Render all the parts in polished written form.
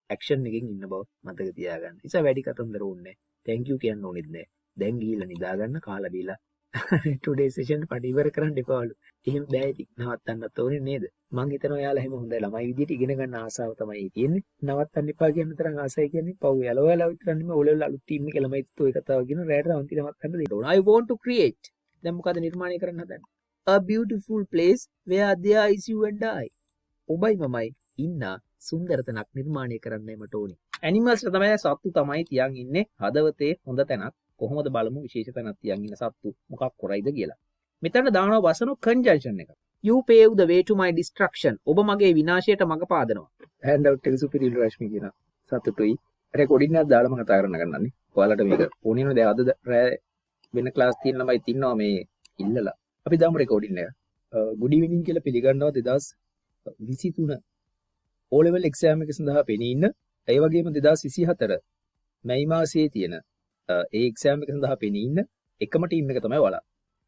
Action එකකින් ඉන්න බව මතක තියාගන්න. නිසා වැඩි කතන්දර ඕනේ නැහැ. thank you කියන්න ඕනෙත් නැහැ. දැන් ගිහිල්ලා නිදාගන්න කාලා බීලා ටුඩේ සෙෂන් පටි ඉවර කරන්න එපාලු. එහෙම බෑ ඉතින් නවත්තන්නත් ඕනේ නේද? මං හිතනවා ඔයාලා එහෙම හොඳ ළමයි විදියට ඉගෙන ගන්න ආසාව තමයි තියෙන්නේ. නවත්තන්න එපා කියන තරම් ආසයි කියන්නේ පව් යලවලා විතර නෙමෙයි ඔලෙවල අලුත් ටීම් එකේ ළමයිත් ඔය කතාව කියන රැයට අන්තිම නවත්තන්න දෙන්න ඕන. I want to create. දැන් මොකද නිර්මාණය කරන්න හදන්නේ? A beautiful place where there is you and I. ඔබයි මමයි ඉන්න සුන්දර තැනක් නිර්මාණය කරන්නයි මට ඕනේ. ඇනිමල්ස් තමයි සත්තු තමයි තියන් ඉන්නේ හදවතේ හොඳ තැනක්. කොහොමද බලමු විශේෂ තැනක් තියන් ඉන්න සත්තු මොකක් කරයිද කියලා. මෙතන දානවා වසන කන්ජන්ක්ෂන් එක. You pave the way to my destruction. ඔබ මගේ විනාශයට මඟ පාදනවා. hand out එක සුපිරිලු රශ්මි කියන සතුටුයි. රෙකෝඩින් එකක් දාලා මම කතා කරන්න ගන්නන්නේ. ඔයාලට මේක ඕනේ නේද? අද රෑ වෙන ක්ලාස් තියෙන ළමයි ඉන්නවා මේ ඉල්ලලා. අපි දාමු රෙකෝඩින් එක. good evening කියලා පිළිගන්නවා 2023 O level exam එක සඳහා පෙනී ඉන්න. ඒ වගේම 2024 මැයි මාසයේ තියෙන ඒ එක්සෑම් එක සඳහා පෙනී ඉන්න එකම ටීම් එක තමයි ඔයාලා.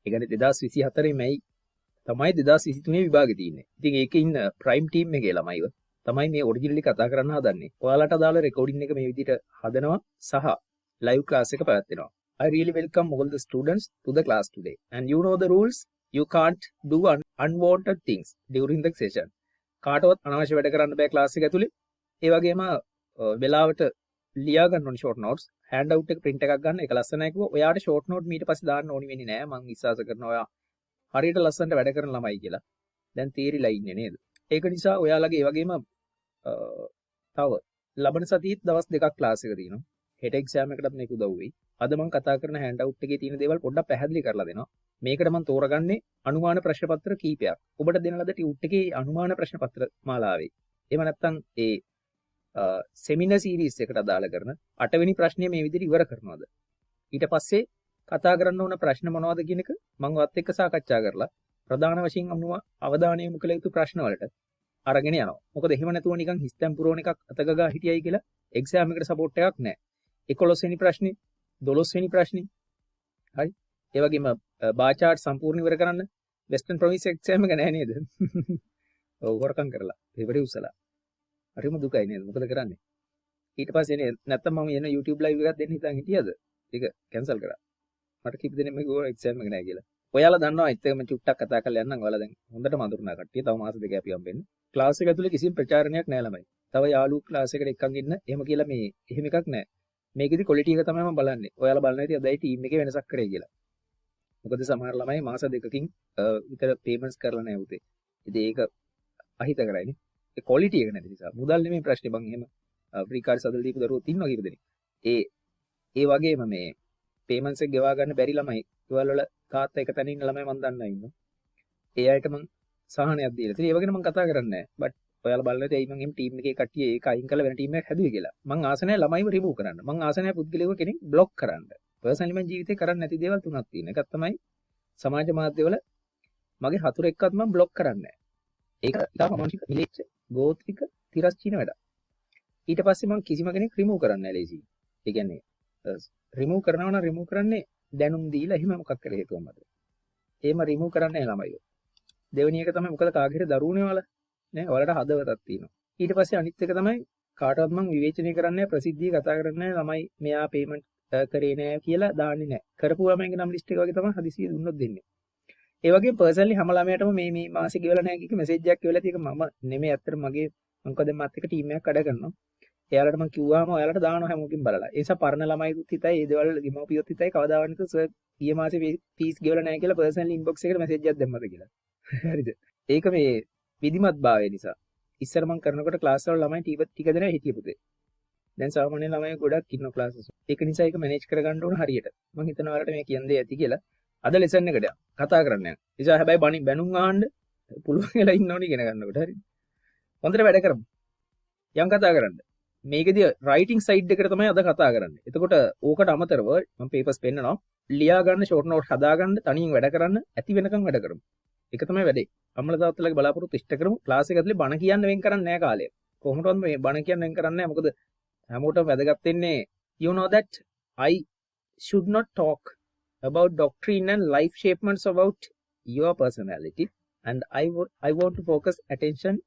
ඒ කියන්නේ 2024 මැයි තමයි 2023 විභාගෙ තියෙන්නේ. ඉතින් ඒකේ ඉන්න ප්‍රයිම් ටීම් එකේ ළමයිව තමයි මේ ඔරිජිනලි කතා කරන්න හදන්නේ. ඔයාලට අදාළ රෙකෝඩින් එක මේ විදිහට හදනවා සහ ලයිව් ක්ලාස් එක පැවැත්වෙනවා. I really welcome all the students to the class today. And you know the rules. You can't do unwanted things during the session. කාටවත් අනවශ්‍ය වැඩ කරන්න බෑ ක්ලාස් එක ඇතුලේ. ඒ වගේම වෙලාවට ලියා ගන්න ඕනි ෂෝට් නෝට්ස්. හෑන්ඩ් අවුට් එක print එකක් ගන්න. ඒක ලස්සනයි කිව්වා. ඔයාට ෂෝට් නෝට් ඊට පස්සේ දාන්න ඕනි වෙන්නේ නෑ. මම විශ්වාස කරනවා ඔයා හරියට ලස්සනට වැඩ කරන ළමයි කියලා. දැන් තීරිලා ඉන්නේ නේද? ඒක නිසා ඔයාලගේ ඒ වගේම තව ලබන සතියේත් දවස් දෙකක් ක්ලාස් එක තියෙනවා. හෙට එක්සෑම් එකටත් මේක උදව් වෙයි. අද මම කතා කරන හෑන්ඩ් අවුට් එකේ තියෙන දේවල් පොඩ්ඩක් පැහැදිලි කරලා දෙනවා. මේකට මම තෝරගන්නේ අනුමාන ප්‍රශ්න පත්‍ර කීපයක්. ඔබට දෙන ලද ටියුට් එකේ අනුමාන ප්‍රශ්න පත්‍ර මාලාවේ. එහෙම නැත්නම් ඒ සෙමිනාර් සීරීස් එකට අදාළ කරන 8 වෙනි ප්‍රශ්නය මේ විදිහට ඉවර කරනවාද? ඊට පස්සේ කතා කරන්න ඕන ප්‍රශ්න මොනවද කියන එක මම වත් එක්ක සාකච්ඡා කරලා ප්‍රධාන වශයෙන් අවධානය යොමු කළ යුතු ප්‍රශ්න වලට අරගෙන යනවා. මොකද එහෙම නැතුව නිකන් හිස්තැන් පුරවන එකක් අතගගා හිටියයි කියලා එක්සෑම් එකට සපෝට් එකක් නැහැ. 11 වෙනි ප්‍රශ්නේ 12 වෙනි ප්‍රශ්නේ හරි ඒ වගේම බාර් chart සම්පූර්ණ ඉවර කරන්න වෙස්ටර්න් ප්‍රොවින්ස් එක්සෑම් එක නැහැ නේද? ඔව් හොරකම් කරලා පේපරේ උස්සලා හරිම දුකයි නේද? මොකද කරන්නේ? ඊට පස්සේ නේ නැත්තම් මම එන YouTube live එකක් දෙන්න හිතන් හිටියද? ඒක කැන්සල් කරා. මට කිව් දෙනෙක් මේ ගෝ එක්සෑම් එක නැහැ කියලා. ඔයාලා දන්නවා ඒත් මම චුට්ටක් කතා කරලා යන්නම්. ඔයාලා දැන් හොඳටම අඳුරනා කට්ටිය. තව මාස දෙකක් අපි හම්බෙන්නේ. ක්ලාස් එක ඇතුලේ කිසිම ප්‍රචාරණයක් නැහැ ළමයි. තව යාළුවෝ ක්ලාස් එකට එක්කන් ඉන්න එහෙම කියලා මේ එහෙම එකක් නැහැ. මේකෙදි ක්වොලිටි එක තමයි මම බලන්නේ. ඔයාලා බලන විදිහ අදයි ටීම් එකේ වෙනසක් කරේ කියලා. මොකද සමහර ළමයි මාස දෙකකින් විතර පේමන්ට්ස් කරලා නැහැ උතේ. ඉතින් ඒක අහිත කරයිනේ. ඒ ක්වොලිටි එක නැති නිසා. මුදල් නෙමෙයි ප්‍රශ්නේ බං එහෙම ෆ්‍රී කාඩ් සදලා දීපු දරුවෝ ඉන්නවා කීප දෙනෙක්. ඒ වගේම මේ පේමන්ට්ස් එක ගෙවා ගන්න බැරි ළමයි ඒවල වල තාත්තා එක තැන ඉන්න ළමයි මම දන්නා ඉන්නවා. ඒ අයට මම සහනයක් දීලා. ඉතින් ඒ වගේ මම කතා කරන්නේ නැහැ. බට් ඔයාලා බලන්න ඇයි මම එම් ටීම් එකේ කට්ටිය ඒක අයින් කරලා වෙන ටීම් එකක් හැදුවේ කියලා. මම ආස නැහැ ළමයිව රිමූව් කරන්න. මම ආස නැහැ පුද්ගලිකව කෙනෙක් බ්ලොක් කරන්න. පර්සනලි මම ජීවිතේ කරන්නේ නැති දේවල් තුනක් තියෙනවා. එකක් තමයි සමාජ මාධ්‍යවල මගේ හතුරෙක්වත් මම බ්ලොක් කරන්නේ නැහැ. ඒක ඉතාම අමානුෂික මිලේච්ච ගෝත්‍රික තිරස්චීන වැඩක්. ඊට පස්සේ මම කිසිම කෙනෙක් රිමූව් කරන්නේ නැහැ ලේසියෙන්. ඒ කියන්නේ රිමූව් කරනවා නම් රිමූව් කරන්නේ දැනුම් දීලා එහෙම මොකක් කරේ හේතුව මත. එහෙම රිමූව් කරන්නේ නැහැ ළමයිව. දෙවෙනි එක තමයි මොකද කාගෙරේ දරුවනේ වල නේ ඔයාලට හදවතක් තියෙනවා. ඊට පස්සේ අනිත් එක තමයි කාටවත් මම විවේචනය කරන්නේ නැහැ ප්‍රසිද්ධිය කතා කරන්නේ නැහැ ළමයි මෙයා පේමන්ට් කරේ නැහැ කියලා දාන්නේ නැහැ. කරපුවාම එංග නම් ලිස්ට් එක වගේ තමයි හදිසියෙ දුන්නොත් දෙන්නේ. ඒ වගේම පර්සනලි හැම ළමයටම මේ මාසෙ ගෙවලා නැහැ කික මෙසේජ් එකක් ගෙවලා තියෙක මම නෙමෙයි ඇත්තට මගේ මොකද මත් එක්ක ටීම් එකක් වැඩ කරනවා. එයාලට මම කිව්වාම ඔයාලට දානවා හැමෝකින් බලලා. ඒ නිසා පරණ ළමයිදුත් හිතයි ඒ දේවල් ගෙමවපියොත් හිතයි කවදාවත් නේද සර් ඊයේ මාසේ ෆීස් ගෙවලා නැහැ කියලා පර්සනලි ඉන්බොක්ස් එකට මෙසේජ් එකක් දැම්මද කියලා. හරිද? ඒක මේ විධිමත් භාවය නිසා. ඉස්සර මම කරනකොට ක්ලාස් වල ළමයි ටික දෙනා හිටිය පුතේ. දැන් සාමාන්‍ය ළමයි ගොඩක් ඉන්නවා ක්ලාස් වල. ඒක නිසා ඒක මැනේජ් කරගන්න ඕන හරියට. මම හිතනවා ඔයාලට මේ කියන දේ ඇති කියලා. අද ලෙසන් එකට කතා කරන්න යනවා. නිසා හැබැයි බැනුම් අහන්න පුළුවන් වෙලා ඉන්න ඕනේ ඉගෙන ගන්නකොට හරිද? හොඳට වැඩ කරමු. යම් කතා කරන්න. මේකදී රයිටිං සයිඩ් එකට තමයි අද කතා කරන්නේ. එතකොට ඕකට අමතරව මම පේපර්ස් පෙන්නනවා. ලියා ගන්න ෂෝට් නෝට් හදා ගන්න තනියෙන් වැඩ කරන්න ඇති වෙනකන් වැඩ කරමු. ඒක තමයි වැඩේ. අම්මලා තාත්තලාගේ බලාපොරොත්තු ඉෂ්ට කරමු. ක්ලාස් එක ඇතුලේ බණ කියන්න වෙන් කරන්නේ නැහැ කාලය. කොහොමදවත් මේ බණ කියන්න වෙන් කරන්නේ නැහැ. මොකද හැමෝටම වැදගත් වෙන්නේ you know that I should not talk about doctrine and life shapements about your personality and I want to focus attention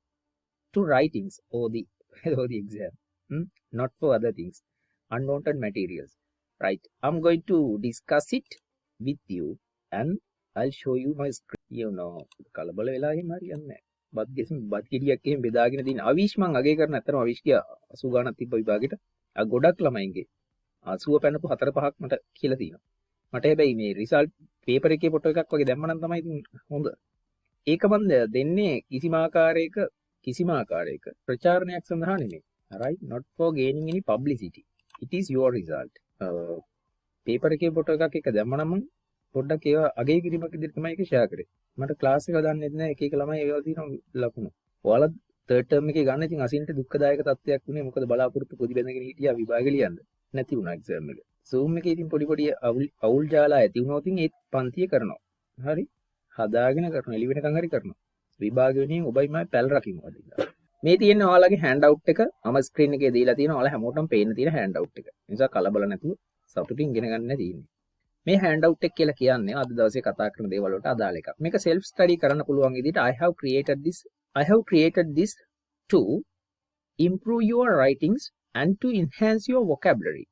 to writings or the exam. not for other things. Unwanted materials. Right. I'm going to discuss it with you and I'll show you my screen. You know, කලබල වෙලා එහෙම හරියන්නේ නැහැ. බත් ගෙඩියක් එහෙම බෙදාගෙන දින අවිෂ් මං අගේ කරන අතරම අවිෂ් කිය 80 ගාණක් තිබ්බ විභාගෙට. ගොඩක් ළමයින්ගේ 80 පැනපු 4-5ක් මට කියලා තියෙනවා. මට හැබැයි මේ රිසල්ට් පේපර් එකේ ෆොටෝ එකක් වගේ දැම්ම නම් තමයි ඉතින් හොඳ. ඒක මම දෙන්නේ කිසිම ආකාරයක ප්‍රචාරණයක් සඳහා නෙමෙයි. Right? Not for gaining any publicity. It is your result. Paper එකේ ෆොටෝ එකක් එක දැම්ම නම් මම පොඩ්ඩක් ඒවා අගය කිරීමක් විදිහට තමයි ඒක ෂෙයා කරේ. මට ක්ලාස් එක දන්නෙත් නැහැ එක එක ළමයි ඒවල තියෙන ලකුණු. ඔයාලා තර්ඩ් ටර්ම් එකේ ගන්න ඉතින් අසින්ට දුක්ඛදායක තත්ත්වයක් වුණේ මොකද බලාපොරොත්තු පොඩි බැඳගෙන හිටියා විභාගෙ ලියන්න. නැති වුණා එක්සෑම් එක. Zoom එකේ ඉතින් පොඩි අවුල් ජාලා ඇති වුණොත් ඉතින් ඒ පන්තිය කරනවා. හරි? හදාගෙන කරනවා. එළි වෙනකන් හරි කරනවා. විභාග වෙනින් ඔබයි මම පැල් රකිමු අද ඉඳලා. මේ තියෙන ඔයාලගේ හෑන්ඩ් අවුට් එක මම ස්ක්‍රීන් එකේ දීලා තියෙනවා. ඔයාලා හැමෝටම පේන්න තියෙන හෑන්ඩ් අවුට් එක. ඒ නිසා කලබල නැතුව සතුටින් ඉගෙන ගන්න තියෙන්නේ. මේ හෑන්ඩ් අවුට් එක කියලා කියන්නේ අද දවසේ කතා කරන දේවල් වලට අදාළ එකක්. මේක self study කරන්න පුළුවන් විදිහට I have created this to improve your writings and to enhance your vocabulary.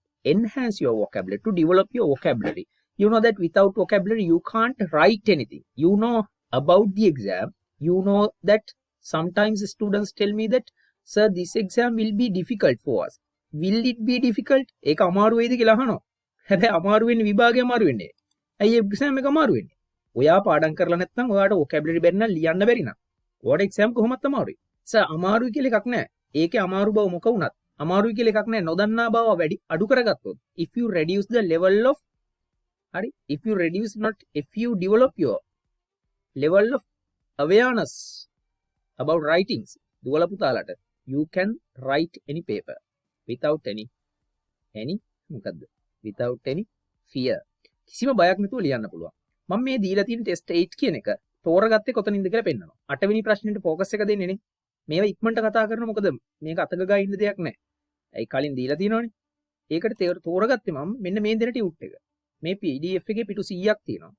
To develop your vocabulary. You know that without vocabulary you can't write anything. You know about the exam. You know that sometimes students tell me that sir this exam will be difficult for us. Will it be difficult? ඒක අමාරු වෙයිද කියලා අහනවා. හැබැයි අමාරු වෙන්නේ විභාගය අමාරු වෙන්නේ. ඇයි එක්සෑම් එක අමාරු වෙන්නේ? ඔයා පාඩම් කරලා නැත්නම් ඔයාට vocabulary බැරි නම් ලියන්න බැරි නම් ඔයාට එක්සෑම් කොහොමත් අමාරුයි. සර් අමාරුයි කියලා එකක් නැහැ. ඒකේ අමාරු බව මොක වුණත් අමාරුයි කියලා එකක් නැහැ. නොදන්නා බව වැඩි අඩු කරගත්තොත් if you reduce the level of හරි if you develop your level of awareness about writings දුවල පුතාලට you can write any paper without any මොකද්ද without any fear. කිසිම බයක් නැතුව ලියන්න පුළුවන්. මම මේ දීලා තියෙන ටෙස්ට් 8 කියන එක තෝරගත්තේ කොතනින්ද කියලා පෙන්නනවා. 8 වෙනි ප්‍රශ්නෙට ફોකස් එක දෙන්නේ නේ. මේවා ඉක්මනට කතා කරනවා මොකද මේක අතක ගා ඉන්න දෙයක් නැහැ. ඒ කලින් දීලා තියෙනවනේ. ඒකට තෝරගත්තේ මම මෙන්න මේ දෙන ටියුට් එක. මේ PDF එකේ පිටු 100ක් තියෙනවා.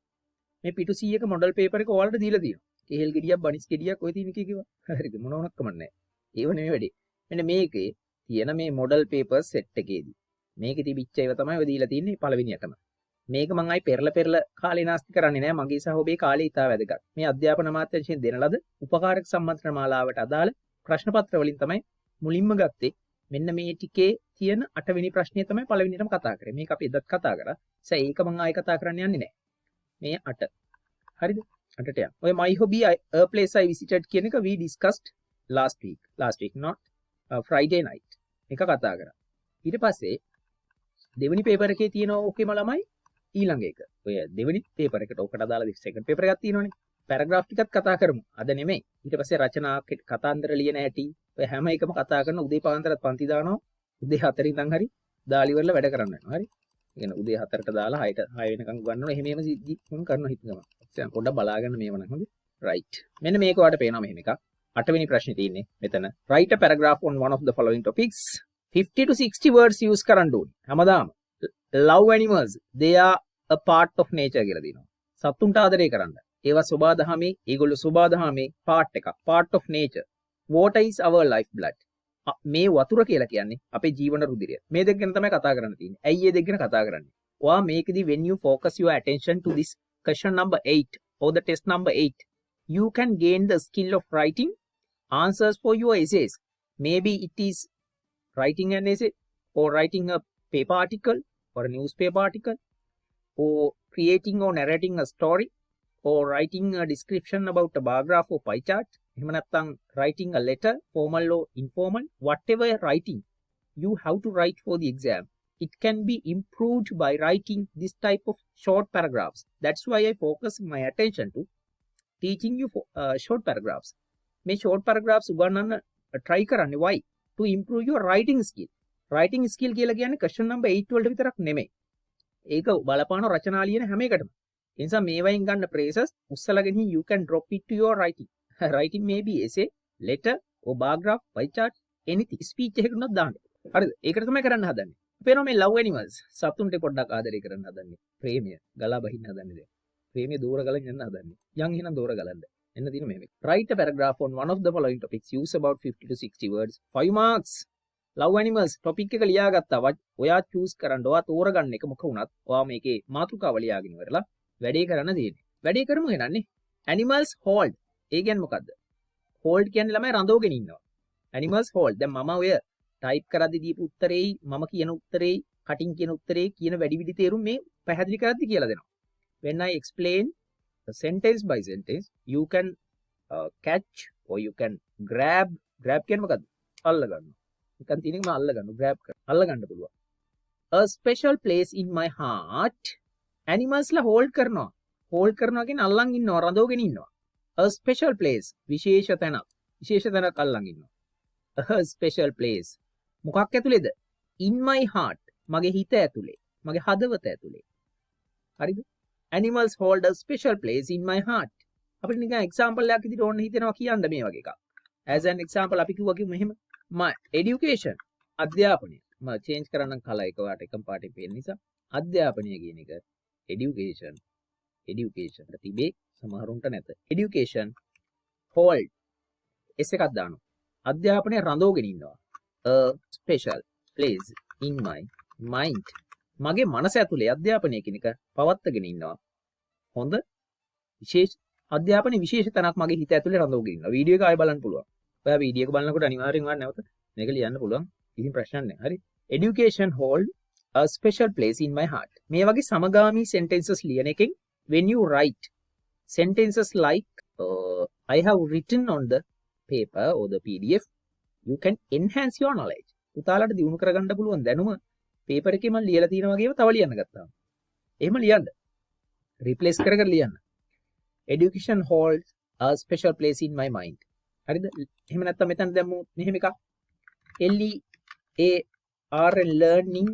මේ පිටු 100ක මොඩල් පේපර් එක ඔයාලට දීලා තියෙනවා. කේල් ගෙඩියක් බනිස් ගෙඩියක් ඔය තියෙන කිව්වා. හරිද? මොනවනක් කමන්නේ. ඒව නෙමෙයි වැඩේ. මෙන්න මේකේ තියෙන මේ මොඩල් පේපර් සෙට් එකේදී මේකේ තිබිච්ච ඒවා තමයි ඔය දීලා තියෙන්නේ පළවෙනියටම. මේක මම ආයි පෙරලා කාලේ නාස්ති කරන්නේ නැහැ. මගේ සහ ඔබේ කාලේ ඉතා වැදගත්. මේ අධ්‍යාපන අමාත්‍යාංශයෙන් දෙන ලද උපකාරක සම්මන්ත්‍රණ මාලාවට අදාළ ප්‍රශ්න පත්‍ර වලින් තමයි මුලින්ම ගත්තේ. මෙන්න මේ ටිකේ තියෙන 8 වෙනි ප්‍රශ්නය තමයි පළවෙනියටම කතා කරේ. මේක අපි එදත් කතා කරා. ඒක මම ආයි කතා කරන්න යන්නේ නැහැ. මේ 8. හරිද? 8ට යන්න. ඔය my hobby a place I visited කියන එක we discussed last week not Friday night. එක කතා කරා. ඊට පස්සේ දෙවෙනි පේපර් එකේ තියෙන ඕකේම ළමයි ඊළඟ එක. ඔය දෙවෙනි පේපර් එකට ඔකට අදාළ සෙකන්ඩ් පේපර් එකක් තියෙනවනේ. පැරග්‍රාෆ් ටිකක් කතා කරමු. අද නෙමෙයි. ඊට පස්සේ රචනා කතාන්දර ලියන හැටි ඔය හැම එකම කතා කරන උදේ පාන්දරත් පන්ති දානවා. උදේ 4 ඉඳන් හරි දාලි වල වැඩ කරන්න යනවා. හරි. ඒ කියන්නේ උදේ 4ට දාලා 6 වෙනකන් උගන්වනවා. එහෙම සිද්ධි මම කරනවා හිතනවා. දැන් පොඩ්ඩක් බලාගන්න මේව නම් හොඳයි. right. මෙන්න මේක ඔයාලට පේනවා මෙහෙම එකක්. 8 වෙනි ප්‍රශ්නේ තියෙන්නේ මෙතන. write a paragraph on one of the following topics. 50 to 60 words use කරන්න ඕනේ. හැමදාම love animals they are a part of nature කියලා දිනවා. සතුන්ට ආදරය කරන්න. ඒවා සබාදහමේ ඒගොල්ලෝ සබාදහමේ part එකක්. part of nature. water is our life blood. මේ වතුර කියලා කියන්නේ අපේ ජීවන රුධිරය. මේ දෙක ගැන තමයි කතා කරන්න තියෙන්නේ. ඇයි මේ දෙක ගැන කතා කරන්නේ? ඔයා මේකෙදි when you focus your attention to this question number 8 or the test number 8 you can gain the skill of writing answers for your essays. Maybe it is writing an essay or writing a paper article or a newspaper article or creating or narrating a story or writing a description about a bar graph or pie chart. එහෙම නැත්නම් writing a letter formal or informal, whatever writing you have to write for the exam, it can be improved by writing this type of short paragraphs. That's why I focus my attention to teaching you short paragraphs. මේ short paragraphs උගන්වන්න try කරන්නේ why? To improve your writing skill. writing skill කියලා කියන්නේ question number 8 වලට විතරක් නෙමෙයි. ඒක බලපාන රචනා ලියන හැම එකටම. ඒ නිසා මේවයින් ගන්න phrases උස්සලාගෙන you can drop it to your writing. writing may be essay, letter or bar graph, pie chart, anything. speech එකකට උනත් දාන්න. හරිද? ඒකට තමයි කරන්න හදන්නේ. අපේනවා මේ love animals. සතුන්ට පොඩ්ඩක් ආදරය කරන්න හදන්නේ. ප්‍රේමය ගලා බහින්න හදන්නේ දැන්. ප්‍රේමය දూర ගලන් යන්න හදන්නේ. යන් එහෙනම් දూర ගලන්න. එන්න දින මෙහෙම. write a paragraph on one of the following topics. Use about 50 to 60 words. 5 marks. love animals topic එක ලියාගත්තා. ඔයා choose කරන්න. ඔයා තෝරගන්න එක මොක වුණත් ඔයා මේකේ මාතෘකාව ලියාගෙන ඉවරලා වැඩේ කරන්න තියෙන්නේ. වැඩේ කරමු එහෙනම්. animals hold. ඒ කියන්නේ මොකද්ද? hold කියන්නේ ළමයි රඳවගෙන ඉන්නවා. animals hold. දැන් මම ඔය type කරද්දී දීපු උත්තරේයි මම කියන උත්තරේයි කටින් කියන උත්තරේ කියන වැඩි විදි තේරුම් මේ පැහැදිලි කරද්දී කියලා දෙනවා. When I explain the sentence by sentence, you can catch or you can grab කියන්නේ මොකද්ද? අල්ල ගන්න. නිකන් තියෙන එක මම අල්ල ගන්නවා. grab කරනවා. අල්ල ගන්න පුළුවන්. A special place in my heart. animals ලා hold කරනවා. hold කරනවා කියන්නේ අල්ලන් ඉන්නවා, රඳවගෙන ඉන්නවා. A special place විශේෂ තැනක්. විශේෂ තැනක් අල්ලන් ඉන්නවා. A special place. මොකක් ඇතුලේද? In my heart. මගේ හිත ඇතුලේ. මගේ හදවත ඇතුලේ. හරිද? Animals hold a special place in my heart. අපිට නිකන් example එකක් විදිහට ඕන්න හිතෙනවා කියන්න මේ වගේ එකක්. As an example අපි කිව්වා මෙහෙම. My education අධ්‍යාපනය. මම change කරන්නම් කලර් එක වාට එකම පාටින් පේන නිසා. අධ්‍යාපනය කියන එක education තිබේ සමහරුන්ට නැත. education hold S එකක් දානවා. අධ්‍යාපනය රඳවගෙන ඉන්නවා. A special place in my mind. මගේ මනස ඇතුලේ අධ්‍යාපනය කියන එක පවත්වාගෙන ඉන්නවා. හොඳ විශේෂ අධ්‍යාපන විශේෂ තැනක් මගේ හිත ඇතුලේ රඳවගෙන ඉන්නවා. වීඩියෝ එක ආයෙ බලන්න පුළුවන්. ඔයා වීඩියෝ එක බලනකොට අනිවාර්යෙන් ඔයාලා නැවත මේක ලියන්න පුළුවන්. කිසිම ප්‍රශ්නයක් නැහැ. හරි. Education hold a special place in my heart. මේ වගේ සමගාමී sentences ලියන එකෙන් when you write sentences like I have written on the paper or the PDF, you can enhance your knowledge. උතාලට දියුණු කරගන්න පුළුවන් දැනුම paper එකේ මම ලියලා තියෙන වගේම තව ලියන්න ගත්තා. එහෙම ලියන්න. replace කර ලියන්න. Education holds a special place in my mind. හරිද? එහෙම නැත්නම් මෙතන දැම්මු මෙහෙම එකක්. LEARN learning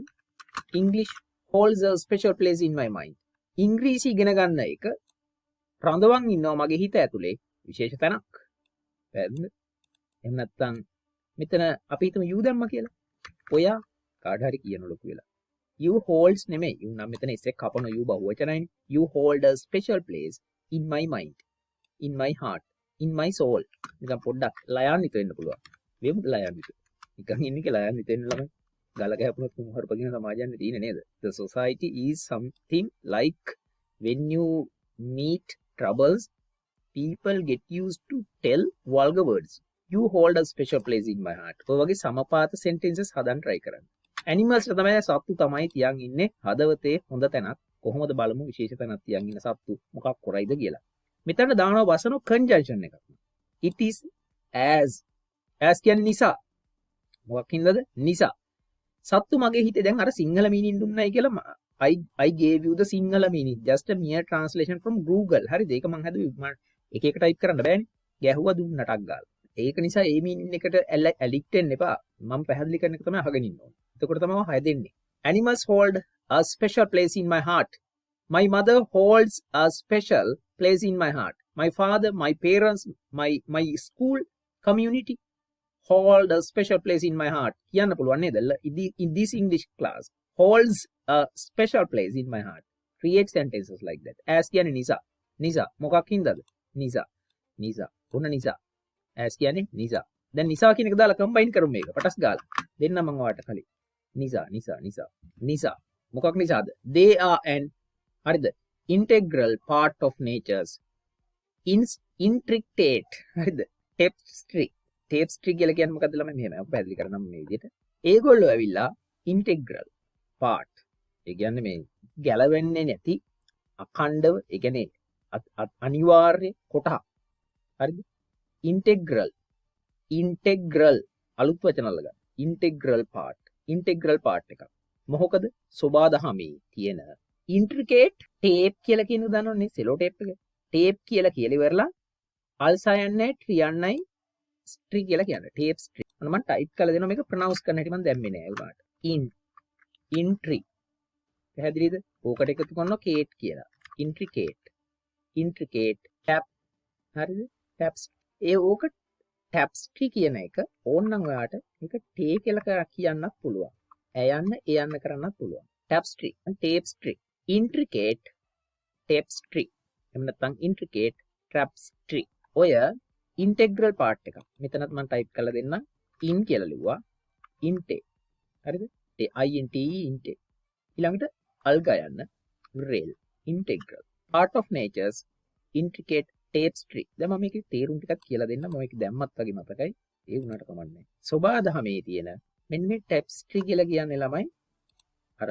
English holds a special place in my mind. ඉංග්‍රීසි ඉගෙන ගන්න එක රඳවන් ඉන්නවා මගේ හිත ඇතුලේ විශේෂ තැනක්. පැහැදිලිද? එහෙම නැත්නම් මෙතන අපි හිතමු you දැම්මා කියලා. ඔයා කාට හරි කියන ලොකු වෙලා. You holds නෙමෙයි. you නම් මෙතන ඉස්සෙක් කපන you බහුවචනයිනේ. You hold a special place in my mind, in my heart, in my soul. නිකන් පොඩ්ඩක් ලයාන්විත වෙන්න පුළුවන්. වෙමු ලයාන්විත. නිකන් ඉන්නේ කියලා ලයාන්විත වෙන්න ළමයි. ගල ගැහුණොත් මොහොර පගින සමාජයන්නේ තියෙන්නේ නේද? The society is something like when you meet troubles, people get used to tell vulgar words. You hold a special place in my heart. ඔය වගේ සමපාත sentences හදන්න try කරන්න. animals ලා තමයි සත්තු තමයි තියන් ඉන්නේ හදවතේ හොඳ තැනක්. කොහොමද බලමු විශේෂ තැනක් තියන් ඉන්න සත්තු මොකක් කරයිද කියලා. මෙතන දානවා වසන conjunction එකක්. It is as කියන්නේ නිසා. මොකක් හින්දාද? නිසා. සත්තු මගේ හිතේ දැන් අර සිංහල meaning දුන්නයි කියලා I gave you the Sinhala meaning. Just a mere translation from Google. හරිද? ඒක මම හදුවේ එක එක type කරන්න බෑනේ. ගැහුවා දුන්නටක් ගාලා. ඒක නිසා ඒ meaning එකට ඇලික්ට් වෙන්න එපා. මම පැහැදිලි කරන එක තමයි අහගෙන ඉන්න ඕනේ. එතකොට තමයි මම හැදෙන්නේ. Animals hold a special place in my heart. My mother holds a special place in my heart. My father, my parents, my school community hold a special place in my heart. කියන්න පුළුවන් නේද? In this English class holds a special place in my heart. Create sentences like that. As කියන්නේ නිසා. නිසා මොකක් හින්දාද? නිසා. නිසා. ඔන්න නිසා. as කියන්නේ නිසා. දැන් නිසා කියන එක දාලා කම්බයින් කරමු මේක. පටස් ගාලා. දෙන්න මම ඔයාලට කලින්. නිසා. මොකක් නිසාද? They are an හරිද? Integral part of nature's intricate හරිද? tapestry කියලා කියන්නේ මොකද්ද ළමයි? මෙහෙම අපි පැහැදිලි කරනම් මේ විදිහට. ඒගොල්ලෝ ඇවිල්ලා integral part. ඒ කියන්නේ මේ ගැලවෙන්නේ නැති අඛණ්ඩව, ඒ කියන්නේ අනිවාර්ය කොටහ. හරිද? integral අලුත් වචන අල්ලගන්න. integral part එකක්. මොකද සෝබාදහමේ තියෙන intricate tape කියලා කියන දන්නවනේ සෙලෝ ටේප් එක. tape කියලා ඉවරලා අල්සයන්නේ ට්‍රියන්නයි ස්ට්‍රි කියලා කියන්නේ. tape stri. මම ටයිප් කරලා දෙනවා මේක ප්‍රොනවුන්ස් කරන්න හැටි මම දැම්මේ නෑ උනාට. intri. පැහැදිලිද? ඕකට එකතු කරනවා කේට් කියලා. intricate tap. හරිද? taps. ඒ ඕක tapestry කියන එක ඕනනම් ඔයාට මේක ටේ කියලා කියන්නත් පුළුවන්. ඒ යන්න කරන්නත් පුළුවන්. tapestry intricate tapestry. එහෙම නැත්නම් intricate tapestry. ඔය integral part එක. මෙතනත් මම type කරලා දෙන්නම්. in කියලා ලිව්වා. inte. හරිද? inte inte. ඊළඟට alga යන්න rail integral. Part of nature's intricate tapestry. දැන් මම මේකේ තේරුම් ටිකක් කියලා දෙන්න. මම මේක දැම්මත් වගේ මතකයි. ඒ වුණාට කමන්නේ. සෝබාදහමේ තියෙන මෙන්න මේ tapestry කියලා කියන්නේ ළමයි අර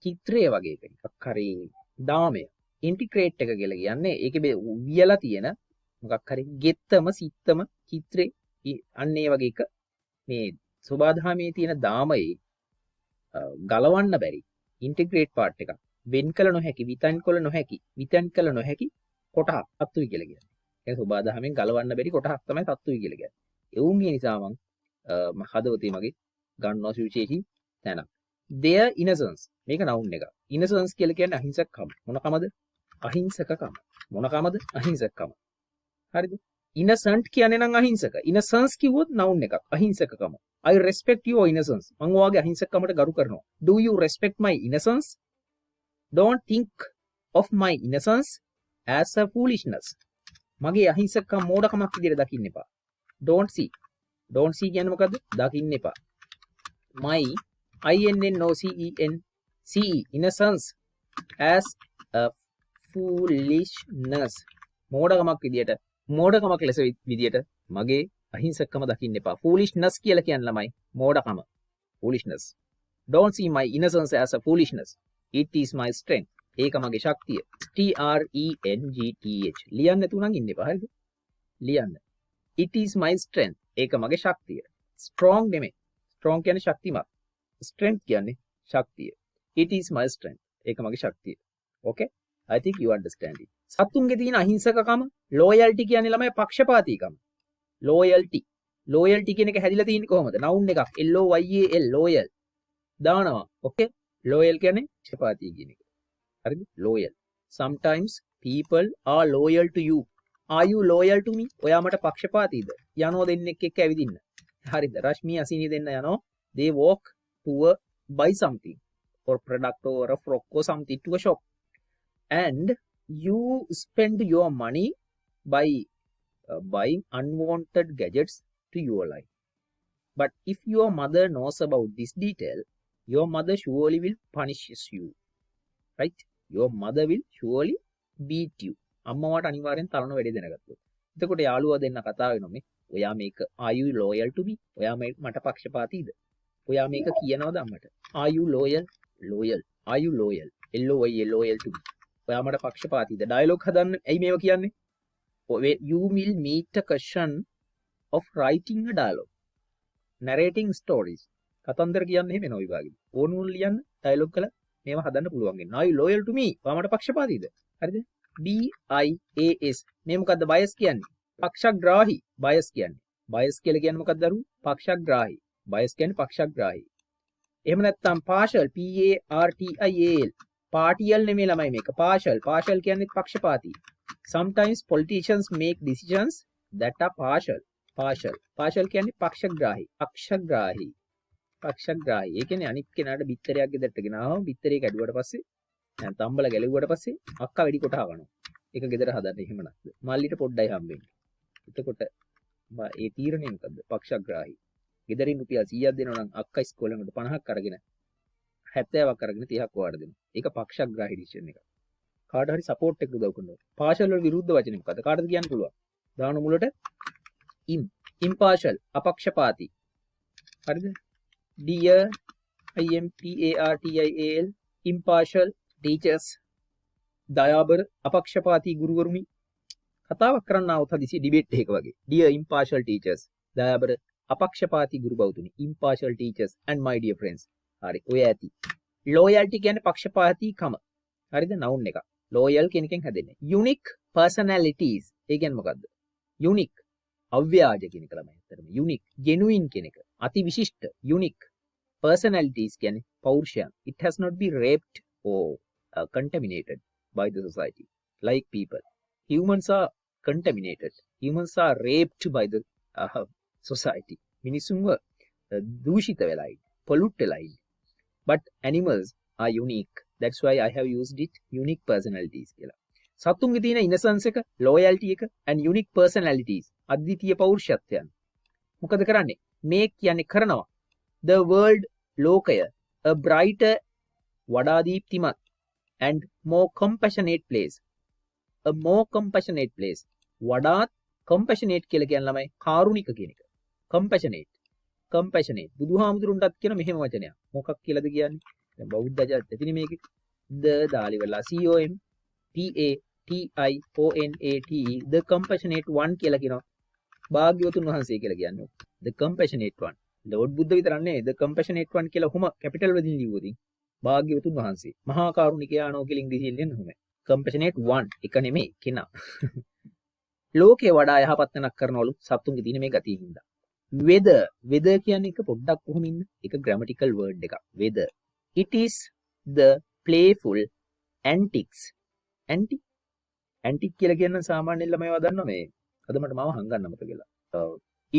චිත්‍රය වගේ එකක්. හරි දාමය. integrate එක කියලා කියන්නේ ඒකේ වියලා තියෙන මොකක් හරි ගෙත්තම සිත්තම චිත්‍රේ අන්න ඒ වගේ එක මේ සෝබාදහමේ තියෙන දාමයේ ගලවන්න බැරි integrate part එකක්. වෙන් කළ නොහැකි විතන් කළ නොහැකි කොටහක් තත්ත්වය කියලා කියන්නේ. ඒ සෝබාදහමෙන් ගලවන්න බැරි කොටහක් තමයි තත්ත්වය කියලා කියන්නේ. ඒ නිසා මම හදවතේ මගේ ගන්නවා සුවිශේෂී තැනක්. their innocence මේක noun එක. innocence කියලා කියන්නේ අහිංසකකම. මොන කමද? අහිංසකකම. මොන කමද? අහිංසකකම. හරිද? innocent කියන්නේ නම් අහිංසක. innocence කිව්වොත් noun එකක්. අහිංසකකම. I respect your innocence. මම ඔයාගේ අහිංසකකමට ගරු කරනවා. Do you respect my innocence? Don't think of my innocence as a foolishness. මගේ අහිංසකකම මෝඩකමක් විදිහට දකින්න එපා. Don't see. Don't see කියන්නේ මොකද්ද? දකින්න එපා. My innocence as a foolishness. මෝඩකමක් ලෙස විදියට මගේ අහිංසකකම දකින්න එපා. foolishness කියලා කියන්නේ ළමයි මෝඩකම. foolishness. Don't see my innocence as a foolishness. It is my strength. ඒක මගේ ශක්තිය. strength. ලියන්න නැතුව නම් ඉන්න එපා. හරිද? ලියන්න. It is my strength. ඒක මගේ ශක්තිය. strong නෙමෙයි. strong කියන්නේ ශක්තිමත්. strength කියන්නේ ශක්තිය. It is my strength. ඒක මගේ ශක්තිය. Okay? I think you understand it. සතුන්ගේ තියෙන අහිංසකකම loyalty කියන්නේ ළමයි පක්ෂපාතීකම. loyalty කියන එක හැදිලා තියෙන්නේ කොහොමද? noun එකක් L O Y A L loyal දානවා. Okay? loyal කියන්නේ පක්ෂපාතී කියන එක. හරිද? loyal. Sometimes people are loyal to you. Are you loyal to me? ඔයා මට පක්ෂපාතීද? යනෝ දෙන්නෙක් එක්ක ඇවිදින්න. හරිද? රශ්මි අසිනී දෙන්න යනෝ. They walk to buy something or product or a frock or something to a shop. And you spend your money by buying unwanted gadgets to your life. But if your mother knows about this detail, your mother surely will punish you. Right? Your mother will surely beat you. අම්මවට අනිවාර්යෙන් තරණ වැඩි දෙනගත්තොත්. එතකොට යාළුවා දෙන්න කතා වෙනවා මේ. ඔයා මේක are you loyal to me? ඔයා මට පක්ෂපාතීද? ඔයා මේක කියනවද අම්මට? Are you loyal? Loyal. Are you loyal? loyal to me. ඔයා මට පක්ෂපාතීද? ඩයලොග් හදන්න. ඇයි මේව කියන්නේ? You will meet a question of writing a dialogue. Narrating stories. කතන්දර කියන්නේ එහෙම වෙනවා විභාගෙදී. ඕනුන් ලියන්න ඩයලොග් කළා මේව හදන්න පුළුවන් වෙනවා. Are you loyal to me? ඔයා මට පක්ෂපාතීද? හරිද? BIAS මේ මොකද්ද bias කියන්නේ? පක්ෂග්‍රාහී. bias කියන්නේ. bias කියලා කියන්නේ මොකක්ද දරුවෝ? පක්ෂග්‍රාහී. bias කියන්නේ පක්ෂග්‍රාහී. එහෙම නැත්නම් partial PARTIAL. partial නෙමෙයි ළමයි මේක. partial කියන්නේ පක්ෂපාතී. Sometimes politicians make decisions that are partial. partial කියන්නේ පක්ෂග්‍රාහී. පක්ෂග්‍රාහී. ඒ කියන්නේ අනිත් කෙනාට බිත්තරයක් ගෙදරට ගෙනාවම බිත්තරේ කැඩුවට පස්සේ දැන් තම්බල ගැලුවට පස්සේ අක්කා වෙඩි කොට හවනවා. ඒක ගෙදර හදන්න එහෙම නැත්ද? මල්ලිට පොඩ්ඩයි හම්බෙන්නේ. එතකොට ඒ තීරණය මොකද්ද? පක්ෂග්‍රාහී. ගෙදරින් රුපියල් 100ක් දෙනවා නම් අක්කා ඉස්කෝලෙන් 50ක් අරගෙන 70ක් අරගෙන 30ක් වාඩ දෙනවා. ඒක පක්ෂග්‍රාහී ඩිසිෂන් එකක්. කාට හරි සපෝට් එකක් උදව් කරනවා. පාෂල් වල විරුද්ධ වචන මොකද්ද? කාටද කියන්න පුළුවන්? දාන මුලට impartial අපක්ෂපාතී. හරිද? dear impartial impartial teachers දයාබර අපක්ෂපාතී ගුරුවරුනි කතාවක් කරන්න આવුත් හදිසි ඩිබේට් එකක වගේ. dear impartial teachers දයාබර අපක්ෂපාතී ගුරු බෞතුනි. impartial teachers and my dear friends. හරි ඔය ඇති. loyalty කියන්නේ පක්ෂපාතීකම. හරිද? noun එක. loyal කියන එකෙන් හැදෙන්නේ. unique personalities. ඒ කියන්නේ මොකද්ද? unique අව්‍යාජ කියන එක ළමයි අතරම. unique genuine කියන එක. අති විශිෂ්ට unique personalities කියන්නේ පෞරුෂයන්. it has not been raped or contaminated by the society like people. Humans are contaminated. Humans are raped by the society. මිනිසුන්ව දූෂිත වෙලා ඉන්නේ. pollute වෙලා ඉන්නේ. But animals are unique. That's why I have used it unique personalities කියලා. සතුන්ගේ තියෙන innocence එක, loyalty එක and unique personalities අද්විතීය පෞරුෂත්වයන්. මොකද කරන්නේ? make කියන්නේ කරනවා. the world ලෝකය a brighter වඩා දීප්තිමත් and more compassionate place. A more compassionate place. වඩාත් compassionate කියලා කියන්නේ ළමයි කාරුණික කියන එක. compassionate. compassionate. බුදුහාමුදුරුන්ටත් කියන මෙහෙම වචනයක්. මොකක් කියලාද කියන්නේ? දැන් බෞද්ධ ජාතිනේ මේකේ the දාලි වෙලා COM PATIONATE the compassionate one කියලා කියනවා. භාග්‍යවතුන් වහන්සේ කියලා කියන්නේ. the compassionate one. ලෝඩ් බුද්ධ විතරක් නෙවෙයි the compassionate one කියලා කොහොම කැපිටල් වලින් ලියුවොත් භාග්‍යවතුන් වහන්සේ මහා කාරුණිකයාණෝ කියලා ඉංග්‍රීසියෙන් ලියන්න ඕනේ. compassionate one එක නෙමෙයි කෙනා. ලෝකේ වඩා යහපත් වෙනක් කරනවලු සත්තුන්ගේ තියෙන මේ ගතිය හින්දා. weather කියන්නේ එක පොඩ්ඩක් කොහොම ඉන්න එක grammatical word එකක්. weather. It is the playful antics. antic කියලා කියන සාමාන්‍යයෙන් ළමයි වදන්නා මේ. අද මට මාව හංගන්න මතක කියලා.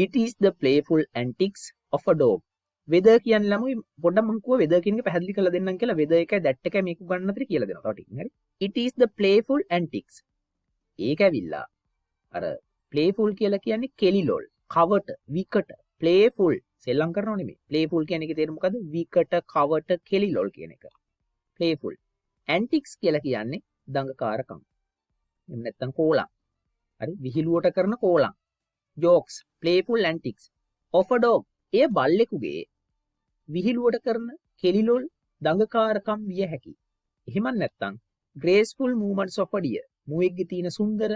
It is the playful antics of a dog. weather කියන්නේ ළමයි පොඩ්ඩක් මම කිව්වා weather කියන එක පැහැදිලි කරලා දෙන්නම් කියලා. weather එකයි that එකයි මේක ගන්න අතර කියලා දෙනවා. තව ටිකක් හරි. It is the playful antics. ඒක ඇවිල්ලා අර playful කියලා කියන්නේ කෙලිලොල්, කවට, විකට, playful සෙල්ලම් කරනව නෙමෙයි. playful කියන එකේ තේරුම මොකද්ද? විකට, කවට, කෙලිලොල් කියන එක. playful. antics කියලා කියන්නේ දඟකාරකම්. එහෙම නැත්නම් කෝලම්. හරි විහිළුවට කරන කෝලම්. jokes, playful antics of a dog. එය බල්ලෙකුගේ විහිළුවට කරන කෙලිලොල් දඟකාරකම් විය හැකි. එහෙම නැත්නම් graceful movements of a deer. මුවෙක්ගේ තියෙන සුන්දර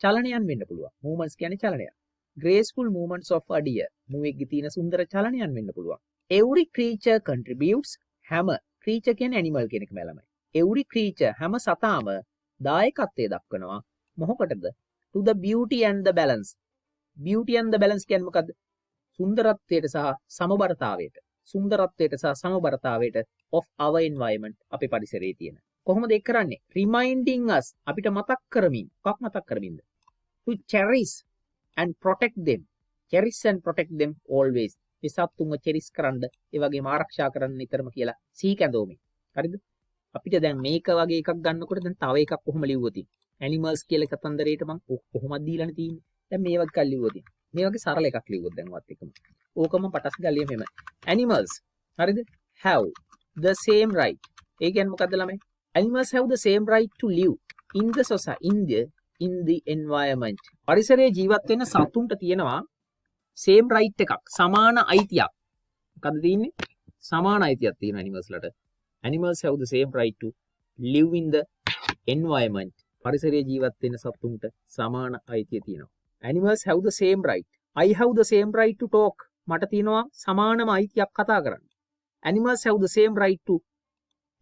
චලනයන් වෙන්න පුළුවන්. movements කියන්නේ චලනයක්. graceful movements of a deer. මුවෙක්ගේ තියෙන සුන්දර චලනයන් වෙන්න පුළුවන්. every creature contributes. හැම creature කියන්නේ animal කියන එක මැලමයි. every creature හැම සතාම දායකත්වයේ දක්වනවා. මොකකටද? to the beauty and the balance. beauty and the balance කියන්නේ මොකද්ද? සුන්දරත්වයට සහ සමබරතාවයට. සුන්දරත්වයට සහ සමබරතාවයට of our environment අපේ පරිසරයේ තියෙන. කොහොමද ඒක කරන්නේ? reminding us අපිට මතක් කරමින්. මොකක් මතක් කරමින්ද? to cherish and protect them. cherish and protect them always. මේ සත්තුන්ව cherish කරන්න, ඒ වගේම ආරක්ෂා කරන්න නිතරම කියලා සිහි කැඳවමින්. හරිද? අපිට දැන් මේක වගේ එකක් ගන්නකොට දැන් තව එකක් කොහොම ලිව්වොත් animals කියලා කතන්දරේට මම කොහොමද දීලානේ තියෙන්නේ. දැන් මේ වගේ කල් ලිව්වොත් මේ වගේ සරල එකක් ලිව්වොත් දැන් වත් එකම. ඕකම පටස් ගාලිය මෙහෙම. animals හරිද? have the same right. ඒ කියන්නේ මොකද්ද ළමයි? animals have the same right to live in the society in the environment. පරිසරයේ ජීවත් වෙන්න සතුන්ට තියෙනවා same right එකක්. සමාන අයිතියක්. මොකද්ද තියෙන්නේ? සමාන අයිතියක් තියෙන animals ලට. animals have the same right to live in the environment. පරිසරයේ ජීවත් වෙන්න සතුන්ට සමාන අයිතිය තියෙනවා. animals have the same right. I have the same right to talk. මට තියෙනවා සමානම අයිතියක් කතා කරන්න. animals have the same right to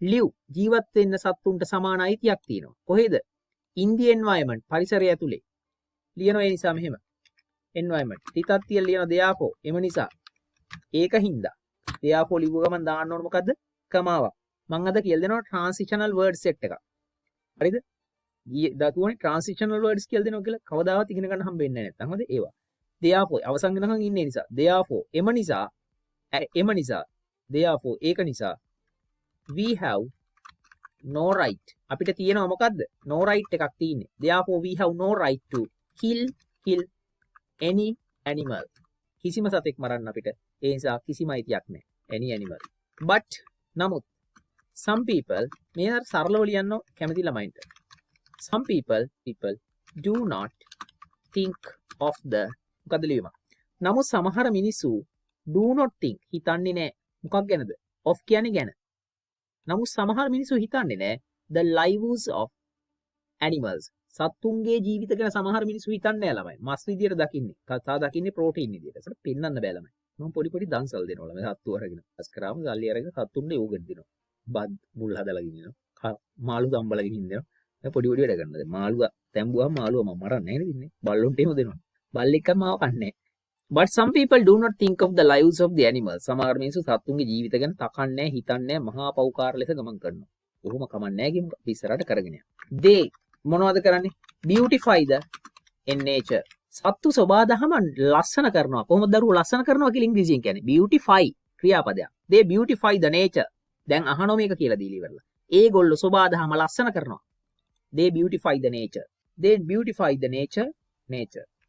live. ජීවත් වෙන්න සතුන්ට සමාන අයිතියක් තියෙනවා. කොහෙද? in the environment. පරිසරය ඇතුලේ. ලියනවා ඒ නිසා මෙහෙම. environment. තිතක් තියලා ලියන therefore. එම නිසා. ඒකින්ද therefore ලිව්ව ගමන් දාන්න ඕන මොකද්ද? කමාවක්. මම අද කියලා දෙනවා transitional word set එකක්. හරිද? දාතුවනේ transitional words කියලා දෙනවා කියලා කවදාවත් ඉගෙන ගන්න හම්බ වෙන්නේ නැහැ නැත්තම් හරිද? ඒවා. therefore අවසන් වෙනකන් ඉන්නේ නිසා. therefore එම නිසා therefore ඒක නිසා we have no right. අපිට තියෙනවා මොකද්ද? no right එකක් තියෙන්නේ. therefore we have no right to kill any animal. කිසිම සතෙක් මරන්න අපිට ඒ නිසා කිසිම අයිතියක් නැහැ. any animal. but නමුත් some people මේ සරලව ලියන්න කැමති ළමයින්ට. some people do not think of the මොකද ලියුම. නමුත් සමහර මිනිස්සු do not think හිතන්නේ නැහැ. මොකක් ගැනද? of කියන්නේ ගැන. නමුත් සමහර මිනිස්සු හිතන්නේ නැහැ the lives of animals. සත්තුන්ගේ ජීවිත ගැන සමහර මිනිස්සු හිතන්නේ නැහැ ළමයි. මස් විදියට දකින්නේ. තා දකින්නේ ප්‍රෝටීන් විදියට. ඒකට පෙන්වන්න බෑ ළමයි. මම පොඩි දන්සල් දෙනවා ළමයි. සත්තු අරගෙන. අස්කරාම ගල්ලි අරගෙන සත්තුන්ට යෝගඩ් දෙනවා. බත් මුල් හදලා ගිනිනවා. මාළු දම්බලා ගිනිනවා. දැන් පොඩි වැඩ කරනවා. දැන් මාළුව තැඹුවාම මාළුව මම මරන්නේ නැහැ නේද? බල්ලොන්ට එහෙම දෙනවා. බල්ලෙක්ම මාව කන්නේ. But some people do not think of the lives of the animals. සමහර මිනිස්සු සත්තුන්ගේ ජීවිත ගැන තකන්නේ හිතන්නේ මහා පෞකාර ලෙස ගමන් කරනවා. කොහොම කමන්නේ නැහැ කියමු. ඉස්සරහට කරගෙන යන්න. They මොනවද කරන්නේ? Beautify the in nature. සත්තු සබාදහම ලස්සන කරනවා. කොහොමද දරුවෝ ලස්සන කරනවා කියලා ඉංග්‍රීසියෙන් කියන්නේ? Beautify ක්‍රියාපදයක්. They beautify the nature. දැන් අහනවා මේක කියලා දීලා ඉවරලා. ඒගොල්ලෝ සබාදහම ලස්සන කරනවා. They beautify the nature. They beautify the nature.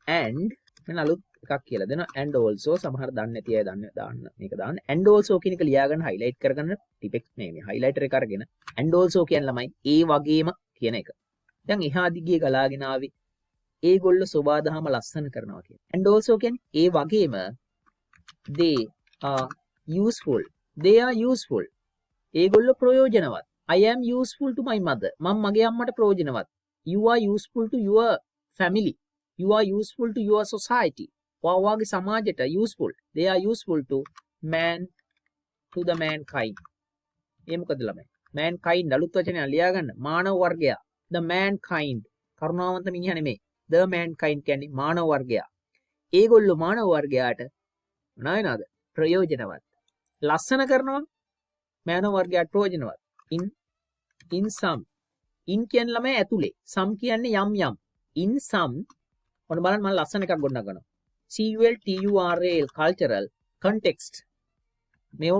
And මෙන්න අලුත් එකක් කියලා දෙනවා. and also සමහර දන්නේ නැති අය දාන්න මේක දාන්න. and also කියන එක ලියාගෙන highlight කරගන්න ටිපෙක්ස් මේ highlighter එක අරගෙන and also කියන ළමයි ඒ වගේම කියන එක. දැන් එහා දිගේ ගලාගෙන ආවේ ඒගොල්ලෝ සබාදහම ලස්සන කරනවා කියන. and also කියන්නේ ඒ වගේම they are useful. they are useful. ඒගොල්ලෝ ප්‍රයෝජනවත්. I am useful to my mother. මම මගේ අම්මට ප්‍රයෝජනවත්. You are useful to your family. You are useful to your society. ඔයාගේ සමාජයට useful. They are useful to the mankind. ඒ මොකද ළමයි? mankind අලුත් වචනයක් ලියා ගන්න. මානව වර්ගයා. the mankind. කරුණාවන්ත මිනිහා නෙමෙයි. the mankind කියන්නේ මානව වර්ගයා. ඒගොල්ලෝ මානව වර්ගයාට මොනවාද? ප්‍රයෝජනවත්. ලස්සන කරනවා මානව වර්ගයාට ප්‍රයෝජනවත්. in some. in කියන්නේ ළමයි ඇතුලේ. some කියන්නේ යම් යම්. in some ඔන්න බලන්න මම ලස්සන එකක් ගොඩනගනවා. cultural cultural context. මේව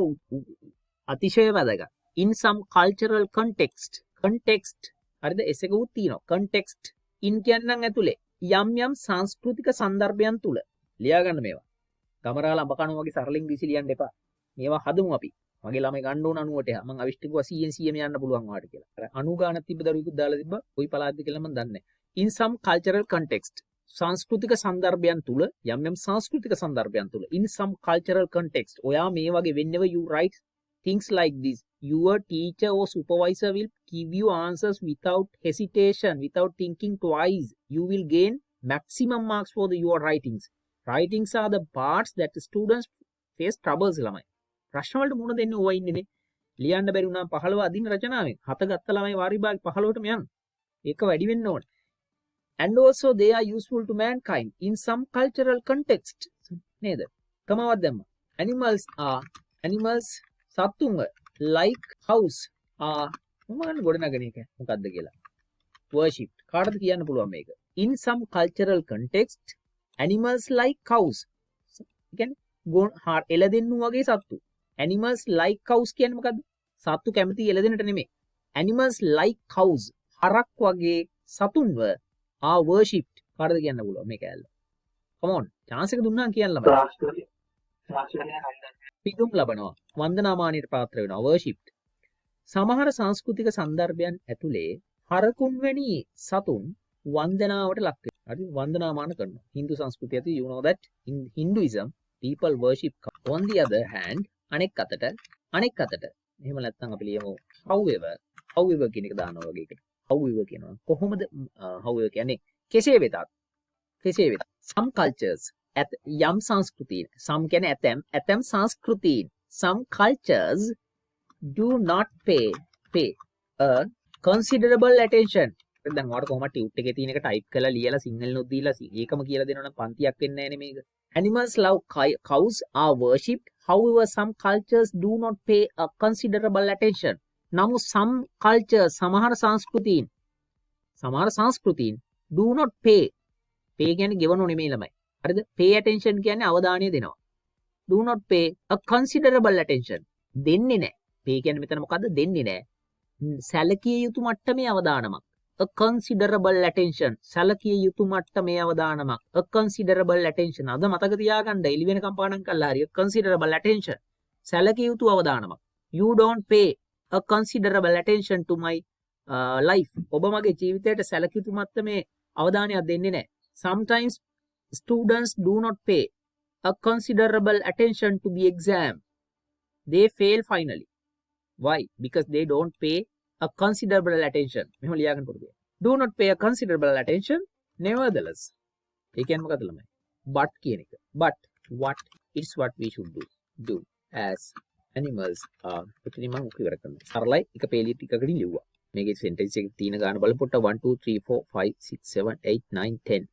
අතිශය වැදගත්. in some cultural context. context හරිද? එස් එක උත් තියෙනවා. context in කියන්නේ නම් ඇතුලේ. යම් යම් සංස්කෘතික සන්දර්භයන් තුල. ලියා ගන්න මේවා. ගමරාල අඹ කණු වගේ සරල ඉංග්‍රීසි ලියන්න එපා. මේවා හදමු අපි. මගේ ළමයි ගන්න ඕන 90ට එහා. මම අවිෂ්ටිකුවා 100ම යන්න පුළුවන් වාට කියලා. අර 90 ගානක් තිබ්බ දරුවෙකුත් දාලා තිබ්බ. කොයි පළාත්ද කියලා මම දන්නේ නැහැ. in some cultural context. සංස්කෘතික සන්දර්භයන් තුල යම් යම් සංස්කෘතික සන්දර්භයන් තුල in some cultural context. ඔයා මේ වගේ whenever you write things like this, your teacher or supervisor will give you answers without hesitation, without thinking twice. You will gain maximum marks for your writings. Writings are the parts that the students face troubles ළමයි. ප්‍රශ්න වලට මුහුණ දෙන්නේ ඕවා ඉන්නේනේ. ලියන්න බැරි වුණාම 15 අදින්න රචනාවෙන්. 7 ගත්ත ළමයි වාරි භාග 15ටම යන්න. ඒක වැඩි වෙන්න ඕනේ. And also they are useful to mankind in some cultural context. නේද? කමාවක් දැම්මා. Animals සත්තුන්ව like house මොනවද ගොඩනගන එක මොකද්ද කියලා. Worshipped. කාටද කියන්න පුළුවන් මේක? In some cultural context animals like cows. කියන්නේ එළදෙන්නු වගේ සත්තු. Animals like cows කියන්නේ මොකද්ද? සත්තු කැමති එළදෙන්නට නෙමෙයි. Animals like cows. හරක් වගේ සතුන්ව are worshipped. කාටද කියන්න පුළුවන් මේක ඇල්ල. Come on. chance එක දුන්නා කියන්න ළමයි. පිදුම් ලබනවා. වන්දනාමානයට පාත්‍ර වෙනවා. worshipped. සමහර සංස්කෘතික සන්දර්භයන් ඇතුලේ හරකුන් වැනි සතුන් වන්දනාවට ලක් වෙනවා. හරි වන්දනාමාන කරනවා. Hindu සංස්කෘතිය ඇතුලේ you know that in Hinduism people worship cows. On the other hand අනෙක් අතට එහෙම නැත්නම් අපි ලියමු however කියන එක දානවා වගේ එකට. however කියනවා. කොහොමද however කියන්නේ කෙසේ වෙතත් some cultures යම් සංස්කෘතීන් some කියන්නේ ඇතැම් සංස්කෘතීන් some cultures do not pay a considerable attention. දැන් ඔයාලට කොහොමද ටියුට් එකේ තියෙන එක ටයිප් කරලා ලියලා සිග්නල් නොත් දීලා ඒකම කියලා දෙනවනම් පන්තියක් වෙන්නේ නැහැ නේ මේක. Animals love cows are worshipped. However, some cultures do not pay a considerable attention. නමුත් some cultures සමහර සංස්කෘතීන් do not pay කියන්නේ ගෙවනෝ නෙමෙයි ළමයි. හරිද? pay attention කියන්නේ අවධානය දෙනවා. do not pay a considerable attention. දෙන්නේ නැහැ. pay කියන්නේ මෙතන මොකද්ද? දෙන්නේ නැහැ. සැලකිය යුතු මට්ටමේ අවධානමක්. a considerable attention. සැලකිය යුතු මට්ටමේ අවධානමක්. a considerable attention. අද මතක තියාගන්න එළි වෙනකම් පාඩම් කළා හරි. a considerable attention. සැලකිය යුතු අවධානමක්. you don't pay a considerable attention to my life. ඔබ මගේ ජීවිතයට සැලකිය යුතු මට්ටමේ අවධානයක් දෙන්නේ නැහැ. sometimes students do not pay a considerable attention to the exam. They fail finally. Why? Because they don't pay a considerable attention. මෙහෙම ලියාගන්න පුරුදු වෙන්න. Do not pay a considerable attention. Nevertheless. ඒ කියන්නේ මොකද ළමයි? But කියන එක. But what is what we should do as animals are. එතනින් මම ඉවර කරනවා. සරලයි එක පේලිය ටිකකකින් ලිව්වා. මේකේ සෙන්ටෙන්ස් එකේ තියෙන ගාන බලමු පොට්ට 1 2 3 4 5 6 7 8 9 10.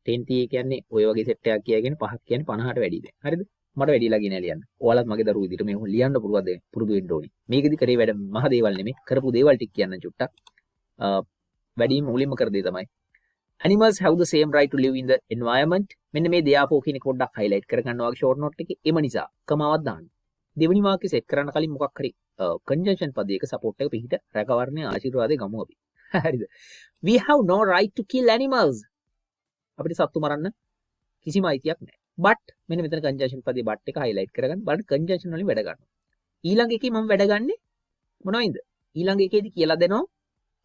10 30 කියන්නේ ඔය වගේ සෙට් එකක් කියලාගෙන 5ක් කියන්නේ 50ට වැඩි දැන්. හරිද? මට වැඩිලා කියන ලියන්න. ඔයාලත් මගේ දරුවෝ විදිහට මේ ලියන්න පුරුදු වෙන්න ඕනේ. මේකෙදි කරේ වැඩ මහ දේවල් නෙමෙයි. කරපු දේවල් ටික කියන්න චුට්ටක්. වැඩිම මුලින්ම කර දේ තමයි. Animals have the same right to live in the environment. මෙන්න මේ therefore කියන එක පොඩ්ඩක් highlight කරගන්නවා වගේ short note එකේ. එම නිසා කමාවක් දාන්න. දෙවෙනි වාක්‍ය සෙට් කරන්න කලින් මොකක් හරි conjunction පදයක support එක පිටිට රැකවරණයේ ආශිර්වාදේ ගමු අපි. හරිද? We have no right to kill animals. අපිට සත්තු මරන්න කිසිම අයිතියක් නැහැ. but මෙන්න මෙතන conjunction පදේ but එක highlight කරගන්න. බලන්න conjunction වලින් වැඩ ගන්නවා. ඊළඟ එකේ මම වැඩ ගන්නෙ මොනවයින්ද? ඊළඟ එකේදී කියලා දෙනවා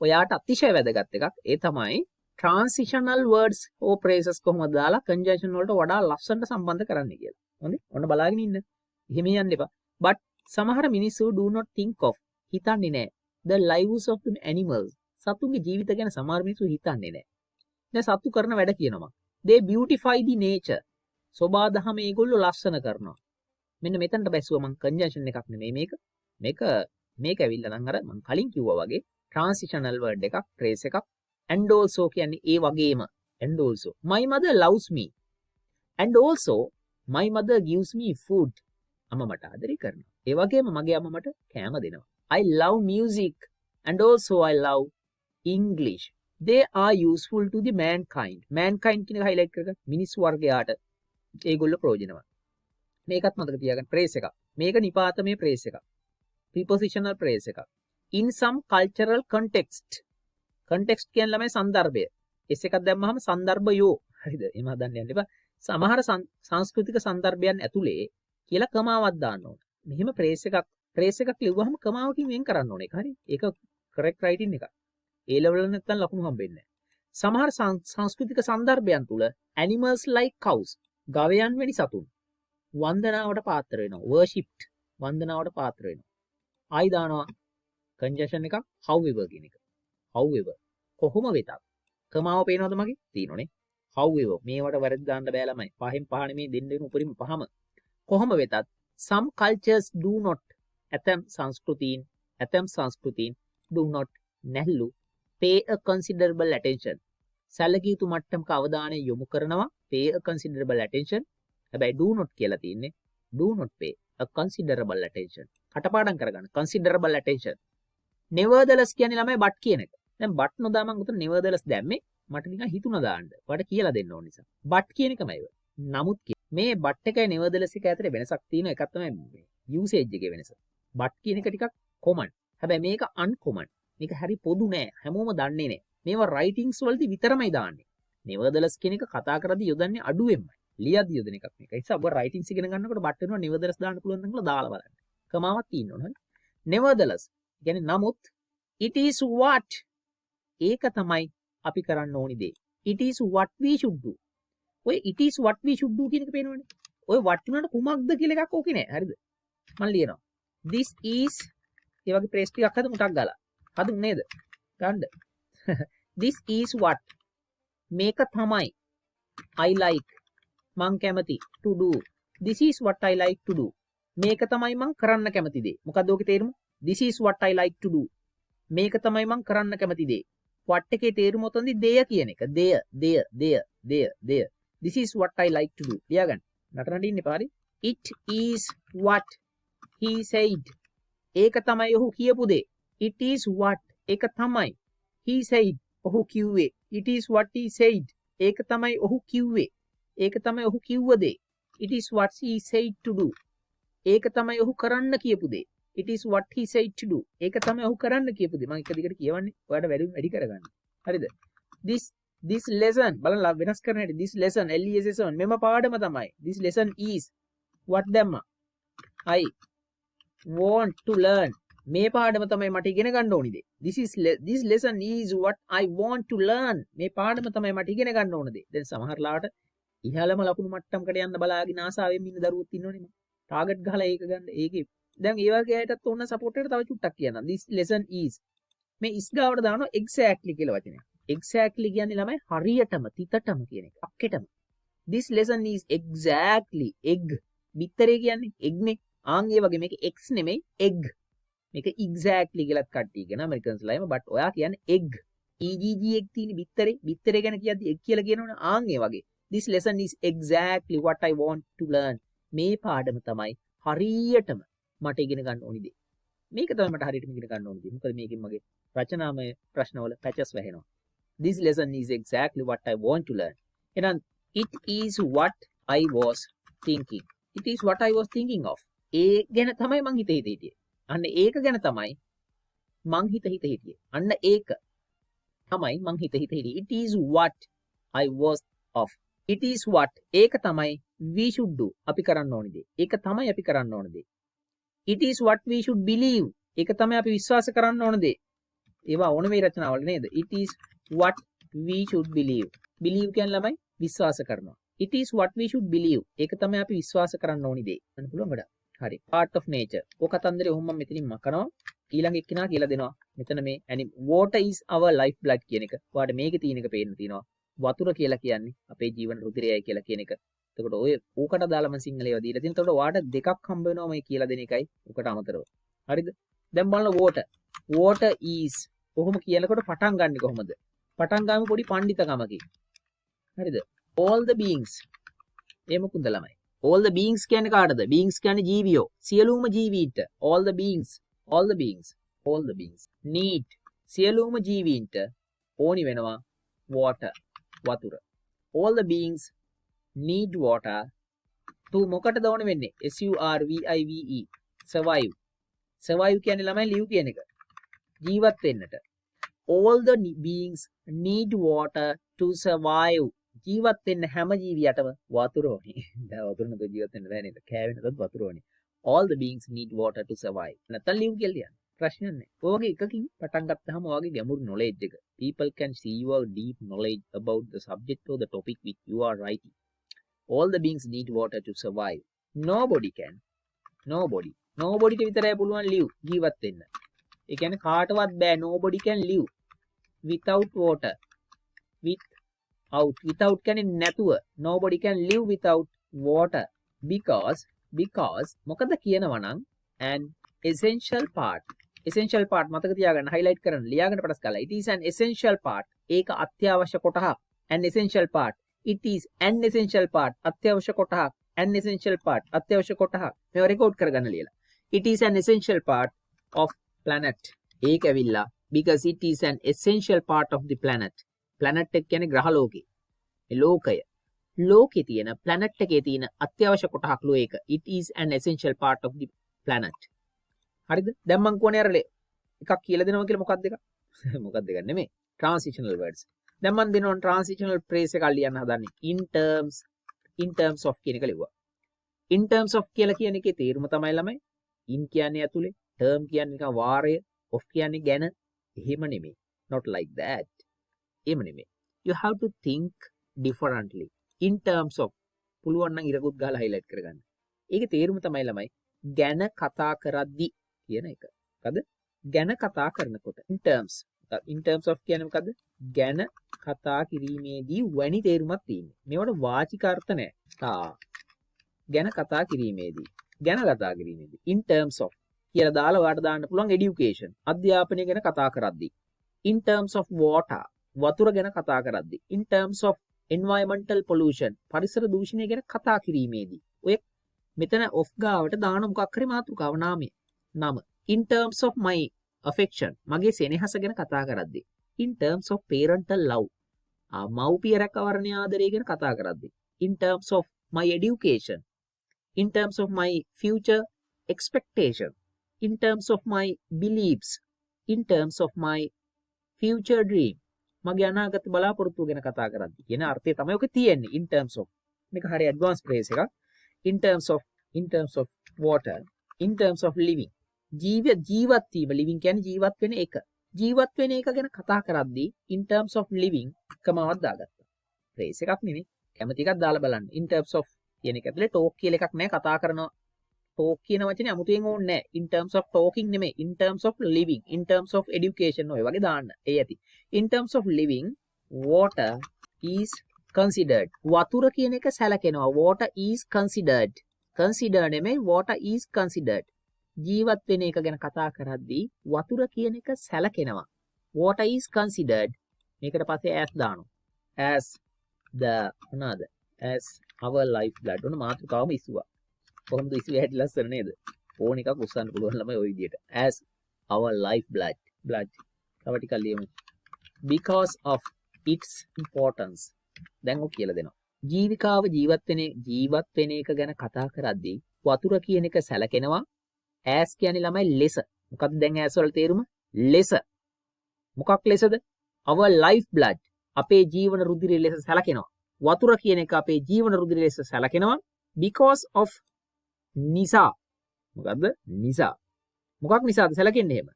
ඔයාට අතිශය වැදගත් එකක්. ඒ තමයි transitional words or phrases කොහොමද දාලා conjunction වලට වඩා ලස්සනට සම්බන්ධ කරන්නේ කියලා. හොඳේ? ඔන්න බලාගෙන ඉන්න. එහෙම යන්න එපා. but සමහර මිනිස්සු do not think of හිතන්නේ නැහැ. the lives of the animals. සතුන්ගේ ජීවිත ගැන සමහර මිනිස්සු හිතන්නේ නැහැ. දැන් සතු කරන වැඩ කියනවා. they beautify the nature. සෝබා දහම ඒගොල්ලෝ ලස්සන කරනවා. මෙන්න මෙතනට බැස්සුවා මම conjunction එකක් නෙමෙයි මේක. මේක ඇවිල්ලා නම් අර මම කලින් කිව්වා වගේ transitional word එකක්, phrase එකක්. and also කියන්නේ ඒ වගේම. and also my mother loves me. and also my mother gives me food. අම්මා මට ආදරේ කරනවා. ඒ වගේම මගේ අම්මා මට කෑම දෙනවා. I love music and also I love English. They are useful to the mankind. mankind කියන එක highlight කරගන්න. මිනිස් වර්ගයාට ඒගොල්ලෝ ප්‍රයෝජනවත්. මේකත් මතක තියාගන්න. phrase එකක්. මේක නිපාතමේ phrase එකක්. prepositional phrase එකක්. in some cultural context. context කියන්නේ ළමයි සන්දර්භය. S එකක් දැම්මහම සන්දර්භයෝ. හරිද? එහෙම හදන්න යන්න එපා. සමහර සංස්කෘතික සන්දර්භයන් ඇතුලේ කියලා කමාවක් දාන්න ඕන. මෙහෙම phrase එකක් ලිව්වහම කමාවකින් වෙන් කරන්න ඕනේ. හරි? ඒක correct writing එකක්. A level වල නැත්තම් ලකුණු හම්බෙන්නේ නැහැ. සමහර සංස්කෘතික සන්දර්භයන් තුල animals like cows ගවයන් වැනි සතුන් වන්දනාවට පාත්‍ර වෙනවා. worshipped වන්දනාවට පාත්‍ර වෙනවා. ආයි දානවා conjunction එකක් however කියන එක. however කොහොම වෙතත් කමාව පේනවද මගේ? තියෙනෝනේ. however මේවට වැරදි දාන්න බෑ ළමයි. පහෙන් පහ නෙමේ දෙන්න වෙන උපරිම පහම. කොහොම වෙතත් some cultures do not ඇතම් සංස්කෘතීන් do not නැල්ලු pay a considerable attention. සැලකිය යුතු මට්ටමක අවධානය යොමු කරනවා. pay a considerable attention. හැබැයි do not කියලා තියෙන්නේ do not pay a considerable attention. කටපාඩම් කරගන්න. considerable attention. nevertheless කියන්නේ ළමයි but කියන එක. දැන් but නොදා මම උතන nevertheless දැම්මේ මට නිකන් හිතුණා දාන්න. ඔයාලට කියලා දෙන්න ඕන නිසා. but කියන එකමයි ඔය. නමුත් මේ but එකයි nevertheless එක අතර වෙනසක් තියෙනවා. එකක් තමයි usage එකේ වෙනස. but කියන එක ටිකක් common. හැබැයි මේක uncommon. මේක හරි පොදු නෑ. හැමෝම දන්නේ නෑ. මේවා writings වලදී විතරමයි දාන්නේ. nevertheless කියන එක කතා කරද්දී යොදන්නේ අඩුවෙන්මයි. ලියද්දී යොදන එකක් මේක. ඒ නිසා ඔබ writings ඉගෙන ගන්නකොට but වෙනවා nevertheless දාන්න පුළුවන් නම් කියලා දාලා බලන්න. කමාවක් තියෙන්න ඕන. හරි. nevertheless කියන්නේ නමුත් it is what ඒක තමයි අපි කරන්න ඕනි දේ. it is what we should do. ඔය it is what we should do කියන එක පේනවනේ. ඔය what උනට කුමක්ද කියලා එකක් ඕකේ නෑ. හරිද? මම ලියනවා. this is ඒ වගේ ප්‍රේස් ටිකක් හදමු ටක් ගාලා. හදුන්නේ නේද? ගන්න. this is what මේක තමයි I like මං කැමති to do. this is what I like to do. මේක තමයි මං කරන්න කැමති දේ. මොකද්ද ඔකේ තේරුම? this is what I like to do. මේක තමයි මං කරන්න කැමති දේ. what එකේ තේරුම උතන්දි දෙය කියන එක. දෙය. this is what I like to do. ලියාගන්න. නටනට ඉන්න එපා හරි. it is what he said. ඒක තමයි ඔහු කියපු දේ. it is what ඒක තමයි he said. ඔහු කිව්වේ. it is what he said. ඒක තමයි ඔහු කිව්වේ. ඒක තමයි ඔහු කිව්ව දේ. it is what he said to do. ඒක තමයි ඔහු කරන්න කියපු දේ. it is what he said to do. ඒක තමයි ඔහු කරන්න කියපු දේ. මම එක දිගට කියවන්නේ. ඔයාලට වැඩි කරගන්න. හරිද? this lesson බලන්න වෙනස් කරන හැටි. this lesson lesson මෙම පාඩම තමයි. this lesson is what දැම්මා. I want to learn. මේ පාඩම තමයි මට ඉගෙන ගන්න ඕනි දේ. this lesson is what I want to learn. මේ පාඩම තමයි මට ඉගෙන ගන්න ඕන දේ. දැන් සමහර ලාට ඉහළම ලකුණු මට්ටමකට යන්න බලාගෙන ආසාවෙන් ඉන්න දරුවොත් ඉන්නෝනේ මම. ටාගට් ගහලා ඒක ගන්න. ඒකේ දැන් ඒ වගේ අයටත් ඕන සපෝට් එකට තව චුට්ටක් කියන්න. this lesson is මේ is ගාවට දානවා exactly කියලා වචනයක්. exactly කියන්නේ ළමයි හරියටම තිතටම කියන එක. අක්කෙටම. this lesson is exactly egg. බිත්තරේ කියන්නේ egg නේ. ආන් ඒ වගේ මේක x නෙමෙයි egg. මේක exactly කියලාත් කට්ටිය කියන ඇමරිකන්ස්ලා එහෙම but ඔයා කියන්නේ egg. egg එක තියෙන බිත්තරේ ගැන කියද්දි egg කියලා කියනවනේ. ආන් ඒ වගේ. this lesson is exactly what I want to learn. මේ පාඩම තමයි හරියටම මට ඉගෙන ගන්න ඕනි දේ. මේක තමයි මට හරියටම ඉගෙන ගන්න ඕනි දේ. මොකද මේකෙන් මගේ රචනාමය ප්‍රශ්නවල patches වැහෙනවා. this lesson is exactly what I want to learn. එහෙනම් it is what I was thinking. it is what I was thinking of. ඒ ගැන තමයි මං හිතේ. අන්න ඒක ගැන තමයි මං හිතේ. අන්න ඒක තමයි මං හිතේ. it is what I was of. it is what ඒක තමයි we should do. අපි කරන්න ඕනේ දේ. ඒක තමයි අපි කරන්න ඕනේ දේ. It is what we should believe. ඒක තමයි අපි විශ්වාස කරන්න ඕනේ දේ. ඒවා ඕන මේ රචනාවල නේද? It is what we should believe. Believe කියන්නේ ළමයි විශ්වාස කරනවා. It is what we should believe. ඒක තමයි අපි විශ්වාස කරන්න ඕනේ දේ. අන්න පුළුවන් ගොඩක්. හරි. Part of nature. ඔය කතන්දරේ ඔහොම මම මෙතනින් මකනවා. ඊළඟ එක්කිනා කියලා දෙනවා. මෙතන මේ water is our life blood කියන එක. ඔයාලට මේකේ තියෙන එක පේන්න තියෙනවා. වතුර කියලා කියන්නේ අපේ ජීවන රුධිරයයි කියලා කියන එක. එතකොට ඔය ඌකට දාලා මම සිංහලේව දීලා තියෙනවා. එතකොට ඔයාලට දෙකක් හම්බ වෙනවා මේ කියලා දෙන එකයි ඌකට අමතරව. හරිද? දැන් බලන්න water. Water is කොහොම කියනකොට පටන් ගන්නෙ කොහොමද? පටන් ගාමු පොඩි පඬිතකමකින්. හරිද? All the beings. ඒ මොකුද ළමයි? All the beings කියන්නේ කාටද? Beings කියන්නේ ජීවියෝ. සියලුම ජීවීන්ට. All the beings. All the beings. All the beings. Need. සියලුම ජීවීන්ට ඕනි වෙනවා water. වතුර. All the beings need water to මොකටද ඕන වෙන්නේ? SURVIVE. Survive. Survive කියන්නේ ළමයි live කියන එක. ජීවත් වෙන්නට. All the beings need water to survive. ජීවත් වෙන්න හැම ජීවියටම වතුර ඕනේ. දැන් වතුර නැතුව ජීවත් වෙන්න බෑ නේද? කෑවෙන්නත් වතුර ඕනේ. All the beings need water to survive. නැත්තම් live කියලා කියන්නේ. ප්‍රශ්නයක් නැහැ. ඔය වගේ එකකින් පටන් ගත්තාම ඔයගේ ගැඹුරු knowledge එක. People can see your deep knowledge about the subject or the topic which you are writing. All the beings need water to survive. Nobody can. Nobody. Nobody ට විතරයි පුළුවන් live ජීවත් වෙන්න. ඒ කියන්නේ කාටවත් බෑ nobody can live without water. Without කියන්නේ නැතුව. Nobody can live without water because මොකද කියනවා නම් an essential part මතක තියාගන්න highlight කරන්න ලියාගෙන පටස් කරලා it is an essential part ඒක අත්‍යවශ්‍ය කොටහක් an essential part it is an essential part අත්‍යවශ්‍ය කොටහක් an essential part අත්‍යවශ්‍ය කොටහක් මේව රෙකෝඩ් කරගන්න ලියලා it is an essential part of planet ඒක ඇවිල්ලා because it is an essential part of the planet planet එක කියන්නේ ග්‍රහ ලෝකේ ඒ ලෝකය ලෝකේ තියෙන planet එකේ තියෙන අත්‍යවශ්‍ය කොටහක් ලෝ ඒක it is an essential part of the planet හරිද දැන් මම කොහොනේ අර එකක් කියලා දෙනවා කියලා මොකක්ද එක මොකක්ද එක නෙමෙයි transitional words දැන් මම දෙනවා transitional phrase එකක් ලියන්න හදන්නේ in terms of කියන එක ලිව්වා in terms of කියලා කියන එකේ තේරුම තමයි ළමයි in කියන්නේ ඇතුලේ term කියන්නේ නිකන් වාරය of කියන්නේ ගැන එහෙම නෙමෙයි not like that එහෙම නෙමෙයි you have to think differently in terms of පුළුවන් නම් ඉරකුත් ගහලා highlight කරගන්න ඒකේ තේරුම තමයි ළමයි ගැන කතා කරද්දි කියන එක. මොකද? ගැන කතා කරනකොට in terms of කියන්නේ මොකද්ද? ගැන කතා කිරීමේදී වැනි තේරුමක් තියෙන්නේ. මේවට වාචික අර්ථ නැහැ. ගැන කතා කිරීමේදී. in terms of කියලා දාලා ඔයාලට දාන්න පුළුවන් education. අධ්‍යාපනය ගැන කතා කරද්දී. in terms of water වතුර ගැන කතා කරද්දී. in terms of environmental pollution පරිසර දූෂණය ගැන කතා කිරීමේදී. ඔය මෙතන of ගාවට දාන මොකක් හරි මාතෘකාව නාමය. නම in terms of my affection මගේ සෙනෙහස ගැන කතා කරද්දී in terms of parental love මව්පිය රැකවරණය ආදරය ගැන කතා කරද්දී in terms of my education in terms of my future expectation in terms of my beliefs in terms of my future dream මගේ අනාගත බලාපොරොත්තු ගැන කතා කරද්දී කියන අර්ථය තමයි ඔක තියෙන්නේ in terms of මේක හරිය advanced phrase එකක් in terms of water in terms of living ජීවත් වීම living කියන්නේ ජීවත් වෙන එක ගැන කතා කරද්දී in terms of living කමාවක් දාගත්තා phrase එකක් නෙමෙයි කැමති එකක් දාලා බලන්න in terms of කියන එක ඇතුලේ talk කියලා එකක් නැහැ කතා කරනවා talk කියන වචනේ අමුතුවෙන් ඕනේ නැහැ in terms of talking නෙමෙයි in terms of living in terms of education ඔය වගේ දාන්න ඒ ඇති in terms of living water is considered වතුර කියන එක සැලකෙනවා water is considered නෙමෙයි water is considered ජීවත් වෙන එක ගැන කතා කරද්දී වතුර කියන එක සැලකෙනවා water is considered මේකට පස්සේ as දානවා as our life blood ඔන්න මාතෘකාවම ඉස්සුවා කොහොමද ඉස්සුවේ හැටි ලස්සන නේද ඕන එකක් උස්සන්න පුළුවන් ළමයි ওই විදියට as our life blood තව ටිකක් ලියමු because of its importance දැන් ඔක් කියලා දෙනවා ජීවිකාව ජීවත් වෙන එක ගැන කතා කරද්දී වතුර කියන එක සැලකෙනවා as කියන්නේ ළමයි ලෙස මොකක්ද දැන් as වල තේරුම ලෙස මොකක් ලෙසද our life blood අපේ ජීවන රුධිරය ලෙස සැලකෙනවා වතුර කියන එක අපේ ජීවන රුධිරය ලෙස සැලකෙනවා. because of නිසා. මොකද්ද? නිසා. මොකක් නිසාද සැලකෙන්නේ එහෙම?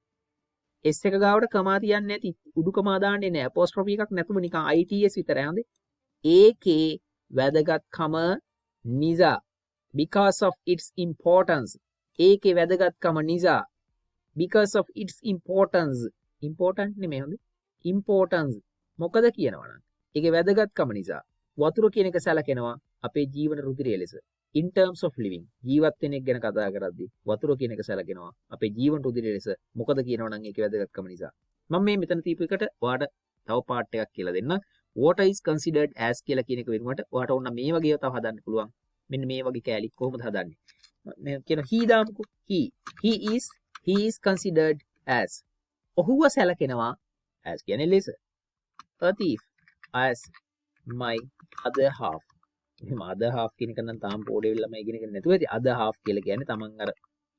S එක ගාවට කමා තියන්නේ නැති උඩු කමා දාන්නේ නැහැ. apostrophe එකක් නැතුව නිකන් ITS විතරයි හොඳේ. ඒකේ වැදගත්කම නිසා. because of its importance. ඒකේ වැදගත්කම නිසා. because of its importance. important නෙමෙයි හොඳේ. importance. මොකද කියනවනම් ඒකේ වැදගත්කම නිසා වතුර කියන එක සැලකෙනවා අපේ ජීවන රුධිරය ලෙස. in terms of living ජීවත් වෙන එක ගැන කතා කරද්දී වතුර කියන එක සැලකෙනවා අපේ ජීවන රුධිරය ලෙස. මොකද කියනවනම් ඒකේ වැදගත්කම නිසා. මම මේ මෙතන තීපු එකට ඔයාලට තව පාර්ට් එකක් කියලා දෙන්නම්. water is considered as කියලා කියන එක වෙනුවට ඔයාලට ඕන මේ වගේ තව හදන්න පුළුවන්. මෙන්න මේ වගේ කෑලි කොහොමද හදන්නේ? මම කියන he දාමුකෝ. he is considered as. ඔහුව සැලකෙනවා as කියන්නේ ලෙස. a thief as my other half. එහෙනම් other half කියන එක නම් තාම පොඩේ ළමයි ඉගෙන ගන්න නැතුව ඇති. other half කියලා කියන්නේ තමන් අර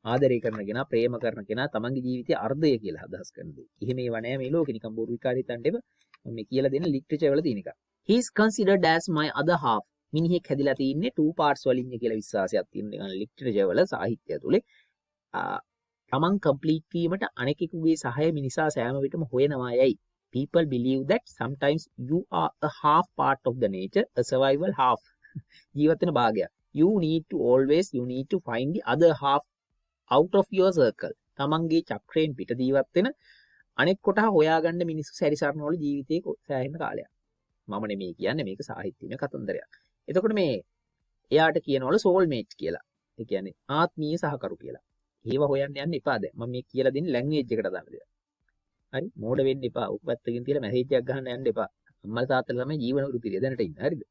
ආදරය කරන කෙනා, ප්‍රේම කරන කෙනා තමන්ගේ ජීවිතයේ අර්ධය කියලා අදහස් කරන දේ. එහෙම ඒව නෑ මේ ලෝකෙ නිකන් බොරු විකාරී තන්ට එප. මම මේ කියලා දෙන ලිටරචර් වල තියෙන එක. he is considered as my other half. මිනිහෙක් හැදිලා තින්නේ two parts වලින් කියලා විශ්වාසයක් තියෙන නිකන් ලිටරචර් වල සාහිත්‍යය තුලේ. තමන් කම්ප්ලීට් වීමට අනෙකෙකුගේ සහාය මිනිසා සෑම විටම හොයනවා යයි. People believe that sometimes you are a half part of the nature, a survival half. ජීවත් වෙන භාගයක්. You need to find the other half out of your circle. තමන්ගේ චක්‍රයෙන් පිට ජීවත් වෙන අනෙක් කොටහ හොයාගන්න මිනිස්සු සැරිසරනවල ජීවිතේ සෑහෙන කාලයක්. මම නෙමෙයි කියන්නේ මේක සාහිත්‍යමය කතන්දරයක්. එතකොට මේ එයාට කියනවලු soulmate කියලා. ඒ කියන්නේ ආත්මීය සහකරු කියලා. ඒව හොයන්න යන්න එපා දැන්. මම මේ කියලා දෙන්නේ ලැන්ග්වේජ් එකට දාන්න දෙයක්. හරි මෝඩ වෙන්න එපා. උපැත්තකින් තියලා මැසේජ් එකක් ගහන්න යන්න එපා. අම්මලා තාත්තලා තමයි ජීවන වෘත්තිය දැනට ඉන්නේ. හරිද?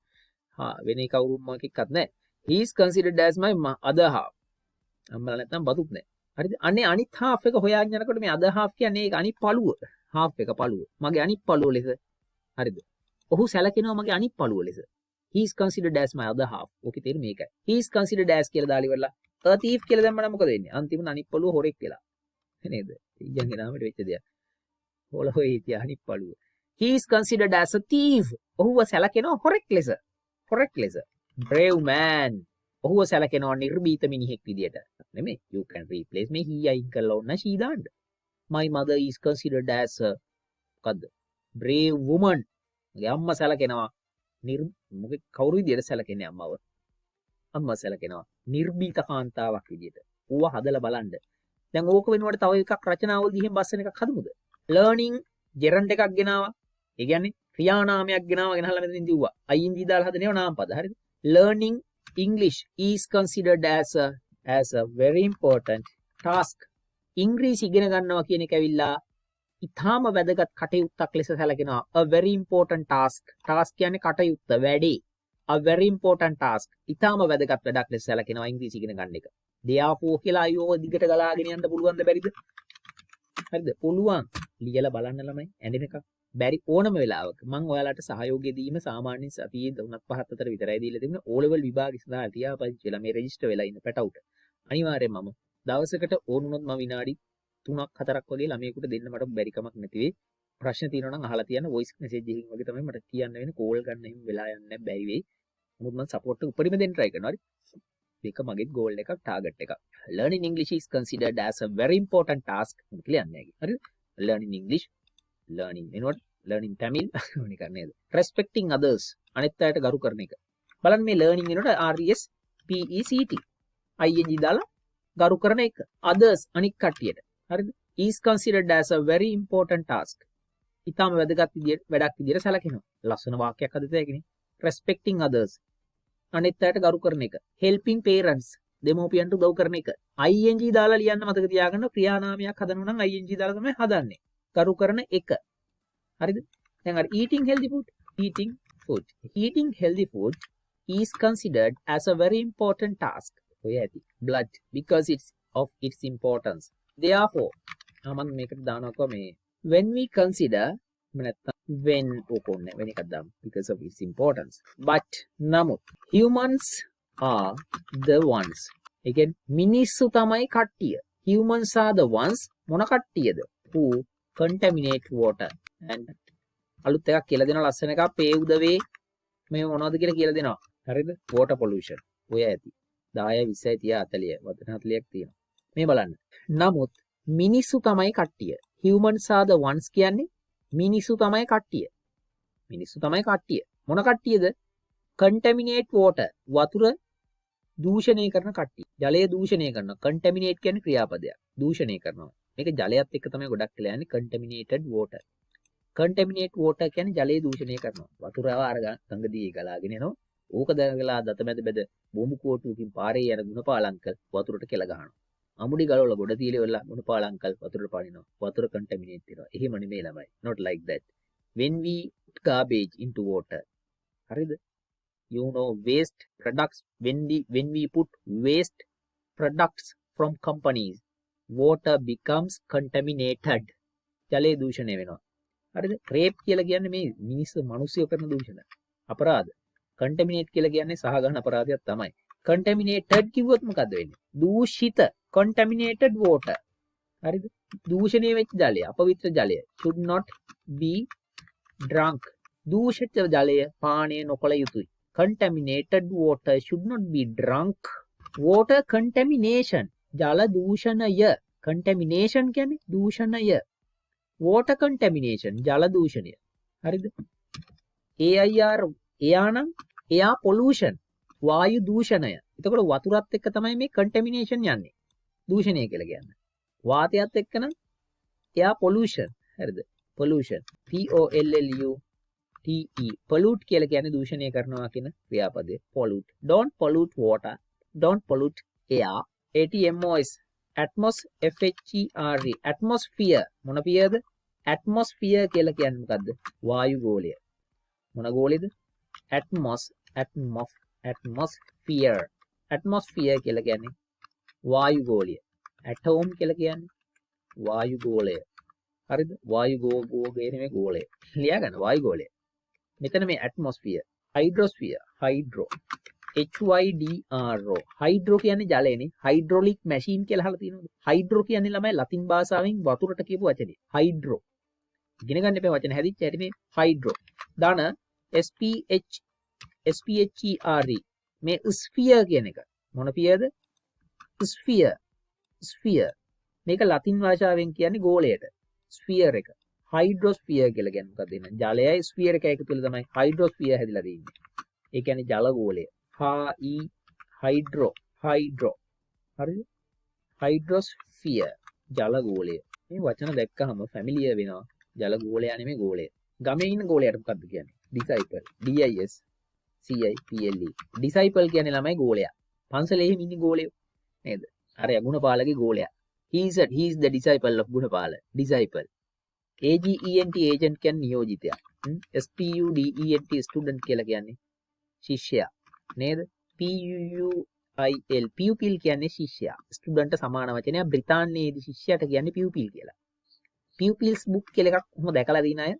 වෙන කවුරුම මොකෙක්වත් නැහැ. he is considered as my other half. අම්මලා නැත්තම් බතුත් නැහැ. හරිද? අනේ අනිත් half එක හොයාගෙන යනකොට මේ other half කියන්නේ ඒක අනිත් පළුව. half එක පළුව. මගේ අනිත් පළුව ලෙස. හරිද? ඔහු සැලකෙනවා මගේ අනිත් පළුව ලෙස. he is considered as my other half. ඕකේ තියෙන මේකයි. he is considered as කියලා දාලා ඉවරලා a thief කියලා දැම්මම මොකද වෙන්නේ? අන්තිමට අනිත් පළුව හොරෙක් වෙලා. නේද? ඊයන්ගේ නාමයට වෙච්ච දෙයක්. හොලොයි තිය අනිත් පළුව. he is considered as a thief. ඔහුව සැලකෙනවා හොරෙක් ලෙස. හොරෙක් ලෙස. brave man. ඔහුව සැලකෙනවා නිර්භීත මිනිහෙක් විදියට. නෙමෙයි. you can replace me. he අයින් කරලා ඔන්න she දාන්න. my mother is considered as a මොකද්ද? brave woman. මගේ අම්මා සැලකෙනවා මොකෙක් කවුරු විදියට සැලකෙන්නේ අම්මව? අම්මා සැලකෙනවා නිර්භීත කාන්තාවක් විදියට. ඌව හදලා බලන්න. දැන් ඕක වෙනුවට තව එකක් රචනාවලදී එහෙම බස්සන එකක් හදමුද? learning gerund එකක් ගෙනාවා. ඒ කියන්නේ ක්‍රියානාමයක් ගෙනාවා ගෙනහලා මෙතනින් දිව්වා. ing දාලා හදන ඒවා නාමපද. හරිද? learning English is considered as a very important task. ඉංග්‍රීසි ඉගෙන ගන්නවා කියන එක ඇවිල්ලා ඉතාම වැදගත් කටයුත්තක් ලෙස සැලකෙනවා. a very important task. task කියන්නේ කටයුත්ත, වැඩේ. a very important task. ඉතාම වැදගත් වැඩක් ලෙස සැලකෙනවා ඉංග්‍රීසි ඉගෙන ගන්න එක. therefore කියලා අයෝ දිගට ගලාගෙන යන්න පුළුවන්ද බැරිද? හරිද? පුළුවන්. ලියලා බලන්න ළමයි ඇඬෙන එකක්. බැරි ඕනම වෙලාවක මම ඔයාලට සහයෝගය දීම සාමාන්‍යයෙන් සතියේ 3-5 අතර විතරයි දීලා තිබුණේ. O level විභාගය සඳහා තියාපදිංචි වෙලා මේ රෙජිස්ටර් වෙලා ඉන්න පැටවුට. අනිවාර්යයෙන් මම දවසකට ඕන වුණොත් මම විනාඩි 3-4ක් වගේ ළමයෙකුට දෙන්න මට බැරි කමක් නැති වෙයි. ප්‍රශ්න තියෙනවා නම් අහලා තියන්න වොයිස් මෙසේජ් එකකින් වගේ තමයි මට කියන්න වෙන්නේ. කෝල් ගන්න එහෙම වෙලා යන්නේ නැහැ බැරි වෙයි. මොකද මම සපෝට් එක උපරිම දෙන්න try කරනවා. හරි. මේක මගේ goal එකක්, target එකක්. Learning English is considered as a very important task. මොකද කියන්නේ? හරිද? Learning English, learning Tamil මොනික නේද? Respecting others. අනිත් අයට ගරු කරන එක. බලන්න මේ learning වෙනකොට RES PECT. ing දාලා ගරු කරන එක. others අනිත් කට්ටියට. හරිද? is considered as a very important task. ඊටම වැදගත් විදියට වැඩක් විදියට සැලකෙනවා. ලස්සන වාක්‍යයක් හදත හැකිනේ. Respecting others. අනිත් අයට ගරු කරන එක. Helping parents. දෙමෝපියන්ට උදව් කරන එක. ing දාලා ලියන්න මතක තියාගන්න. ක්‍රියානාමයක් හදනවා නම් ing දාලා තමයි හදන්නේ. ගරු කරන එක. හරිද? දැන් අර eating healthy food. Eating healthy food is considered as a very important task. ඔය ඇති. blood because it's of its importance. Therefore, මම මේකට දානවා මේ when we consider when ඕකොන්නේ when එකක් දාමු because of its importance. But නමුත් humans are the ones. ඒ කියන්නේ මිනිස්සු තමයි කට්ටිය. Humans are the ones මොන කට්ටියද? who contaminate water. and අලුත් එකක් කියලා දෙන ලස්සන එකක් pave the way මේ මොනවද කියලා කියලා දෙනවා. හරිද? water pollution. ඔය ඇති. 10 20 30 40 40ක් තියෙනවා. මේ බලන්න. නමුත් මිනිස්සු තමයි කට්ටිය. humans are the ones කියන්නේ මිනිස්සු තමයි කට්ටිය. මිනිස්සු තමයි කට්ටිය. මොන කට්ටියද? contaminate water. වතුර දූෂණය කරන කට්ටිය. ජලය දූෂණය කරනවා. contaminate කියන්නේ ක්‍රියාපදයක්. දූෂණය කරනවා. මේක ජලයත් එක්ක තමයි ගොඩක් වෙලා යන්නේ contaminated water. contaminate water කියන්නේ ජලය දූෂණය කරනවා. වතුර අර ගඟදී ගලාගෙන යනවා. ඕක දැනගලා දතමැද බෙද බොම්බු කෝටුවකින් පාරේ යන ගුණපාලංකල් වතුරට කෙල ගහනවා. අමුඩි ගලවලා ගොඩ තියලා ගුණපාලංකල් වතුරට පානිනවා. වතුර contaminate වෙනවා. එහෙම නෙමෙයි ළමයි. not like that. when we put garbage into water. හරිද? you know waste products when we put waste products from companies, water becomes contaminated. ජලය දූෂණය වෙනවා. හරිද? රේප් කියලා කියන්නේ මේ මිනිස්සු කරන දූෂණ. අපරාධ. contaminate කියලා කියන්නේ සහගහන අපරාධයක් තමයි. contaminated කිව්වොත් මොකද්ද වෙන්නේ? දූෂිත contaminated water. හරිද? දූෂණය වෙච්ච ජලය, අපවිත්‍ර ජලය should not be drunk. දූෂිත ජලය පානය නොකළ යුතුයි. contaminated water should not be drunk. water contamination. ජල දූෂණය. contamination කියන්නේ දූෂණය. water contamination ජල දූෂණය. හරිද? AIR එයා නම් air pollution වායු දූෂණය. එතකොට වතුරත් එක්ක තමයි මේ contamination යන්නේ. දූෂණය කියලා කියන්නේ. වාතයත් එක්ක නම් air pollution. හරිද? pollution. POLLUTE. pollute කියලා කියන්නේ දූෂණය කරනවා කියන ක්‍රියාපදය. pollute. don't pollute water. don't pollute air. ATMOS. FHERE. atmosphere. මොන පියද? atmosphere කියලා කියන්නේ මොකද්ද? වායු ගෝලය. මොන ගෝලෙද? atmosphere. atmosphere කියලා කියන්නේ වායු ගෝලය. atom කියලා කියන්නේ වායු ගෝලය. හරිද? වායු ගෝලය නෙමෙයි ගෝලය. ලියා ගන්න වායු ගෝලය. මෙතන මේ atmosphere, hydrosphere, hydro, HYDRO. hydro කියන්නේ ජලයනේ. hydraulic machine කියලා අහලා තියෙනවද? hydro කියන්නේ ළමයි ලතින් භාෂාවෙන් වතුරට කියපු වචනේ. hydro. ඉගෙන ගන්න එපා වචන හැදිච්ච හැටි මේ hydro. දාන SPHERE. මේ sphere කියන එක. මොන පියද? sphere. sphere. මේක ලතින් භාෂාවෙන් කියන්නේ ගෝලයට. sphere එක. hydrosphere කියලා කියන්නේ මොකක්ද එන්නේ? ජලයයි sphere එක එකතු වෙලා තමයි hydrosphere හැදිලා තියෙන්නේ. ඒ කියන්නේ ජල ගෝලය. hydro. හරිද? hydrosphere ජල ගෝලය. මේ වචන දැක්කහම ෆැමිලියර් වෙනවා. ජල ගෝලය නෙමෙයි ගෝලය. ගමේ ඉන්න ගෝලයට මොකක්ද කියන්නේ? disciple. DISCIPLE. disciple කියන්නේ ළමයි ගෝලයා. පන්සලේ එහෙම ඉන්නේ ගෝලයෝ නේද? අර ගුණපාලගේ ගෝලයා. he is the disciple of Gunapala. disciple. AGENT agent කියන්නේ නියෝජිතයා. STUDENT student කියලා කියන්නේ ශිෂ්‍යයා නේද? PUPIL pupil කියන්නේ ශිෂ්‍යයා. ස්ටුඩන්ට් සමාන වචනයක්. බ්‍රිතාන්‍යයේදී ශිෂ්‍යයාට කියන්නේ pupil කියලා. pupils book කියලා එකක් කොහොමද දැකලා දින අය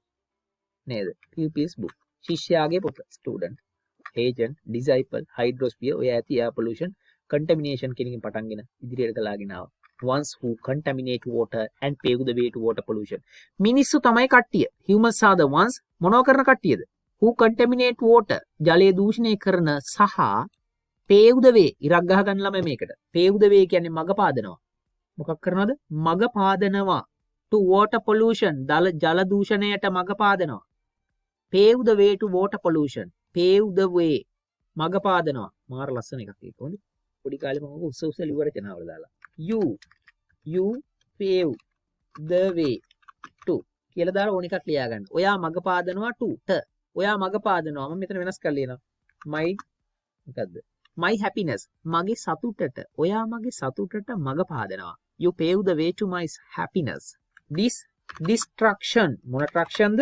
නේද? pupils book. ශිෂ්‍යයාගේ පොත. student, agent, disciple, hydrosphere ඔය ඇති air pollution, contamination කියන එකෙන් පටන්ගෙන ඉදිරියට ගලාගෙන ආවා. ones who contaminate water and pave the way to water pollution. මිනිස්සු තමයි කට්ටිය. humans are the ones මොනව කරන කට්ටියද? who contaminate water ජලය දූෂණය කරන සහ pave the way ඉරක් ගහ ගන්න ළමයි මේකට. pave the way කියන්නේ මඟ පාදනවා. මොකක් කරනවද? මඟ පාදනවා. to water pollution ජල දූෂණයට මඟ පාදනවා. pave the way to water pollution. pave the way මඟ පාදනවා. මාර ලස්සන එකක් ඒක. හොඳයි. පොඩි කාලේ මම උස්ස ලිව්ව රචනාවල දාලා. you pave the way to කියලා දාලා ඕන එකක් ලියා ගන්න. ඔයා මඟ පාදනවා to ට. ඔයා මඟ පාදනවා. මම මෙතන වෙනස් කරලා ලියනවා. මොකද්ද? my happiness මගේ සතුටට. ඔයා මගේ සතුටට මඟ පාදනවා. you pave the way to my happiness. destruction මොන ට්‍රක්ෂන්ද?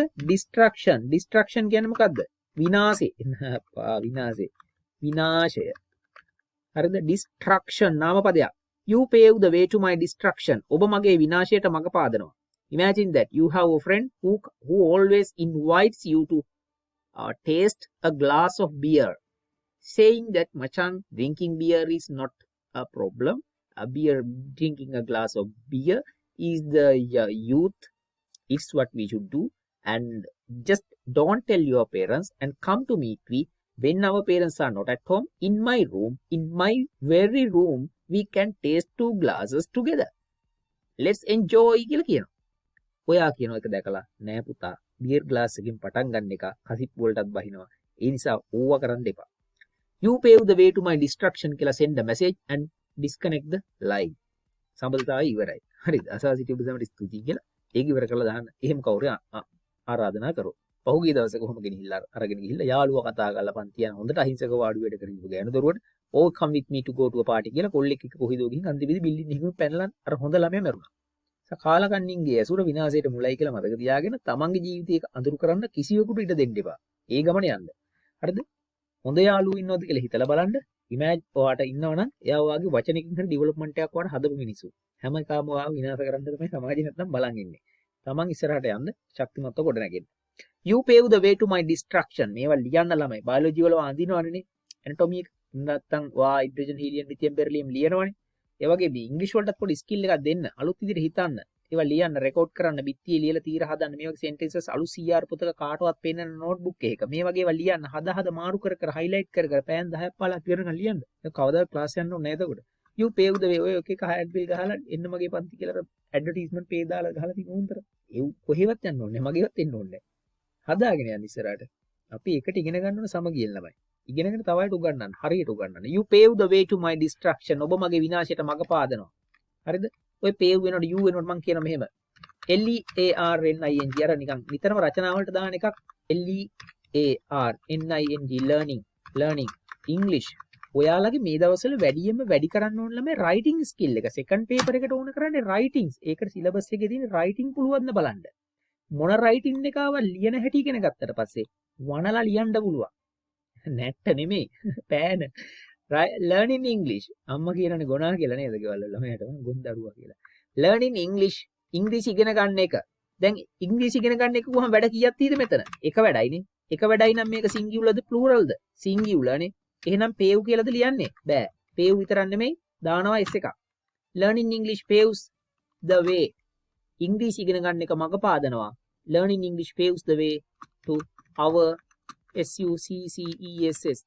destruction කියන්නේ මොකද්ද? විනාශය. විනාශය. හරිද? destruction නාම පදයක්. you pave the way to my destruction. ඔබ මගේ විනාශයට මඟ පාදනවා. imagine that you have a friend who always invites you to taste a glass of beer, saying that machan drinking beer is not a problem. Drinking a glass of beer is the youth. It's what we should do, and just don't tell your parents and come to meet me when our parents are not at home, in my very room, we can taste 2 glasses together. Let's enjoy කියලා කියනවා. ඔයා කියන එක දැකලා නෑ පුතා beer glass එකකින් පටන් ගන්න එක කසිප් වලටත් බහිනවා. ඒ නිසා ඕවා කරන්න එපා. You pave the way to my destruction කියලා send a message and disconnect the line. සම්බන්ධතාවය ඉවරයි. හරිද? අසාසිටිය ඔබ සමට ස්තුතියි කියලා ඒක ඉවර කරලා දාන්න. එහෙම කවුරු ආරාධනා කරොත්. පහුගිය දවසක කොහොම ගෙනහිල්ලා අරගෙන ගිහිල්ලා යාළුවා කතා කරලා පන්තියන හොඳට අහිංසක වාඩු වැඩ කරගෙන ඉඳු ගෑනු දරුවට oh come with me to go to a party කියලා කොල්ලෙක් එක්ක කොහිදෝ ගිහින් අන්තිමේදී බිල්ඩින් එකකින් පැනලා අර හොඳ ළමයා මැරුණා. කාලකන්නින්ගේ ඇසුර විනාශයට මුලයි කියලා මතක තියාගෙන තමන්ගේ ජීවිතේ අඳුරු කරන්න කිසිවෙකුට ඉඩ දෙන්න එපා. ඒ ගමන යන්න. හරිද? හොඳ යාළුවෝ ඉන්නවද කියලා හිතලා බලන්න. ඉමේජ් ඔයාට ඉන්නවනම් එයා ඔයාගේ වචනකින් හරි ඩෙවලොප්මන්ට් එකක් ඔයාට හදපු මිනිස්සු. හැම එකම ඔයාව විනාශ කරන්න තමයි සමාජය නැත්තම් බලන් ඉන්නේ. තමන් ඉස්සරහට යන්න ශක්තිමත්ව ගොඩ නැගෙන්න. You pave the way to my destruction. මේවා ලියන්න ළමයි. බයොලොජි වල අඳිනවනේ. ඇනටොමි එක නැත්තම් ඔයා හයිඩ්‍රජන් හීලියම් ලිතියම් බෙරිලියම් ලියනවනේ. ඒ වගේ ඉංග්‍රීසි වලටත් පොඩි ස්කිල් එකක් දෙන්න. අලුත් විදිහට හිතන්න. ඒවා ලියන්න, රෙකෝඩ් කරන්න, බිත්තියේ ලියලා තීර හදන්න. මේ වගේ සෙන්ටෙන්සස් අලුත් CR පොතක කාටවත් පෙන්නන නෝට්බුක් එකක. මේ වගේ ඒවා ලියන්න, හද මාරු කර කර හයිලයිට් කර කර පෑන් 10ක් 15ක් ඉවරන ලියන්න. ඒක කවදාවත් ක්ලාස් යන්න ඕනේ නැහැ එතකොට. You pave the way. ඔය එක එක හයත් බිල් ගහලා එන්න මගේ පන්ති කියලා ඇඩ්වර්ටයිස්මන්ට් පේ දාලා ගහලා තියෙන උන්තර. ඒ කොහෙවත් යන්න ඕනේ. මගේවත් එන්න ඕනේ. හදාගෙන යන්න ඉස්සරහට. අපි එකට ඉගෙන ගන්න ඕන සමගියෙන් ළමයි. ඉගෙනගෙන තව අයට උගන්වන්න. හරියට උගන්වන්න. You pave the way to my destruction. ඔබ මගේ විනාශයට මඟ පාදනවා. හරිද? ඔය pave වෙනකොට you වෙනකොට මම කියන මෙහෙම. LEARNING අර නිකන් නිතරම රචනා වලට දාන එකක්. LEARNING learning English. ඔයාලගේ මේ දවස්වල වැඩියෙන්ම වැඩි කරන්න ඕන ළමයි writing skill එක. second paper එකට ඕන කරන්නේ writings. ඒකට syllabus එකේ තියෙන writing පුළුවන්ද බලන්න. මොන writing එක ආව ලියන හැටි ඉගෙන ගත්තට පස්සේ වනලා ලියන්න පුළුවන්. නැට්ට නෙමෙයි. පෑන. learning English. අම්මා කියනනේ ගොනා කියලා නේද ගෙවල් වල ළමයට ගොන්දරුවා කියලා. learning English ඉංග්‍රීසි ඉගෙන ගන්න එක. දැන් ඉංග්‍රීසි ඉගෙන ගන්න එක කොහොම වැඩ කීයක් තියෙද මෙතන? එක වැඩයිනේ. එක වැඩයි නම් මේක සිංගියුලර්ද ප්ලූරල්ද? සිංගියුලර්නේ. එහෙනම් pave කියලාද ලියන්නේ? බෑ. pave විතරක් නෙමෙයි දානවා s එකක්. learning English paves the way. ඉංග්‍රීසි ඉගෙන ගන්න එක මඟ පාදනවා. learning English paves the way to our success.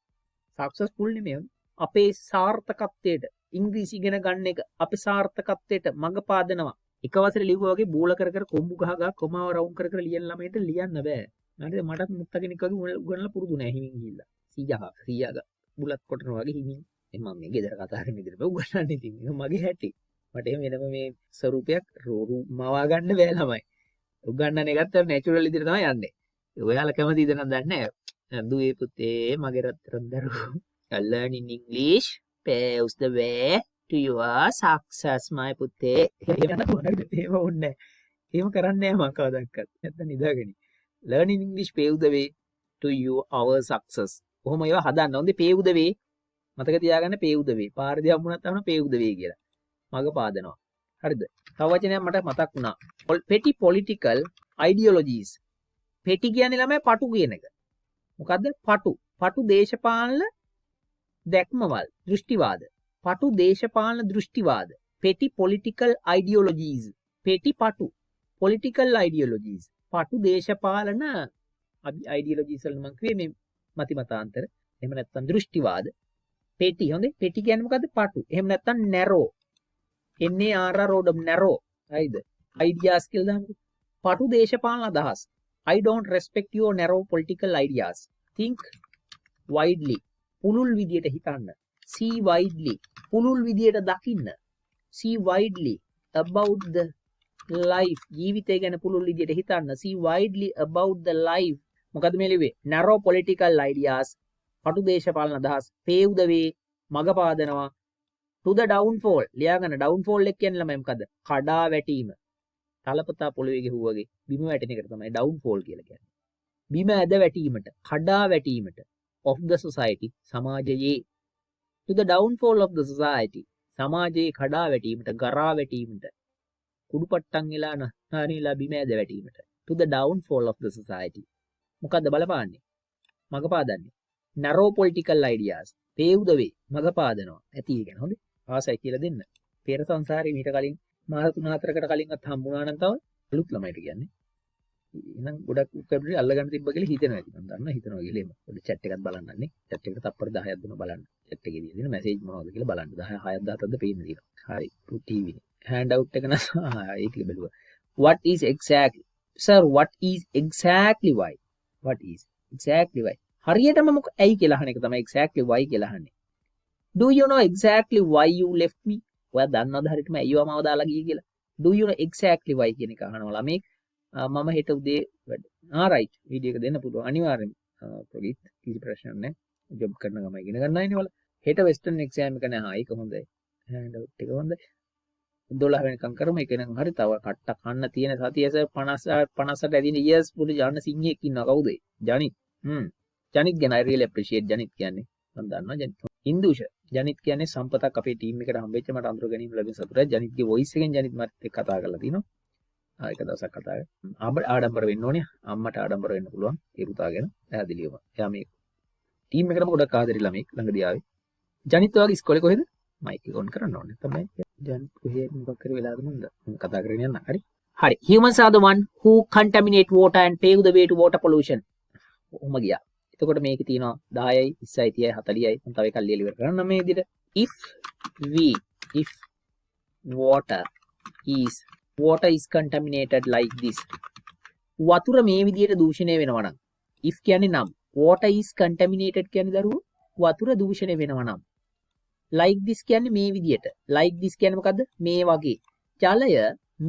successful නෙමෙයි. අපේ සාර්ථකත්වයට ඉංග්‍රීසි ඉගෙන ගන්න එක අපේ සාර්ථකත්වයට මඟ පාදනවා. එක වසරේ ලිව්වා වගේ බෝල කර කර කොම්බු ගහ ගහ කොමාව රවුම් කර කර ලියන ළමයිට ලියන්න බෑ. හරිද? මටත් මුත්ත කෙනෙක් වගේ උගන්වලා පුරුදු නෑ හිමින් ගිහිල්ලා. 100ක් බුලත් කොටනවා වගේ හිමින් මම මේ ගෙදර කතා කරන විදිහට උගන්වන්නේ ඉතින් ඒක මගේ හැටි. මට එහෙම වෙනම මේ ස්වරූපයක් මවා ගන්න බෑ ළමයි. උගන්වන එකත් නැචරල් විදිහට තමයි යන්නේ. ඔයාලා කැමතිද නම් දන්නේ නැහැ. දුවේ පුතේ මගේ රත්තරන් දරුවෝ. learning English paves the way to your success my පුතේ. එහෙම ඕනේ. එහෙම කරන්නේ නැහැ මම කවදාවත්. නැත්නම් නිදාගනි. learning English pave the way to our success. කොහොම ඒවා හදන්න ඕනේ pave the way. මතක තියාගන්න pave the way. පාරදී හම්බුනත් තමයි pave the way කියලා. මග පාදනවා. හරිද? තව වචනයක් මට මතක් වුණා. petty political ideologies. petty කියන්නේ ළමයි පටු කියන එක. මොකද්ද? පටු දේශපාලන දැක්මවල් දෘෂ්ටිවාද. පටු දේශපාලන දෘෂ්ටිවාද. petty political ideologies. petty පටු political ideologies. පටු දේශපාලන ideologies වල මම කිව්වේ මේ මතිමතාන්තර. එහෙම නැත්නම් දෘෂ්ටිවාද. petty හොඳේ. petty කියන්නේ මොකද්ද? පටු. එහෙම නැත්නම් narrow. narrow. හරිද? ideas කියලා දාමුකෝ. පටු දේශපාලන අදහස්. I don't respect your narrow political ideas. Think widely. පුළුල් විදියට හිතන්න. See widely. පුළුල් විදියට දකින්න. See widely about the life. ජීවිතය ගැන පුළුල් විදියට හිතන්න. See widely about the life. මොකද මේ ලිව්වේ? narrow political ideas. පටු දේශපාලන අදහස්. pave the way. මඟ පාදනවා. to the downfall. ලියාගන්න downfall එක කියන්නේ ළමයි මොකද්ද? කඩා වැටීම. තලපතා පොළවේ ගෙහුවාගේ බිම වැටෙන එකට තමයි downfall කියලා කියන්නේ. බිම ඇද වැටීමට, කඩා වැටීමට of the society සමාජයේ to the downfall of the society සමාජයේ කඩා වැටීමට, ගරා වැටීමට, කුඩුපට්ටම් වෙලා නැහරිලා බිම ඇද වැටීමට to the downfall of the society. මොකද්ද බලපාන්නේ? මග පාදන්නේ. narrow political ideas pave the way මග පාදනවා. ඇති ඒ කියන්නේ හොඳේ. ආසයි කියලා දෙන්න. පෙර සංසාරේ මීට කලින් මාස 3-4කට කලින්වත් හම්බුණා නම් තව අලුත් ළමයිට කියන්නේ. එහෙනම් ගොඩක් vocabulary අල්ලගන්න තිබ්බ කියලා හිතෙනවා ඇති. මම දන්නවා හිතනවා කියලා එහෙම. පොඩි chat එකක් බලන්නන්නේ. chat එකට තප්පර 10ක් දුන්නා බලන්න. chat එකේ තියෙන message මොනවද කියලා බලන්න. 10 6ක් 17ක්ද පේන්න තියෙනවා. හරි. TV නේ. hand out එක නම් ඒ ටික බැලුවා. What is exactly? Sir, what is exactly why? What is exactly why? හරියටම මොක ඇයි කියලා අහන එක තමයි exactly why කියලා අහන්නේ. Do you know exactly why you left me? ඔයා දන්නවද හරියටම ඇයි ඔයා මාව දාලා ගියේ කියලා? Do you know exactly why කියන එක අහනවා ළමයි. මම හෙට උදේ වැඩ. right. වීඩියෝ එක දෙන්න පුළුවන්. අනිවාර්යෙන් ප්‍රගීත් කිසි ප්‍රශ්නයක් නැහැ. ජොබ් කරන ගම ඉගෙන ගන්න අයනේ වල. හෙට වෙස්ටර්න් එක්සෑම් එක නැහැ. ඒක හොඳයි. hand out එක හොඳයි. 12 වෙනකම් කරමු. ඒක නම් හරි. තව කට්ට කන්න තියෙන සතියස 50ට ඇදින years පුඩු ජාන සිංහෙක් ඉන්නවා. කවුද ඒ? ජනිත්. ජනිත් ගැන I really appreciate ජනිත් කියන්නේ. මම දන්නවා ජනිත්. ඉන්දුෂ ජනිත් කියන්නේ සම්පතක් අපේ ටීම් එකට හම්බෙච්ච මට අඳුර ගැනීම ලැබෙන සතුටයි. ජනිත්ගේ වොයිස් එකෙන් ජනිත් මත් එක්ක කතා කරලා තිනවා. එක දවසක් කතා කරා. ආඩම්බර වෙන්න ඕනේ. අම්මට ආඩම්බර වෙන්න පුළුවන්. ඒ පුතා ගැන පැහැදිලිවම. එයා මේ ටීම් එකටම ගොඩක් ආදරේ ළමෙක් ළඟදී ආවේ. ජනිත් වගේ ඉස්කෝලේ කොහෙද? මයික් එක ඔන් කරන්න ඕනේ. තමයි ජනිත් කොහෙද මොකක් කර වෙලාද මන්ද? කතා කරගෙන යන්න. හරි. හරි. Humans are the one who contaminate water and pave the way to water pollution. ඔහොම ගියා. එතකොට මේකේ තියෙනවා 10යි 20යි 30යි 40යි මම තව එකක් ලියලා ඉවර කරන්න මේ විදිහට. If water is contaminated like this. වතුර මේ විදිහට දූෂණය වෙනවා නම් if කියන්නේ නම් water is contaminated කියන්නේ දරුවෝ වතුර දූෂණය වෙනවා නම් like this කියන්නේ මේ විදිහට like this කියන්නේ මොකද්ද මේ වගේ ජලය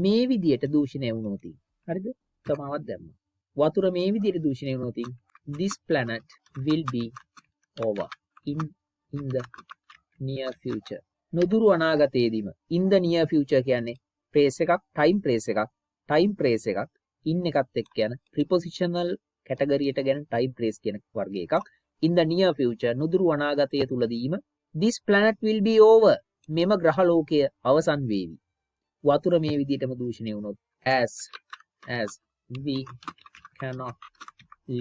මේ විදිහට දූෂණය වුණොත් හරිද තමාවත් දැම්මා වතුර මේ විදිහට දූෂණය වුණොත් this planet will be over in the near future නොදුරු අනාගතයේදීම in the near future කියන්නේ ප්‍රේස් එකක් ටයිම් ප්‍රේස් එකක් ඉන් එකත් එක්ක යන ප්‍රිපොසිෂනල් කැටගරියට ගැන ටයිම් ප්‍රේස් කියන වර්ග එකක් in the near future නුදුරු අනාගතය තුලදීම this planet will be over මෙම ග්‍රහ ලෝකය අවසන් වේවි වතුර මේ විදිහටම දූෂණය වුණොත් as we cannot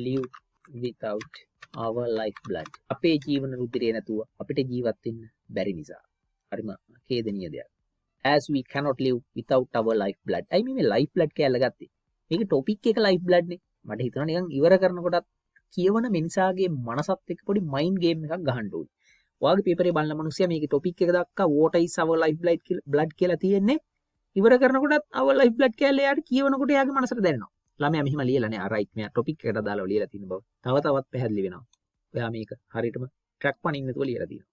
live without our life blood අපේ ජීවන රුධිරය නැතුව අපිට ජීවත් වෙන්න බැරි නිසා හරිම ඛේදනීය දෙයක් as we cannot live without our life blood. I mean life blood කියලා ගත්තේ. මේක topic එක life blood නේ. මට හිතෙනවා නිකන් ඉවර කරනකොටත් කියවන මිනිසාගේ මනසත් එක්ක පොඩි mind game එකක් ගහන්න ඕනේ. ඔයාගේ paper එකේ බලන මිනිස්සයා මේකේ topic එක දක්වා water is our life blood කියලා තියෙන්නේ. ඉවර කරනකොටත් our life blood කියලා එයාට කියවනකොට එයාගේ මනසට දැනෙනවා. ළමයා මෙහිම ලියලා නේ. right මෙයා topic එකට දාලා ලියලා තියෙන බව. තවත් පැහැදිලි වෙනවා. ඔයා මේක හරියටම track පනින්න නැතුව ලියලා තියෙනවා.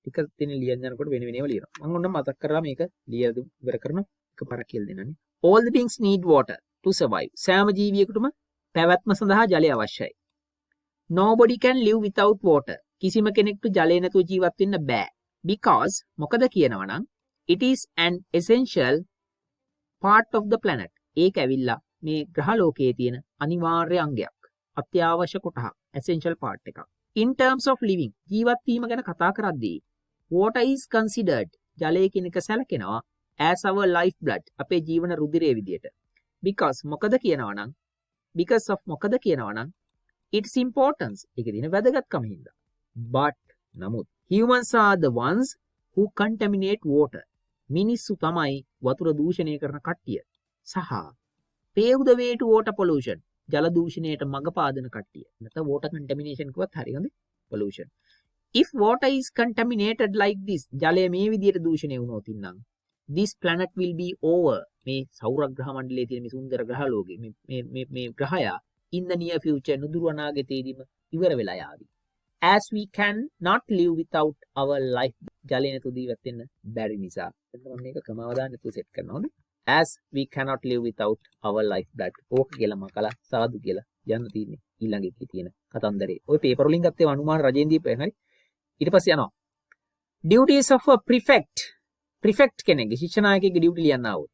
ටික දින ලියන්න යනකොට වෙන වෙනම ලියනවා. මම ඔන්න මතක් කරලා මේක ලියලා ඉවර කරනවා. එකපාරක් කියලා දෙන්නනේ. All the beings need water to survive. සෑම ජීවියෙකුටම පැවැත්ම සඳහා ජලය අවශ්‍යයි. Nobody can live without water. කිසිම කෙනෙකුට ජලය නැතුව ජීවත් වෙන්න බෑ. Because මොකද කියනවා නම් it is an essential part of the planet. ඒක ඇවිල්ලා මේ ග්‍රහ ලෝකයේ තියෙන අනිවාර්ය අංගයක්. අත්‍යවශ්‍ය කොටහක්. essential part එකක්. In terms of living ජීවත් වීම ගැන කතා කරද්දී water is considered ජලය කියන එක සැලකෙනවා as our life blood අපේ ජීවන රුධිරය විදියට because මොකද කියනවා නම් its importance ඒකේ තියෙන වැදගත්කම හින්දා but නමුත් humans are the ones who contaminate water මිනිස්සු තමයි වතුර දූෂණය කරන කට්ටිය සහ pave the way to water pollution ජල දූෂණයට මඟ පාදන කට්ටිය නැත්නම් water contamination කිව්වත් හරියද pollution if water is contaminated like this ජලය මේ විදියට දූෂණය වුණොත් ඉන්නම් this planet will be over මේ සෞරග්‍රහ මණ්ඩලයේ තියෙන මේ සුන්දර ග්‍රහ ලෝකෙ මේ ග්‍රහය in the near future නුදුරු අනාගතයේදීම ඉවර වෙලා යාවි as we can not live without our life ජලය නැතුව ජීවත් වෙන්න බැරි නිසා එතන මම මේක ක්‍රමව දාන්න තු සෙට් කරනවාද as we cannot live without our life blood ඕක කියලා මකලා සාදු කියලා යන්න තියෙන්නේ ඊළඟ එකේ තියෙන කතන්දරේ ඔය පේපර් වලින් ගත්තේ අනුමාන රජෙන් දීපේ හරි ඊට පස්සේ යනවා duties of a prefect කෙනෙක්ගේ ශිෂ්‍ය නායකයෙක්ගේ ඩියුටි ලියන්න ආවොත්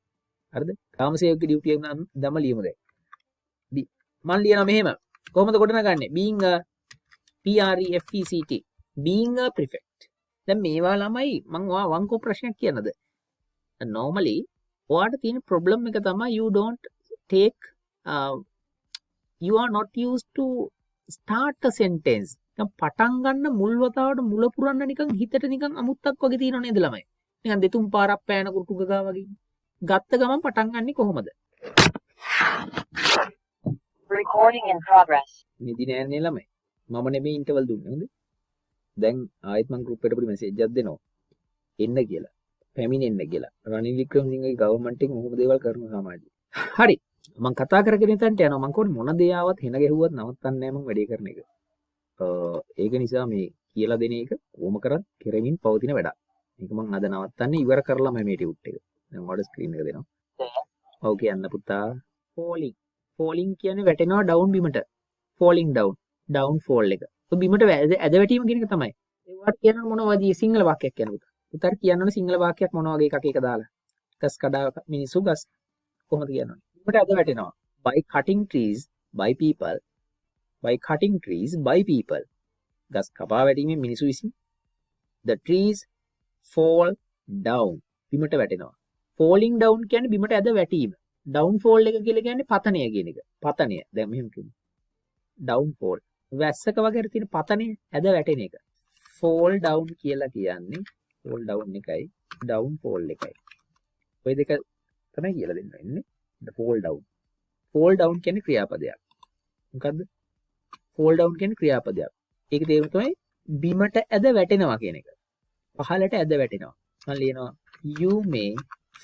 හරිද කාමසේවකගේ ඩියුටි එක නම් දම ලියමු දැන් මම ලියනවා මෙහෙම කොහොමද ගොඩනගන්නේ being a prefect being a prefect දැන් මේවා ළමයි මම වංකෝ ප්‍රශ්නයක් කියනද normally ඔයාට තියෙන problem එක තමයි you are not used to start a sentence දැන් පටන් ගන්න මුල් වතාවට මුල පුරන්න නිකන් හිතට නිකන් අමුත්තක් වගේ තියෙනව නේද ළමයි නිකන් දෙතුන් පාරක් පෑන කුරුටු ගගා වගේ ගත්ත ගමන් පටන් ගන්නෙ කොහොමද Recording in progress. නිදි නෑනේ ළමයි. මම නෙමෙයි ඉන්ටර්වල් දුන්නේ හොඳ. දැන් ආයෙත් මම ගෲප් එකට පොඩි මෙසේජ් එකක් දෙනවා. එන්න කියලා. පැමිණෙන්න කියලා. රනිල් වික්‍රමසිංහගේ ගවර්න්මන්ට් එක මොකද දේවල් කරන සමාජයේ. හරි. මම කතා කරගෙන ඉතින්ට යනවා. මම කොහොමද මොන දේ ආවත් හෙන ගැහුවත් නවත්තන්නේ නෑ මම වැඩේ කරන එක. ඒක නිසා මේ කියලා දෙන එක කොහොම කරත් කෙරෙමින් පවතින වැඩක්. මේක මම අද නවත්තන්නේ ඉවර කරලාම මේ ටියුට් එක. දැන් ඔයාලට ස්ක්‍රීන් එක දෙනවා. ඔව් කියන්න පුතා. falling. falling කියන්නේ වැටෙනවා ඩවුන් බිමට. falling down. downfall එක. ඔය බිමට ඇද වැටීම කියන එක තමයි. ඒවට කියන මොනවද සිංහල වාක්‍යයක් කියන පුතා. පුතාට කියන්න ඕන සිංහල වාක්‍යයක් මොන වගේ එකක් එක දාලා. ගස් කඩා මිනිස්සු ගස් කොහොමද කියන්නේ? බිමට ඇද වැටෙනවා. by cutting trees by people. by cutting trees by people. ගස් කපා වැටීමෙන් මිනිසු විසින් the trees fall down. බිමට වැටෙනවා. falling down කියන්නේ බිමට ඇද වැටීම. downfall එක කියලා කියන්නේ පතනය කියන එක. පතනය. දැන් මෙහෙම කියමු. downfall. වැස්සක වගේ තියෙන පතනය ඇද වැටෙන එක. fall down කියලා කියන්නේ fall down එකයි downfall එකයි. ඔය දෙක තමයි කියලා දෙන්න වෙන්නේ. fall down. fall down කියන්නේ ක්‍රියාපදයක්. මොකද්ද? fall down කියන්නේ ක්‍රියාපදයක්. ඒක තේරුම තමයි බිමට ඇද වැටෙනවා කියන එක. පහළට ඇද වැටෙනවා. මම ලියනවා you may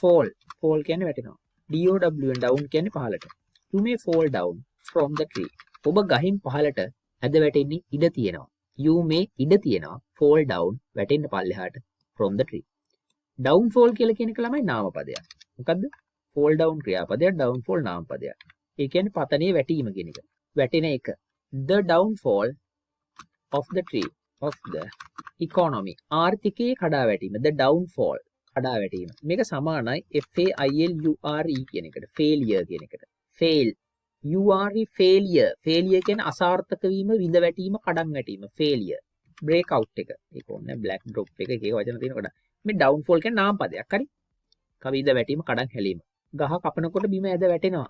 fall. fall කියන්නේ වැටෙනවා. down down කියන්නේ පහළට. you may fall down from the tree. ඔබ ගහින් පහළට ඇද වැටෙන්න ඉඩ තියෙනවා. you may ඉඩ තියෙනවා fall down වැටෙන්න පල්ලෙහාට from the tree. downfall කියලා කියන එක ළමයි නාමපදයක්. මොකද්ද? fall down ක්‍රියාපදයක් downfall නාමපදයක්. ඒ කියන්නේ පතනේ වැටීම කියන එක. වැටෙන එක. the downfall of the tree of the economy. ආර්ථිකයේ කඩා වැටීම. the downfall කඩා වැටීම. මේක සමානයි failure කියන එකට. failure කියන එකට. fail failure. failure කියන්නේ අසාර්ථක වීම, විඳ වැටීම, කඩන් වැටීම. failure. break out එක. ඒක ඕනේ black drop එක එක වචන තියෙනකොට. මේ downfall කියන්නේ නාමපදයක්. හරි. කවිද වැටීම, කඩන් හැලීම. ගහ කපනකොට බිම ඇද වැටෙනවා.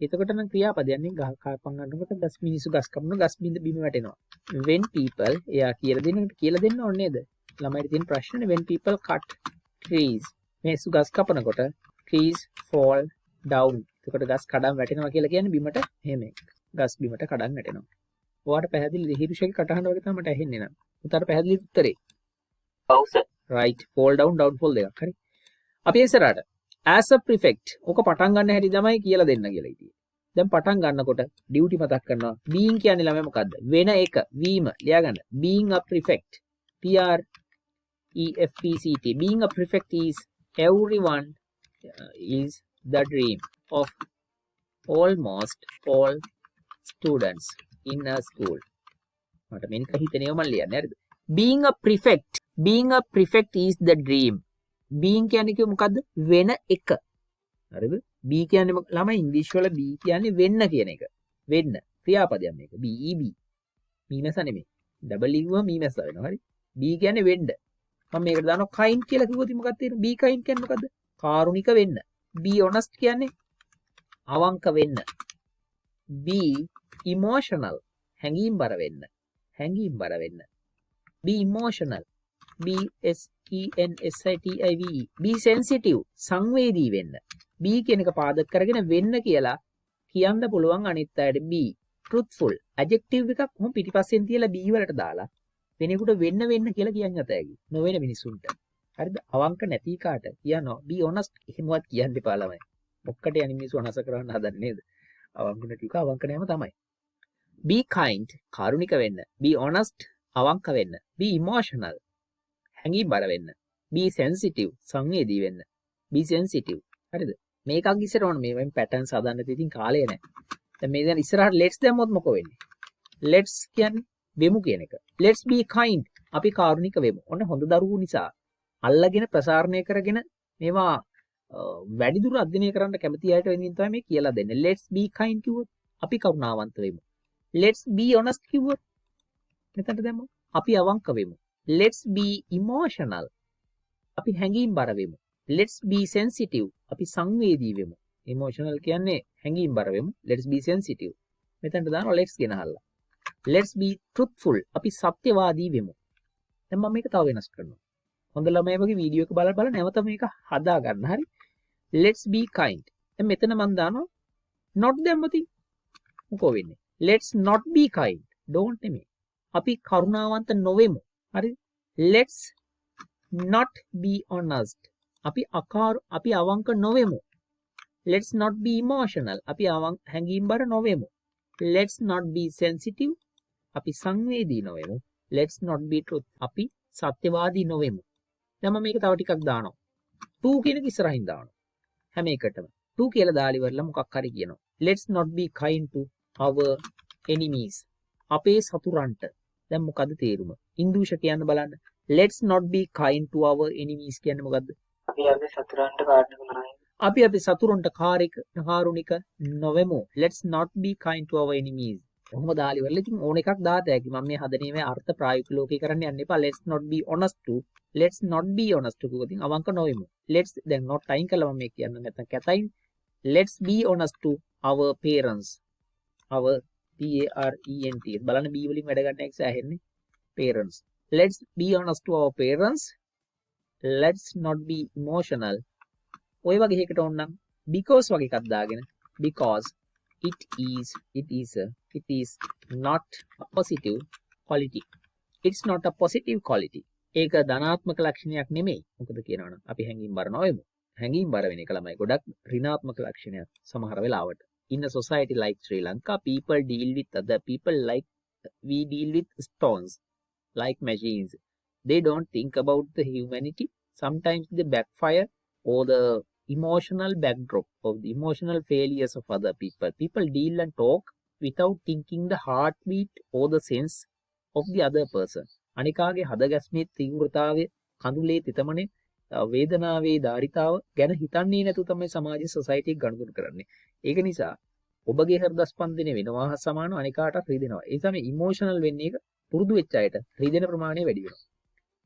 එතකොට නම් ක්‍රියාපදයක් නේ. ගහ කපන් ගන්නකොට ගස් මිනිස්සු ගස් කපනවා, ගස් බිඳ බිම වැටෙනවා. when people එයා කියලා දෙන්න ඕනේ නේද? ළමයිට තියෙන ප්‍රශ්නේ when people cut trees. මිනිස්සු ගස් කපනකොට trees fall down. එතකොට ගස් කඩන් වැටෙනවා කියලා කියන්නේ බිමට එහෙම ගස් බිමට කඩන් වැටෙනවා. ඔයාලට පැහැදිලි හිරුෂගේ කටහඬ වගේ තමයි මට ඇහෙන්නේ නේද? උතට පැහැදිලි උත්තරේ. ඔව් sir. right. fall down downfall දෙකක්. හරි. අපි ඉස්සරහට as a prefect ඔක පටන් ගන්න හැටි තමයි කියලා දෙන්න කියලා ඉතින්. දැන් පටන් ගන්නකොට ඩියුටි මතක් කරනවා. being කියන්නේ ළමයි මොකද්ද? වෙන එක. වීම. ලියා ගන්න. being a prefect. PREFECT. being a prefect is everyone is the dream of almost all students in a school. මට මේක හිතේනේ මම ලියන්නේ හරිද? being a prefect is the dream. being කියන්නේ මොකද්ද? වෙන එක. හරිද? be කියන්නේ ළමයි ඉංග්‍රීසි වල be කියන්නේ වෙන්න කියන එක. වෙන්න. ක්‍රියාපදයක් මේක. BEB. මීමැස නෙමෙයි. double E මීමැස වෙනවා. හරි? be කියන්නේ වෙන්න. මම මේකට දානවා kind කියලා කිව්වොත් මොකක්ද තියෙන්නේ? be kind කියන්නේ මොකද්ද? කාරුණික වෙන්න. be honest කියන්නේ අවංක වෙන්න. be emotional හැඟීම්බර වෙන්න. හැඟීම්බර වෙන්න. be emotional. BSENSITIVE. be sensitive සංවේදී වෙන්න. be කියන එක පාදක කරගෙන වෙන්න කියලා කියන්න පුළුවන් අනිත් අයට. be truthful adjective එකක් කොහොම පිටිපස්සෙන් තියලා be වලට දාලා වෙනෙකුට වෙන්න කියලා කියන්න යතයි. නොවන මිනිසුන්ට. හරිද? අවංක නැති කාට කියනවා be honest එහෙමවත් කියන්න එපා ළමයි. ඔක්කට යන්නේ මිනිස්සු අනස කරන්න හදන්නේ නේද? අවංක නැති කා අවංක නෑම තමයි. be kind කාරුණික වෙන්න. be honest අවංක වෙන්න. be emotional හැඟීම්බර වෙන්න. be sensitive සංවේදී වෙන්න. be sensitive. හරිද? මේකක් ඉස්සර ඕන මේවෙන් පැටර්න්ස් හදන්න ඉතින් කාලය නැහැ. දැන් මේ දැන් ඉස්සරහට let's දැම්මොත් මොකෝ වෙන්නේ? let's කියන්නේ වෙමු කියන එක. let's be kind අපි කාරුණික වෙමු. ඔන්න හොඳ දරුවෝ නිසා අල්ලගෙන ප්‍රසාරණය කරගෙන මේවා වැඩිදුර අධ්‍යයනය කරන්න කැමති අයට වෙනින් තමයි මේ කියලා දෙන්නේ. let's be kind කිව්වොත් අපි කරුණාවන්ත වෙමු. let's be honest කිව්වොත් මෙතනට දැම්මොත් අපි අවංක වෙමු. let's be emotional අපි හැඟීම්බර වෙමු. let's be sensitive අපි සංවේදී වෙමු. emotional කියන්නේ හැඟීම්බර වෙමු. let's be sensitive මෙතනට දානවා let's ගෙනහල්ලා. let's be truthful අපි සත්‍යවාදී වෙමු. දැන් මම මේක තව වෙනස් කරනවා. හොඳ ළමයි වගේ වීඩියෝ එක බලලා නැවත මේක හදා ගන්න. හරි? let's be kind. දැන් මෙතන මම දානවා not දැම්මොත් මොකෝ වෙන්නේ? let's not be kind. don't නෙමෙයි. අපි කරුණාවන්ත නොවෙමු. හරි? let's not be honest. අපි අවංක නොවෙමු. let's not be emotional. අපි හැඟීම්බර නොවෙමු. let's not be sensitive. අපි සංවේදී නොවෙමු. let's not be truth. අපි සත්‍යවාදී නොවෙමු. දැන් මම මේක තව ටිකක් දානවා. to කියන එක ඉස්සරහින් දානවා. හැම එකටම to කියලා දාලා ඉවරලා මොකක් හරි කියනවා. let's not be kind to our enemies. අපේ සතුරන්ට. දැන් මොකද්ද තේරුම? ඉන්දුෂ කියන්න බලන්න. let's not be kind to our enemies කියන්නේ මොකද්ද? අපි අපේ සතුරන්ට කාරුණික නොවෙමු. let's not be kind to our enemies. කොහොම දාලා ඉවරලා ඉතින් ඕන එකක් දාත හැකි. මම මේ හදන්නේ මේ අර්ථ ප්‍රායෝගික ලෝකේ කරන්න යන්න එපා. let's not be honest to. let's not be honest to කිව්වොත් අවංක නොවෙමු. let's දැන් not time කළා මම මේ කියන්න නැත්නම් කැතයින්. let's be honest to our parents. our parents බලන්න b වලින් වැඩ ගන්න එක සෑහෙන්නේ. parents. let's be honest to our parents. let's not be emotional. ඔය වගේ එකකට ඕන නම් because වගේ එකක් දාගෙන because it is not a positive quality. it's not a positive quality. ඒක ධනාත්මක ලක්ෂණයක් නෙමෙයි. මොකද කියනවනම් අපි හැංගීම්බර නොවෙමු. හැංගීම්බර වෙන එක ළමයි ගොඩක් ඍණාත්මක ලක්ෂණයක් සමහර වෙලාවට. in a society like Sri Lanka, people deal with other people like we deal with stones, like machines. They don't think about the humanity. Sometimes they backfire or the emotional backdrop of the emotional failures of other people. People deal and talk without thinking the heartbeat or the sense of the other person. අනිකාගේ හදගැස්මේ තීව්‍රතාවය, කඳුලේ තිතමනේ, වේදනාවේ ධාරිතාව ගැන හිතන්නේ නැතුව තමයි සමාජයේ society එක ගනුදෙනු කරන්නේ. ඒක නිසා ඔබගේ හෘද ස්පන්දනය වෙනවා හා සමානව අනිකාටත් රිදෙනවා. ඒ තමයි ඉමෝෂනල් වෙන්නේ එක පුරුදු වෙච්ච අයට රිදෙන ප්‍රමාණය වැඩි වෙනවා.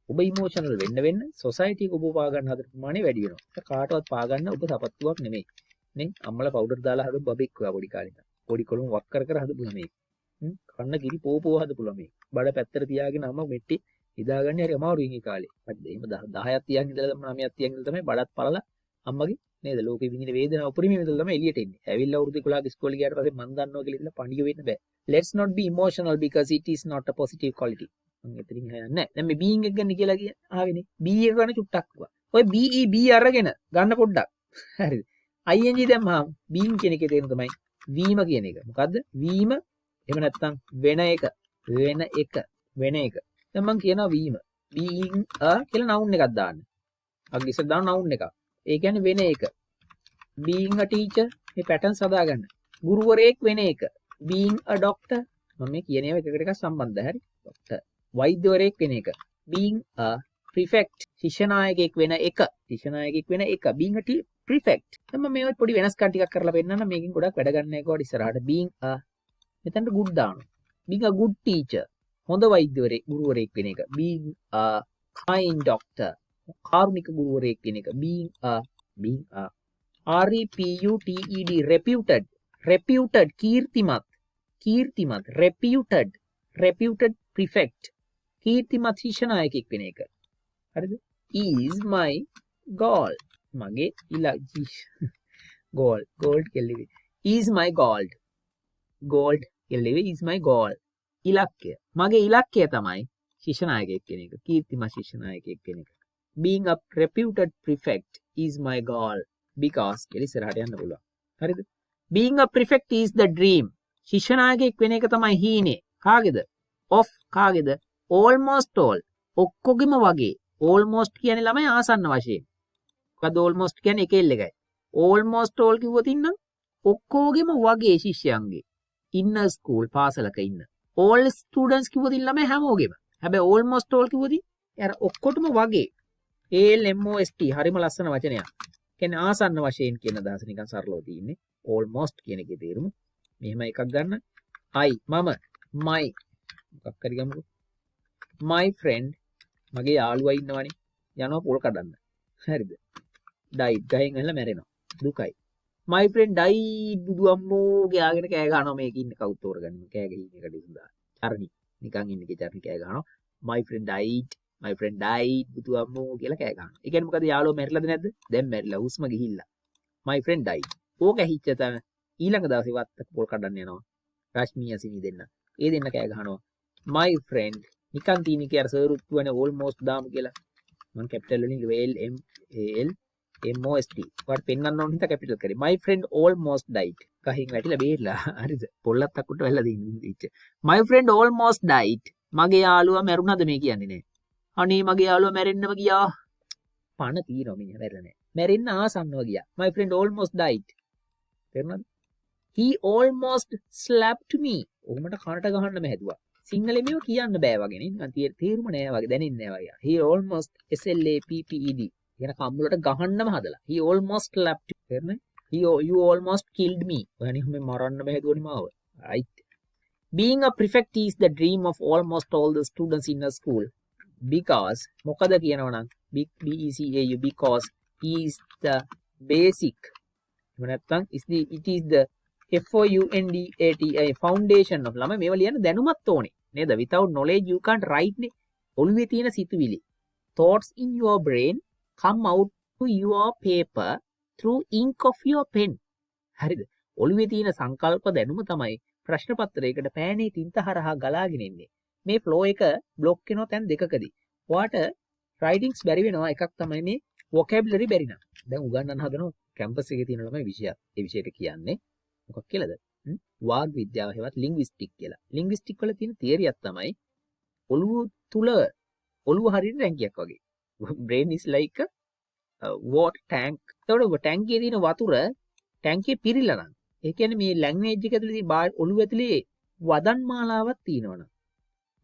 ඔබ ඉමෝෂනල් වෙන්න සොසයිටි එක ඔබ පා ගන්න හදන ප්‍රමාණය වැඩි වෙනවා. ඒක කාටවත් පා ගන්න ඔබ සපත්තුවක් නෙමෙයි. නේ? අම්මලා පවුඩර් දාලා හදපු බබෙක් වගේ පොඩි කාලේ ඉඳන්. පොඩි කොළුම් වක් කර හදපු ළමෙක්. කන්න කිරි පෝපෝ හදපු ළමෙක්. බඩ පැත්තට තියාගෙන අම්ම මෙට්ටි ඉදාගන්නේ හරි අමාරුයි මේ කාලේ. හරිද? එහෙම 10ක් තියන් ඉඳලා 9ක් තියන් ඉඳලා තමයි බඩත් පළලා අම්මගේ නේද? ලෝකෙ විඳින වේදනාව උපරිමයෙන් ඉඳලා තමයි එළියට එන්නේ. ඇවිල්ලා අවුරුදු 11ක ඉස්කෝලේ ගියාට පස්සේ මන් දන්නවා කියලා ඉඳලා පණිය වෙන්න බෑ. let's not be emotional because it is not a positive quality. මම එතනින් හයන්නේ නැහැ. දැන් මේ being එක ගන්න කියලා ආවෙනේ. be එක ගන්න චුට්ටක් වුණා. ඔය be අරගෙන ගන්න පොඩ්ඩක්. හරිද? ing දැම්මම being කියන එකේ තේරුම තමයි වීම කියන එක. මොකද්ද? වීම එහෙම නැත්නම් වෙන එක. දැන් මම කියනවා වීම. being a කියලා noun එකක් දාන්න. අග ඉස්සර දාන noun එකක්. ඒ කියන්නේ වෙන එක. being a teacher මේ patterns හදාගන්න. ගුරුවරයෙක් වෙන එක. being a doctor මම මේ කියන ඒවා එකකට එකක් සම්බන්ධයි. හරි? doctor. වෛද්‍යවරයෙක් වෙන එක. being a prefect ශිෂ්‍යනායකයෙක් වෙන එක. being a prefect. දැන් මම මේවත් පොඩි වෙනස්කම් ටිකක් කරලා පෙන්නන්න. මේකෙන් ගොඩක් වැඩ ගන්න එකවට ඉස්සරහට being a මෙතනට good දානවා. being a good teacher හොඳ වෛද්‍යවරයෙක් ගුරුවරයෙක් වෙන එක. being a kind doctor කාරුණික ගුරුවරයෙක් වෙන එක. being a reputed කීර්තිමත් reputed prefect කීර්තිමත් ශිෂ්‍යනායකයෙක් වෙන එක. හරිද? is my goal මගේ gold කියලා is my gold කියලා is my goal ඉලක්කය. මගේ ඉලක්කය තමයි ශිෂ්‍යනායකයෙක් වෙන එක. කීර්තිමත් ශිෂ්‍යනායකයෙක් වෙන එක. being a reputed prefect is my goal because කියලා ඉස්සරහට යන්න පුළුවන්. හරිද? being a prefect is the dream. ශිෂ්‍යනායකයෙක් වෙන එක තමයි හීනේ. කාගේද? of කාගේද? almost all. ඔක්කොගෙම වගේ. almost කියන්නේ ළමයි ආසන්න වශයෙන්. මොකද almost කියන්නේ එක එල් එකයි. almost all කිව්වොත් ඉන්නම් ඔක්කොගෙම වගේ ශිෂ්‍යයන්ගේ. in a school පාසලක ඉන්න. all students කිව්වොත් ළමයි හැමෝගෙම. හැබැයි almost all කිව්වොත් අර ඔක්කොටම වගේ. almost හරිම ලස්සන වචනයක්. කියන්නේ ආසන්න වශයෙන් කියන අදහස නිකන් සරලව තියෙන්නේ. almost කියන එකේ තේරුම. මෙහෙම එකක් ගන්න. මම my මොකක් හරි ගමුකෝ. my friend මගේ යාළුවා ඉන්නවනේ. යනවා පොල් කඩන්න. හරිද? died ගහෙන් ඇල්ල මැරෙනවා. දුකයි. my friend died බුදු අම්මෝ ගාගෙන කෑ ගහනවා මේක ඉන්න කවුද තෝරගන්නේ. කෑ ගහින් එකට ඉඳලා. චරණි නිකන් ඉන්න එකේ චරණි කෑ ගහනවා. my friend died බුදු අම්මෝ කියලා කෑ ගහනවා. ඒ කියන්නේ මොකද යාළුවා මැරිලාද නැද්ද? දැන් මැරිලා හුස්ම ගිහිල්ලා. my friend died. ඕක ඇහිච්ච තම ඊළඟ දවසේ වත්ත පොල් කඩන්න යනවා. රශ්මිය අසිනි දෙන්න. ඒ දෙන්න කෑ ගහනවා. my friend නිකන් තියෙන කී අර සර්ුත් වනේ almost දාමු කියලා. මම කැපිටල් වලින් L M A L M O S T වට පෙන්වන්න ඕන හින්දා කැපිටල් කරේ. my friend almost died. ගහින් වැටිලා බේරලා. හරිද? පොල්ලත් අක්කුට වැල්ලා දින්නිච්ච. my friend almost died. මගේ යාළුවා මැරුණාද මේ කියන්නේ නෑ. අනේ මගේ යාළුවා මැරෙන්නම ගියා. පණ තියෙනවා මිනිහා මැරෙලා නෑ. මැරෙන්න ආසන්නව ගියා. my friend almost died. තේරුණාද? he almost slapped me. ඔහුමට කනට ගහන්නම හැදුවා. සිංහලෙන් මේව කියන්න බෑ වගේ නේ. නිකන් තේරුම නෑ වගේ දැනෙන්නේ නෑ වගේ. he almost slapped. කියන කම්මුලට ගහන්නම හදලා. he almost slapped. තේරුණාද? you almost killed me. ඔයනි හැම මරන්නම හැදුවනේ මාව. right. being a prefect is the dream of almost all the students in a school. because මොකද කියනවනම් BECAU because is the basic නැත්නම් it is the FOUNDATI foundation of ළමයි මේව ලියන්න දැනුමත් ඕනේ නේද? without knowledge you can't write නේ. ඔළුවේ තියෙන සිතුවිලි thoughts in your brain come out to your paper through ink of your pen. හරිද? ඔළුවේ තියෙන සංකල්ප දැනුම තමයි ප්‍රශ්න පත්‍රයකට පෑනේ තින්ත හරහා ගලාගෙන එන්නේ. මේ ෆ්ලෝ එක බ්ලොක් වෙනවා තැන් දෙකකදී. ඔයාට රයිටින්ග්ස් බැරි වෙනවා. එකක් තමයි මේ vocabulary බැරි නම්. දැන් උගන්වන්න හදනවා කැම්පස් එකේ තියෙන ළමයි විෂයක්. ඒ විෂයට කියන්නේ මොකක් කියලාද? වාග් විද්‍යාව හේවත් ලින්ග්විස්ටික් කියලා. ලින්ග්විස්ටික් වල තියෙන තියරියක් තමයි ඔළුව තුල ඔළුව හරියට ටැංකියක් වගේ. brain is like a water tank. ඒතකොට ටැංකියේ තියෙන වතුර ටැංකියේ පිරීලා නම් ඒ කියන්නේ මේ ලැන්ග්වේජ් එක ඇතුලේ තියෙන ඔළුව ඇතුලේ වදන් මාලාවක් තියෙනවනම්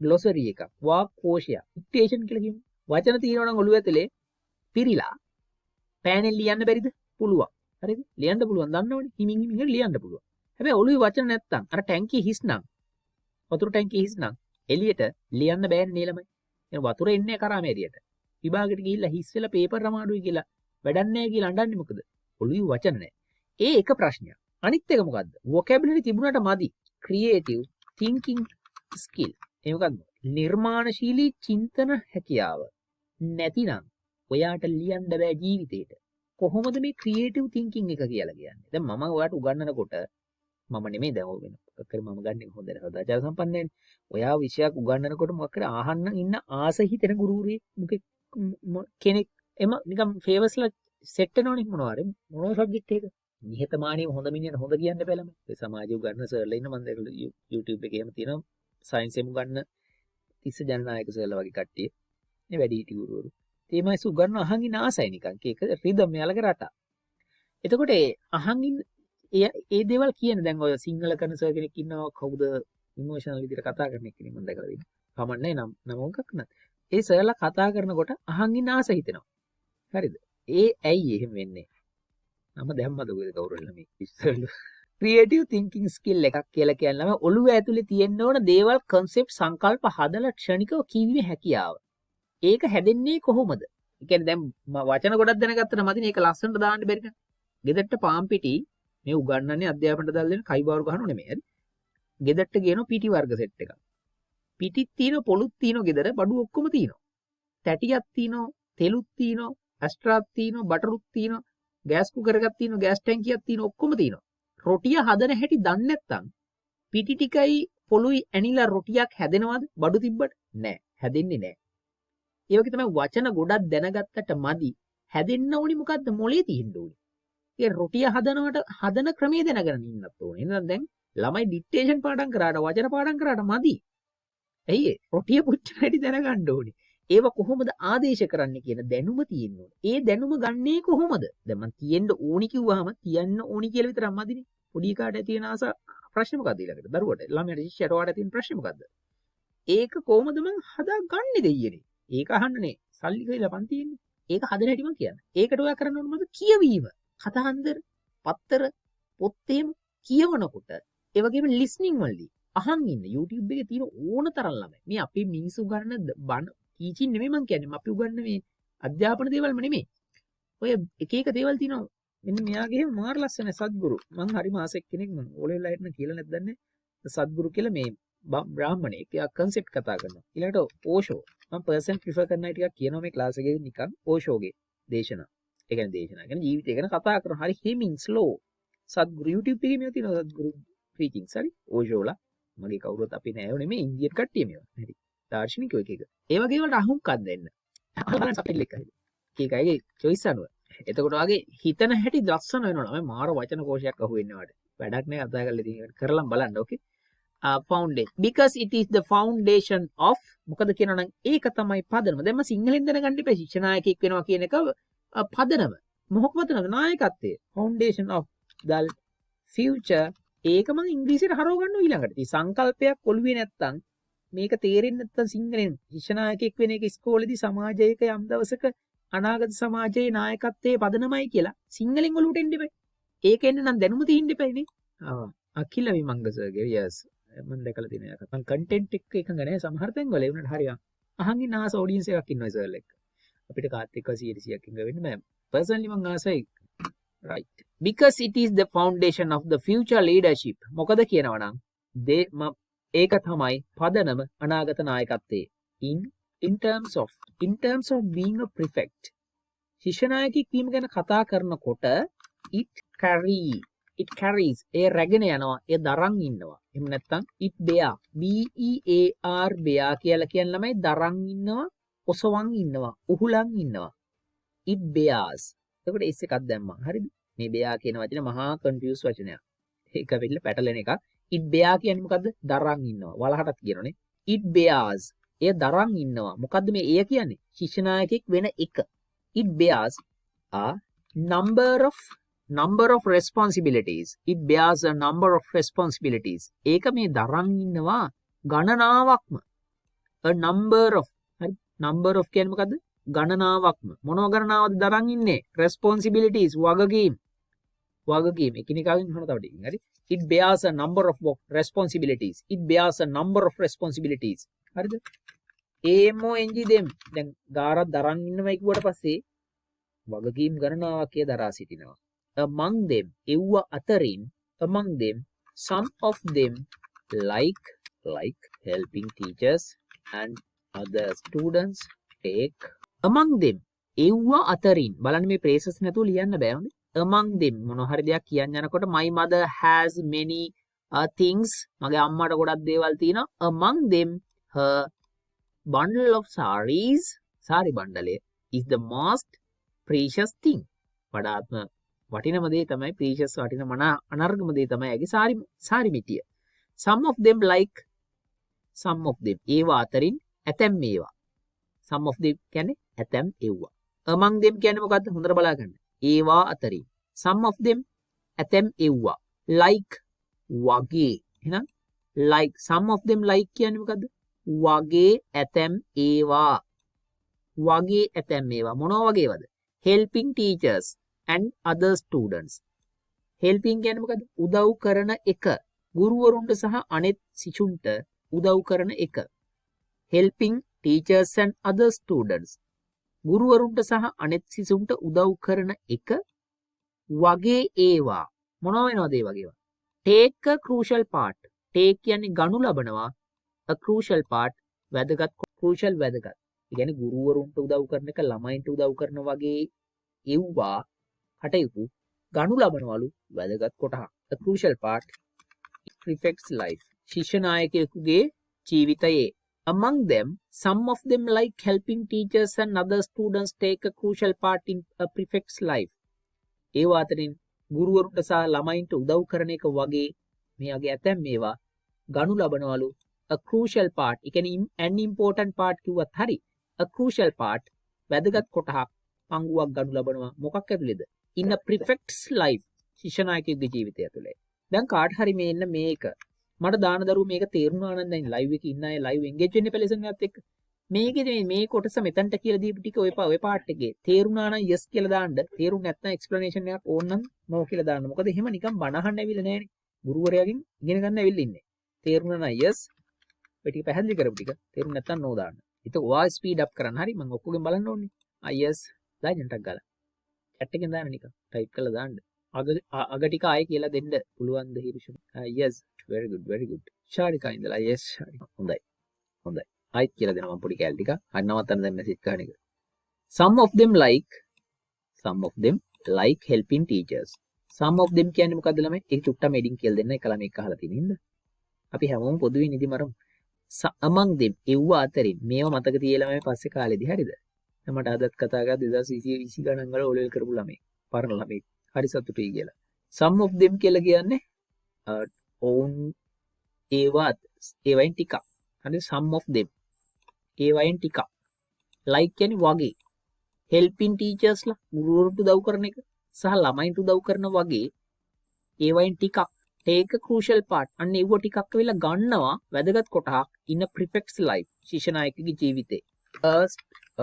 ග්ලොසරි එකක් වාක් කෝෂය ඩික්ටේෂන් කියලා කියමු. වචන තියෙනවනම් ඔළුව ඇතුලේ පිරීලා පෑනෙන් ලියන්න බැරිද? පුළුවන්. හරිද? ලියන්න පුළුවන් දන්නවනේ. හිමින් හිමින් ලියන්න පුළුවන්. හැබැයි ඔළුවේ වචන නැත්තම් අර ටැංකිය හිස් නම් වතුර ටැංකිය හිස් නම් එළියට ලියන්න බෑනේ නේ ළමයි. එහෙනම් වතුර එන්නේ කරාම එළියට. විභාගෙට ගිහිල්ලා හිස් වෙලා පේපර් අමාරුයි කියලා වැඩක් නැහැ කියලා අඬන්නේ මොකද? ඔළුවේ වචන නැහැ. ඒ එක ප්‍රශ්නයක්. අනිත් එක මොකද්ද? vocabulary තිබුණාට මදි. creative thinking skill. ඒ මොකද්ද? නිර්මාණශීලී චින්තන හැකියාව නැතිනම් ඔයාට ලියන්න බෑ ජීවිතේට. කොහොමද මේ ක්‍රියේටිව් තින්කින් එක කියලා කියන්නේ? දැන් මම ඔයාට උගන්වනකොට මම නෙමෙයි දැන් ඔය වෙන මොකක් කරේ මම ගන්නේ හොඳට සදාචාර සම්පන්නයිනේ. ඔයා විෂයක් උගන්වනකොට මොකක් කරේ අහන්න ඉන්න ආස හිතෙන ගුරුවරයෙක් කෙනෙක් එම නිකන් ෆේවර්ස්ලා සෙට් වෙනවනේ මොනවා සබ්ජෙක්ට් එක. නිහතමානීව හොඳ මිනිහට හොඳ කියන්න බැලම. ඒ සමාජයේ උගන්වන සර්ලා ඉන්න මම දැකලා YouTube එකේ එහෙම තියෙනවා සයන්ස් එකේ උගන්වන තිස්ස ජනනායක සර්ලා වගේ කට්ටිය. මේ වැඩි හිටි ගුරුවරු. තේමයි සුගන්න අහන් ඉන්න ආසයි නිකන්. ඒක රිදම් යාලගේ රට. එතකොට අහන් ඉන්න ඒ දේවල් කියන දැන් ඔය සිංහල කරන සර් කෙනෙක් ඉන්නවා කවුද ඉමෝෂනල් විදිහට කතා කරන කෙනෙක් මම දැකලා තියෙනවා. කමන්නේ නම් මොකක් නත්. ඒ සර්ලා කතා කරනකොට අහන් ඉන්න ආස හිතෙනවා. හරිද? ඒ ඇයි එහෙම වෙන්නේ? නම දැම්මද ඔය කවුරුල්ලා මේ ඉස්සෙල්ලා ක්‍රියේටිව් තින්කින් ස්කිල් එකක් කියලා කියනම ඔළුව ඇතුලේ තියෙන්න ඕන දේවල් concept සංකල්ප හදලා ක්ෂණිකව කියවීමේ හැකියාව. ඒක හැදෙන්නේ කොහොමද? ඒ කියන්නේ දැන් වචන ගොඩක් දැනගත්තට මදිනේ ඒක ලස්සනට දාන්න බැරි නේද? ගෙදරට පාම් පිටි මේ උගන්වන්නේ අධ්‍යාපනයට දාලා දෙන කයිබාරු ගහනව නෙමෙයි. හරි? ගෙදරට ගේනවා පිටි වර්ග සෙට් එකක්. පිටිත් තියෙනවා පොලුත් තියෙනවා ගෙදර බඩු ඔක්කොම තියෙනවා. තැටියක් තියෙනවා, තෙලුත් තියෙනවා, ඇස්ට්‍රාත් තියෙනවා, බටරුත් තියෙනවා, ගෑස් කුකර් එකක් තියෙනවා, ගෑස් ටැංකියක් තියෙනවා, ඔක්කොම තියෙනවා. රොටිය හදන හැටි දන්නේ නැත්නම් පිටි ටිකයි පොලුයි ඇනිලා රොටියක් හැදෙනවද? බඩු තිබ්බට? නෑ. හැදෙන්නේ නෑ. ඒ වගේ තමයි වචන ගොඩක් දැනගත්තට මදි. හැදෙන්න ඕනි මොකද්ද? මොලේ තියෙන්න ඕනි. ඒ රොටිය හදනවට හදන ක්‍රමයේ දැනගෙන ඉන්නත් ඕනේ. එහෙනම් දැන් ළමයි ඩික්ටේෂන් පාඩම් කරාට වචන පාඩම් කරාට මදි. ඇයි ඒ? රොටිය පුච්චන හැටි දැනගන්න ඕනි. ඒව කොහොමද ආදේශ කරන්න කියන දැනුම තියෙන්න ඕනේ. ඒ දැනුම ගන්නේ කොහොමද? දැන් මම තියෙන්න ඕනි කිව්වහම තියන්න ඕනි කියලා විතරක් මදිනේ. පොඩි කාට තියෙන ආස ප්‍රශ්න මොකක්ද ඊළඟට? දරුවට ළමයට ශිෂ්‍යයට වාට තියෙන ප්‍රශ්න මොකද්ද? ඒක කොහොමද මං හදාගන්නේ දෙයියනේ? ඒක අහන්නනේ. සල්ලි කියලා පන්තියෙන්නේ. ඒක හදන හැටි මං කියන්නේ. ඒකට ඔයා කරන්න ඕන මොකද? කියවීම. කතාන්දර, පත්තර, පොත් එහෙම කියවනකොට ඒ වගේම listening වලදී අහන් ඉන්න YouTube එකේ තියෙන ඕන තරම් ළමයි. මේ අපේ මිනිස්සු ගන්න බණ ටීචින් නෙමෙයි මං කියන්නේ. අපි උගන්න මේ අධ්‍යාපන දේවල්ම නෙමෙයි. ඔය එක එක දේවල් තියෙනවා. මෙන්න මෙයාගේ එහෙම මාර ලස්සන සද්ගුරු. මං හරි මාසෙක් කෙනෙක් මං ඕලෙවල් අයටන කියලා නැද්ද දන්නේ. සද්ගුරු කියලා මේ බ්‍රාහ්මණයෙක් එයා concept කතා කරනවා. ඊළඟට ඕෂෝ. මම person prefer කරන අය ටිකක් කියනවා මේ ක්ලාස් එකේදී නිකන් ඕෂෝගේ දේශනා. ඒ කියන්නේ දේශනා කියන්නේ ජීවිතය ගැන කතා කරන හරි හිමින් slow. සද්ගුරු YouTube එකේ මේව තියෙනවා සද්ගුරු preaching sorry ඕෂෝලා මගේ කවුරුත් අපි නෑව නෙමෙයි ඉන්දියන් කට්ටිය මේවා හරි දාර්ශනිකයෝ එක ඒ වගේ වලට අහුම්කම් දෙන්න බලන්න සබ්ටයිටල් එක හරි ඒක අයගේ choice අනුව එතකොට වගේ හිතන හැටි ලස්සන වෙනවා මම මාර වචන කෝෂයක් අහුවෙන්නේ වාට වැඩක් නෑ කතා කරලා ඉතින් කරලා බලන්න ඕකේ foundation because it is the foundation of මොකද කියනවා නම් ඒක තමයි පදනම දැන් මම සිංහලෙන් දැනගන්න ඉපේ ශික්ෂණායකයෙක් වෙනවා කියන එක පදනම මොකක්ද නායකත්වය foundation of the future ඒක මම ඉංග්‍රීසියට හරව ගන්නවා ඊළඟට. ඉතින් සංකල්පයක් ඔළුවේ නැත්තම් මේක තේරෙන්නේ නැත්තම් සිංහලෙන් ශික්ෂණායකයෙක් වෙන එක ඉස්කෝලේදී සමාජයක යම් දවසක අනාගත සමාජයේ නායකත්වයේ පදනමයි කියලා සිංහලෙන් ඔළුවට එන්න ඉපේ. ඒක එන්න නම් දැනුම තියෙන්න ඉපේ නේ. අකිල විමංගසගේ yes මම දැකලා තියෙනවා. මම කන්ටෙන්ට් එක එකඟ නැහැ සමහර තැන්වල ඒ වුණාට හරියට අහන් ඉන්න ආස ඔඩියන්ස් එකක් ඉන්නවා සර්ල් එක්ක. අපිට කාත් එක්ක 100ක් එකඟ වෙන්න බෑ. personally මම ආසයි right because it is the foundation of the future leadership මොකද කියනවා නම් ඒක තමයි පදනම අනාගත නායකත්වයේ in terms of being a prefect ශිෂ්‍ය නායකයෙක් වීම ගැන කතා කරනකොට it carries ඒ රැගෙන යනවා ඒ දරන් ඉන්නවා එහෙම නැත්නම් it bear bear කියලා කියන ළමයි දරන් ඉන්නවා ඔසවන් ඉන්නවා උහුලන් ඉන්නවා it bears එතකොට S එකක් දැම්මා හරිද මේ bear කියන වචනේ මහා confuse වචනයක් ඒක වෙන්න පැටලෙන එකක් it bear කියන්නේ මොකද්ද දරන් ඉන්නවා වලහටත් කියනෝනේ it bears ඒ දරන් ඉන්නවා මොකද්ද මේ එය කියන්නේ ශිෂ්‍ය නායකයෙක් වෙන එක it bears a number of responsibilities it bears a number of responsibilities ඒක මේ දරන් ඉන්නවා ගණනාවක්ම a number of කියන්නේ මොකද්ද ගණනාවක්ම මොනවා ගණනාවද දරන් ඉන්නේ responsibilities වගකීම් එකිනෙකාගෙන් අහන තව ටිකකින් හරි it bears a number of responsibilities හරිද them දැන් ගාරක් දරන් ඉන්නවයි කිව්වට පස්සේ වගකීම් ගණනාවක් කිය දරා සිටිනවා among them එව්ව අතරින් among them some of them like helping teachers and other students take among them එව්ව අතරින් බලන්න මේ phrases නැතුව ලියන්න බෑ හොඳේ among them මොන හරි දෙයක් කියන්න යනකොට my mother has many things මගේ අම්මට ගොඩක් දේවල් තියෙනවා among them her bundle of sarees sari bundle is the most precious thing වඩාත්ම වටිනම දේ තමයි precious වටින මන අනර්ගම දේ තමයි ඇගේ sari මිටිය some of them ඒවා අතරින් ඇතැම් මේවා some of them කියන්නේ ඇතැම් ඒවා among them කියන්නේ මොකද්ද හොඳට බලා ගන්න ඒවා අතරින් some of them ඇතැම් ඒවා like වගේ එහෙනම් like some of them like කියන්නේ මොකද්ද වගේ ඇතැම් ඒවා මොනවා වගේවද helping teachers and other students helping කියන්නේ මොකද්ද උදව් කරන එක ගුරුවරුන්ට සහ අනෙත් සිසුන්ට උදව් කරන එක helping teachers and other students ගුරුවරුන්ට සහ අනෙත් සිසුන්ට උදව් කරන එක වගේ ඒවා මොනවා වෙනවද ඒ වගේවා take a crucial part take කියන්නේ ගනු ලබනවා a crucial part වැදගත් ඒ කියන්නේ ගුරුවරුන්ට උදව් කරන එක ළමයින්ට උදව් කරන වගේ ඒවා කටයුතු ගනු ලබනවලු වැදගත් කොටහ a crucial part prefect's life ශිෂ්‍ය නායකයෙකුගේ ජීවිතයේ among them some of them like helping teachers and other students take a crucial part in a prefect's life ඒවා අතරින් ගුරුවරුන්ට සහ ළමයින්ට උදව් කරන එක වගේ මේ වගේ ඇතැම් මේවා ගනු ලබනවලු a crucial part ඒ කියන්නේ an important part කිව්වත් හරි a crucial part වැදගත් කොටහක් පංගුවක් ගනු ලබනවා මොකක් ඇතුළේද in a prefect's life ශිෂ්‍ය නායකයෙකුගේ ජීවිතය ඇතුළේ දැන් කාට හරි මේ එන්න මේක මට දාන දරුවෝ මේක තේරුණා නම් දැන් ලයිව් එකේ ඉන්න අය ලයිව් එන්ගේජ් වෙන්න එපා ලෙසන් එකත් එක්ක මේකේ මේ කොටස මෙතනට කියලා දීපු ටික ඔය පාර්ට් එකේ තේරුණා නම් yes කියලා දාන්න තේරුම් නැත්නම් explanation එකක් ඕන නම් no කියලා දාන්න මොකද එහෙම නිකන් බණ අහන්න ඇවිල්ලා නැහැනේ ගුරුවරයාගෙන් ඉගෙන ගන්න ඇවිල්ලා ඉන්නේ තේරුණා නම් yes ඔය ටික පැහැදිලි කරපු ටික තේරුම් නැත්නම් no දාන්න ඒක ඔයා ස්පීඩ් අප් කරන්න හරි මම ඔක්කොගෙන් බලන්න ඕනේ yes දාන්නටක් ගාලා chat එකෙන් දාන්න නිකන් type කරලා දාන්න අග ටික ආයේ කියලා දෙන්න පුළුවන් ද හිරුෂ yes very good ශාරිකා ඉඳලා yes ශාරිකා හොඳයි ආයෙත් කියලා දෙනවා මම පොඩි කැලේ ටික හරි නවත්තන්න දැන් මෙසේජ් කරන එක some of them like helping teachers some of them කියන්නේ මොකද්ද ළමයි? ඒක චුට්ටම එඩින් කියලා දෙන්න එක ළමයි අහලා තියෙන ඉන්න. අපි හැමෝම පොදුවේ නිදි මරමු. among them එව්ව අතරින් මේව මතක තියලා මම පස්සේ කාලෙදී හරිද? මට අදත් කතා කරා 2020 ගණන් වල ඕලෙවල් කරපු ළමයි. පරණ ළමයි. හරි සතුටුයි කියලා. some of them කියලා කියන්නේ own ඒවයින් ටිකක්. හරි some of them. ඒවයින් ටිකක්. like කියන්නේ වගේ. helping teachers ලා ගුරුවරුන්ට උදව් කරන එක සහ ළමයින්ට උදව් කරන වගේ ඒවයින් ටිකක් take a crucial part අන්න ඒව ටිකක් වෙලා ගන්නවා වැදගත් කොටහක් in a prefect's life ශිෂ්‍ය නායකගේ ජීවිතේ.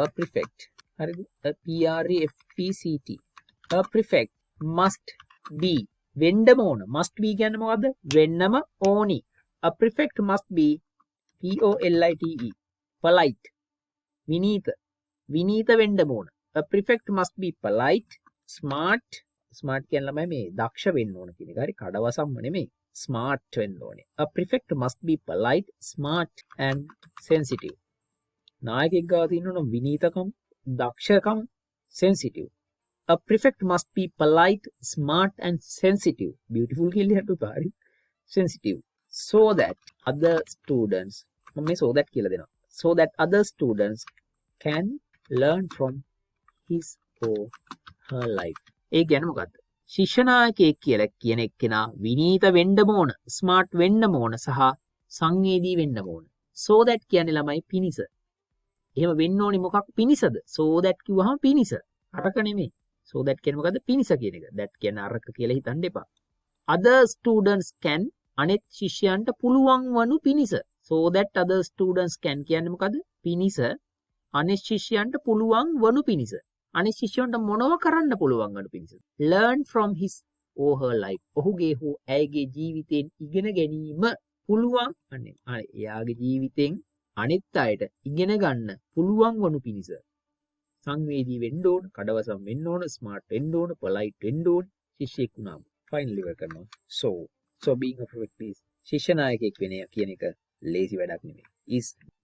a prefect හරිද? a prefect a prefect must be වෙන්නම ඕන. must be කියන්නේ මොකද්ද? වෙන්නම ඕනි. a prefect must be polite විනීත වෙන්නම ඕන. a prefect must be polite, smart කියන්නේ ළමයි මේ දක්ෂ වෙන්න ඕන කියන එක. හරි කඩවසම්ම නෙමෙයි. smart වෙන්න ඕනේ. a prefect must be polite, smart and sensitive. නායකයෙක් ගාව තියෙනවා විනීතකම්, දක්ෂකම්, sensitive. a prefect must be polite, smart and sensitive. beautiful කියලා හිතුවා. හරි sensitive. so that other students මම මේ so that කියලා දෙනවා. so that other students can learn from his or her life. ඒ කියන්නේ මොකද්ද? ශිෂ්‍ය නායකයෙක් කියලා කියන එක්කෙනා විනීත වෙන්නම ඕන, ස්මාර්ට් වෙන්නම ඕන සහ සංවේදී වෙන්නම ඕන. so that කියන්නේ ළමයි පිනිස. එහෙම වෙන්න ඕනේ මොකක් පිනිසද? so that කිව්වහම පිනිස. අරක නෙමෙයි. so that කියන්නේ මොකද්ද? පිනිස කියන එක. that කියන්නේ අරක කියලා හිතන්න එපා. other students can අනෙක් ශිෂ්‍යයන්ට පුළුවන් වනු පිනිස. so that other students can කියන්නේ මොකද්ද? පිනිස. අනෙක් ශිෂ්‍යයන්ට පුළුවන් වනු පිනිස. අනෙක් ශිෂ්‍යයන්ට මොනව කරන්න පුළුවන් වනු පිනිස. learn from his or her life. ඔහුගේ හෝ ඇයගේ ජීවිතයෙන් ඉගෙන ගැනීම පුළුවන්. අනේ එයාගේ ජීවිතෙන් අනිත් අයට ඉගෙන ගන්න පුළුවන් වනු පිනිස. සංවේදී වෙන්න ඕන, කඩවසම් වෙන්න ඕන, ස්මාර්ට් වෙන්න ඕන, පොලයිට් වෙන්න ඕන ශිෂ්‍යෙක් වුණාම. ෆයිනල් ඉවර කරනවා. so being a prefect is ශිෂ්‍ය නායකයෙක් වෙන කියන එක ලේසි වැඩක් නෙමෙයි.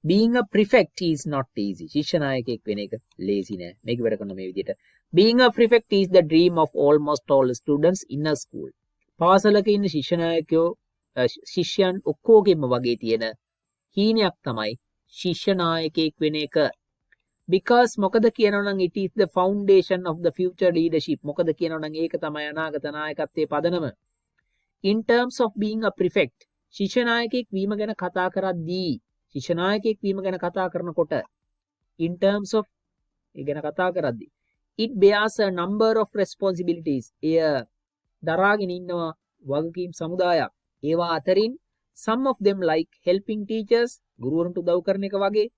being a prefect is not easy. ශිෂ්‍ය නායකයෙක් වෙන එක ලේසි නෑ. මේක ඉවර කරන මේ විදිහට. being a prefect is the dream of almost all students in a school. පාසලක ඉන්න ශිෂ්‍ය නායකයෝ ශිෂ්‍යයන් ඔක්කොගෙම වගේ තියෙන හීනයක් තමයි ශිෂ්‍ය නායකයෙක් වෙන එක. because මොකද කියනවා නම් it is the foundation of the future leadership. මොකද කියනවා නම් ඒක තමයි අනාගත නායකත්වයේ පදනම. in terms of being a prefect ශිෂ්‍ය නායකයෙක් වීම ගැන කතා කරද්දී ශිෂ්‍ය නායකයෙක් වීම ගැන කතා කරනකොට in terms of ඒ ගැන කතා කරද්දී it bears a number of responsibilities. එය දරාගෙන ඉන්නවා වගකීම් සමුදායක්. ඒවා අතරින් some of them like helping teachers ගුරුවරුන්ට උදව් කරන එක වගේ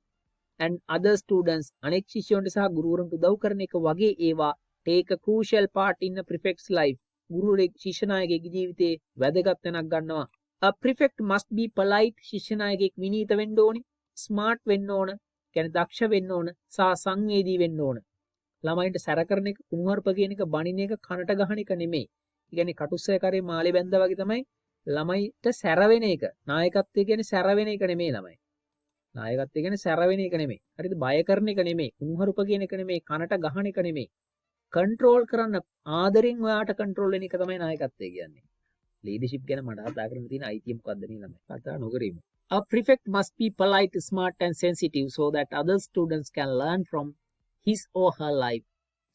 and other students අනෙක් ශිෂ්‍යයන්ට සහ ගුරුවරුන්ට උදව් කරන එක වගේ ඒවා take a crucial part in a prefect's life. ගුරුවරයෙක් ශිෂ්‍ය නායකයෙකුගේ ජීවිතේ වැදගත් තැනක් ගන්නවා. a prefect must be polite. ශිෂ්‍ය නායකයෙක් විනීත වෙන්න ඕනේ, smart වෙන්න ඕන, කියන්නේ දක්ෂ වෙන්න ඕන සහ සංවේදී වෙන්න ඕන. ළමයින්ට සැර කරන එක, කුණුහරුප කියන එක, බණින එක, කනට ගහන එක නෙමෙයි. ඒ කියන්නේ කටුස්සය කරේ මාළේ බැඳා වගේ තමයි ළමයිට සැර වෙන එක. නායකත්වය කියන්නේ සැර වෙන එක නෙමෙයි ළමයි. නායකත්වය කියන්නේ සැර වෙන එක නෙමෙයි. හරිද? බය කරන එක නෙමෙයි. කුණුහරුප කියන එක නෙමෙයි. කනට ගහන එක නෙමෙයි. කන්ට්‍රෝල් කරන්න ආදරෙන් ඔයාට කන්ට්‍රෝල් වෙන එක තමයි නායකත්වය කියන්නේ. ලීඩර්ෂිප් ගැන මට කතා කරන්න තියෙන අයිතිය මොකද්ද නේ ළමයි? කතා නොකරෙමු. A prefect must be polite, smart and sensitive so that other students can learn from his or her life.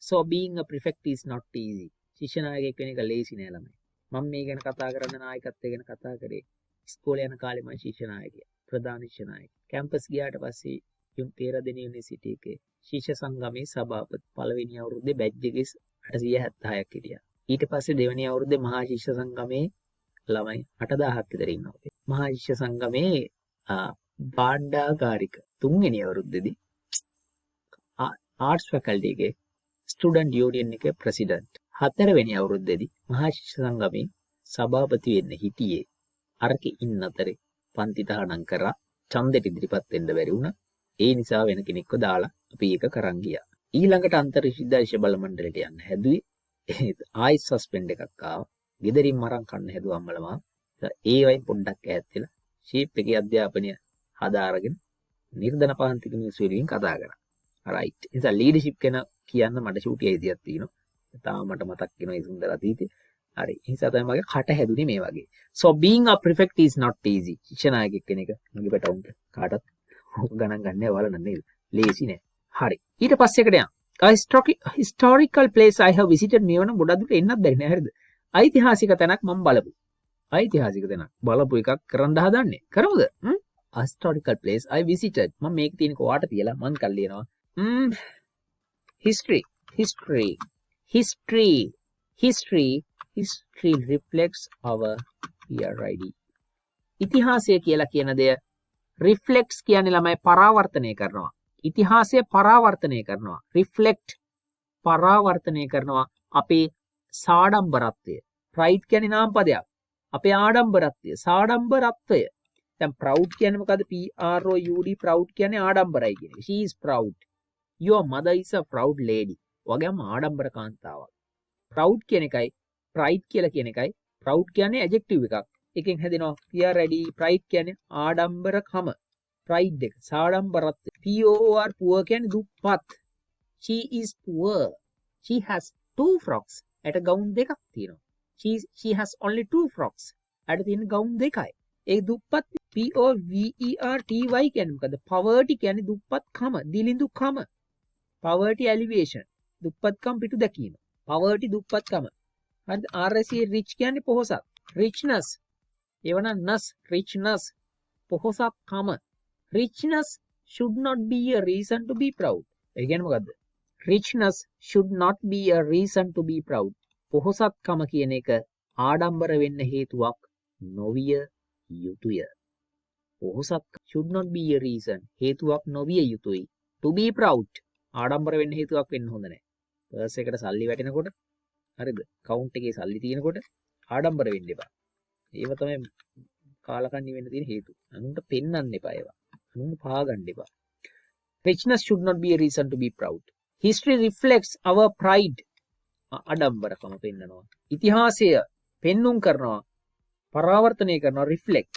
So being a prefect is not easy. ශිෂ්‍ය නායකයෙක් වෙන එක ලේසි නෑ ළමයි. මම මේ ගැන කතා කරන්න නායකත්වය ගැන කතා කරේ ඉස්කෝලේ යන කාලේ මම ශිෂ්‍ය නායකයා. ප්‍රධාන ශිෂ්‍ය නායකයා. කැම්පස් ගියාට පස්සේ පේරාදෙණිය යුනිවර්සිටි එකේ ශිෂ්‍ය සංගමේ සභාපති පළවෙනි අවුරුද්දේ බැච් එකේ 876ක් හිටියා. ඊට පස්සේ දෙවෙනි අවුරුද්දේ මහා ශිෂ්‍ය සංගමේ ළමයි 8000ක් විතර ඉන්නවා. මහා ශිෂ්‍ය සංගමේ භාණ්ඩාගාරික තුන්වෙනි අවුරුද්දේදී ආර්ට්ස් ෆැකල්ටි එකේ ස්ටුඩන්ට් යූනියන් එකේ ප්‍රෙසිඩන්ට්. හතරවෙනි අවුරුද්දේදී මහා ශිෂ්‍ය සංගමේ සභාපති වෙන්න හිටියේ. අරකේ ඉන්න අතරේ පන්ති තහනම් කරා ඡන්දෙට ඉදිරිපත් වෙන්න බැරි වුණා. ඒ නිසා වෙන කෙනෙක්ව දාලා අපි ඒක කරන් ගියා. ඊළඟට අන්තර්විශ්වවිද්‍යාල බල මණ්ඩලයට යන්න හැදුවේ. ආයි සස්පෙන්ඩ් එකක් ආවා. ගෙදරින් මරන් කන්න හැදුවා අම්මලමා. ඒ වයින් පොඩ්ඩක් ඈත් වෙලා ෂීප් එකේ අධ්‍යාපනය හදාරගෙන නිර්ධන පහන්තික මිනිස්සු වලින් කතා කරා. රයිට්. ඒ නිසා ලීඩර්ෂිප් ගැන කියන්න මට ෂූටි අයිතියක් තියෙනවා. තාම මට මතක් වෙනවා ඒ සුන්දර අතීතේ. හරි. ඒ නිසා තමයි මගේ කට හැදුනේ මේ වගේ. So being a prefect is not easy. ශික්ෂණායකයෙක් කෙනෙක් මගේ පැටවුන්ට කාටත් ගණන් ගන්න ඔයාලා නේද? ලේසි නෑ. හරි. ඊට පස්සේ එකට යන්න. Historical place I have visited මේ වන ගොඩක් දුරට එන්නත් බැරි නෑ හරිද? ඓතිහාසික තැනක් මම බලපු. ඓතිහාසික තැනක් බලපු එකක් කරන්න හදන්නේ. කරමුද? A historical place I visited. මම මේක තියෙන කොහාට තියලා මං කල් ලියනවා. History reflects our PRID. ඉතිහාසය කියලා කියන දේ reflects කියන්නේ ළමයි පරාවර්තනය කරනවා. ඉතිහාසය පරාවර්තනය කරනවා. reflect පරාවර්තනය කරනවා අපේ සාඩම්බරත්වය. pride කියන්නේ නාම පදයක්. අපේ ආඩම්බරත්වය, සාඩම්බරත්වය. දැන් proud කියන්නේ මොකද්ද? PROUD proud කියන්නේ ආඩම්බරයි කියන එක. She is proud. Your mother is a proud lady. වගේම ආඩම්බර කාන්තාවක්. proud කියන එකයි pride කියලා කියන එකයි. proud කියන්නේ adjective එකක්. එකෙන් හැදෙනවා PRID. pride කියන්නේ ආඩම්බරකම. pride එක සාඩම්බරත්වය. POOR poor කියන්නේ දුප්පත්. She is poor. She has 2 frocks. ඇට ගවුම් දෙකක් තියෙනවා. She has only 2 frocks. ඇට තියෙන ගවුම් දෙකයි. ඒ දුප්පත් POVERTY කියන්නේ මොකද? poverty කියන්නේ දුප්පත්කම, දිලිඳුකම. poverty alleviation. දුප්පත්කම පිටු දැකීම. poverty දුප්පත්කම. හරිද? RSE rich කියන්නේ පොහොසත්. richness. එවනම් ness richness පොහොසත්කම. richness should not be a reason to be proud. ඒ කියන්නේ මොකද්ද? richness should not be a reason to be proud. පොහොසත්කම කියන එක ආඩම්බර වෙන්න හේතුවක් නොවිය යුතුය. පොහොසත් should not be a reason. හේතුවක් නොවිය යුතුයි. to be proud. ආඩම්බර වෙන්න හේතුවක් වෙන්න හොඳ නැහැ. පර්ස් එකට සල්ලි වැටෙනකොට හරිද? කවුන්ට් එකේ සල්ලි තියෙනකොට ආඩම්බර වෙන්න එපා. ඒව තමයි කාලකන්ණි වෙන්න තියෙන හේතු. අනුන්ට පෙන්වන්න එපා ඒවා. අනුන්ට පා ගන්න එපා. Richness should not be a reason to be proud. History reflects our pride. ආඩම්බරකම පෙන්නනවා. ඉතිහාසය පෙන්눔 කරනවා. පරාවර්තනය කරනවා. reflect.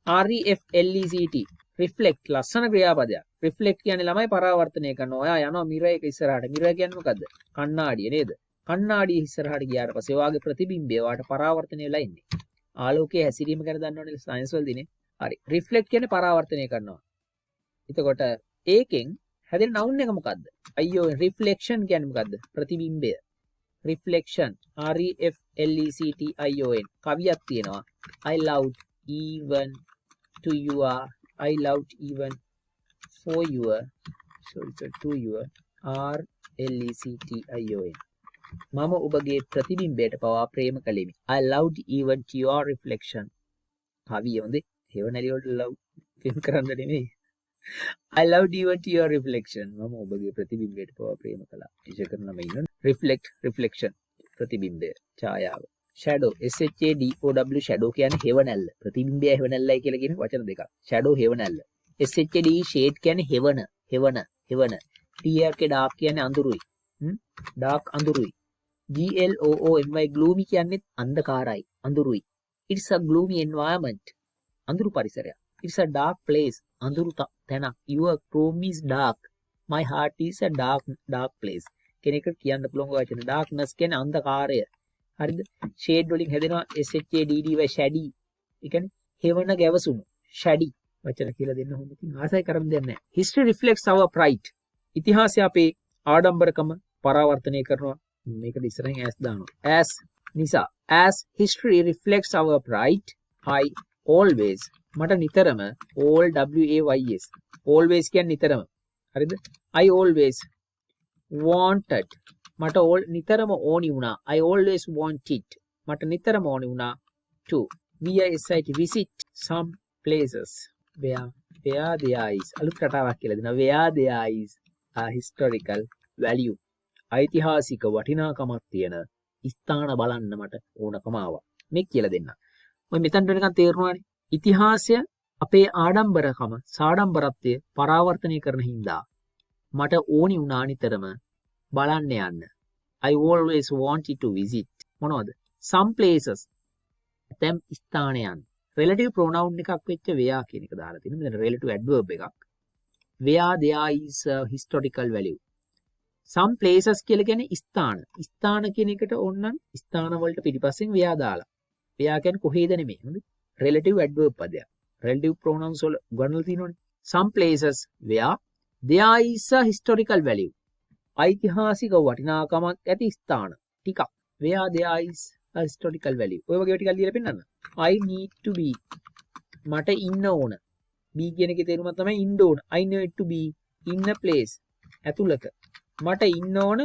REFLECT. reflect ලස්සන ක්‍රියාපදයක්. reflect කියන්නේ ළමයි පරාවර්තනය කරනවා. ඔයා යනවා මිරර් එක ඉස්සරහට. මිරර් කියන්නේ මොකද්ද? කණ්ණාඩිය නේද? කණ්ණාඩිය ඉස්සරහට ගියාට පස්සේ ඔයාගේ ප්‍රතිබිම්බය ඔයාට පරාවර්තනය වෙලා ඉන්නේ. ආලෝකයේ හැසිරීම ගැන දන්නවනේ සයන්ස් වලදීනේ. හරි. reflect කියන්නේ පරාවර්තනය කරනවා. එතකොට ඒකෙන් හැදෙන noun එක මොකද්ද? අයියෝ reflection කියන්නේ මොකද්ද? ප්‍රතිබිම්බය. reflection REFLECTION කවියක් තියෙනවා. I loved even to your I loved even for your to your RLECTION මම ඔබගේ ප්‍රතිබිම්බයට පවා ප්‍රේම කළෙමි. I loved even to your reflection කවිය හොඳේ. හේවණලි වලට love film කරන්න නෙමෙයි. I loved even to your reflection මම ඔබගේ ප්‍රතිබිම්බයට පවා ප්‍රේම කළා. ඉෂ කරනම ඉන්න reflect reflection ප්‍රතිබිම්බය ඡායාව. shadow SHADOW shadow කියන්නේ හේවණල්ල. ප්‍රතිබිම්බය හේවණල්ලයි කියලා කියන වචන දෙකක්. shadow හේවණල්ල. SHAD shade කියන්නේ හේවණ හේවණ. TRK dark කියන්නේ අඳුරුයි. dark අඳුරුයි. GLOOMY gloomy කියන්නේ අන්ධකාරයි අඳුරුයි. It's a gloomy environment. අඳුරු පරිසරයක්. It's a dark place. අඳුරු තැනක්. Your room is dark. My heart is a dark place. කෙනෙකුට කියන්න පුළුවන් වචන darkness කියන්නේ අන්ධකාරය. හරිද? shade වලින් හැදෙනවා SHADDY shady. ඒ කියන්නේ හේවණ ගැවසුණු. shady වචන කියලා දෙන්න හොඳ ඉතින් ආසයි කරන් දෙන්නේ නැහැ. History reflects our pride. ඉතිහාසය අපේ ආඩම්බරකම පරාවර්තනය කරනවා. මේකද ඉස්සරහින් as දානවා. as නිසා as history reflects our pride I always මට නිතරම always always කියන්නේ නිතරම. හරිද? I always wanted මට නිතරම ඕනි වුණා. I always wanted මට නිතරම ඕනි වුණා to visit some places where there is අලුත් කතාවක් කියලා දෙනවා. where there is a historical value ඓතිහාසික වටිනාකමක් තියෙන ස්ථාන බලන්න මට ඕනකම ආවා. මේ කියලා දෙන්න. ඔය මෙතනට නිකන් තේරුණානේ. ඉතිහාසය අපේ ආඩම්බරකම සාඩම්බරත්වය පරාවර්තනය කරන හින්දා මට ඕනි වුණා නිතරම බලන්න යන්න. I always wanted to visit මොනවද? some places ඇතැම් ස්ථානයන්. relative pronoun එකක් වෙච්ච where කියන එක දාලා තියෙනවා. මෙතන relative adverb එකක්. where there is a historical value. some places කියලා කියන්නේ ස්ථාන. ස්ථාන කියන එකට ඕනනම් ස්ථාන වලට පිටිපස්සෙන් ව්‍යා දාලා. ව්‍යා කියන්නේ කොහේද නෙමෙයි. හොඳයි. relative adverb පදයක්. relative pronouns වල ගණනලා තියෙනවනේ. some places where there is a historical value. ඓතිහාසික වටිනාකමක් ඇති ස්ථාන ටිකක්. where there is a historical value. ඔය වගේ ටිකක් ලියලා පෙන්නන්න. I need to be. මට ඉන්න ඕන. be කියන එකේ තේරුම තමයි ඉන්න ඕන. I need to be in a place. ඇතුළත. මට ඉන්න ඕන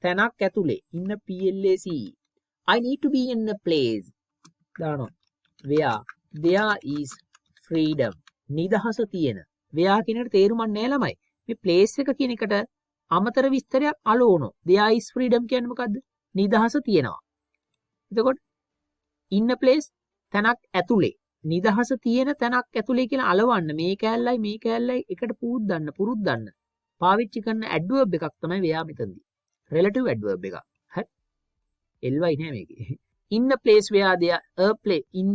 තැනක් ඇතුලේ. ඉන්න place. I need to be in a place. දානවා. where there is freedom. නිදහස තියෙන. where කියන එකට තේරුමක් නැහැ ළමයි. මේ place එක කියන එකට අමතර විස්තරයක් අලෝනෝ. there is freedom කියන්නේ මොකද්ද? නිදහස තියෙනවා. එතකොට in a place තැනක් ඇතුලේ. නිදහස තියෙන තැනක් ඇතුලේ කියලා අලවන්න මේ කෑල්ලයි එකට පුරුද්දන්න පාවිච්චි කරන ඇඩ්වර්බ් එකක් තමයි where මෙතනදී. relative adverb එකක්. හරි. ly නෑ මේකේ. in a place where there a place in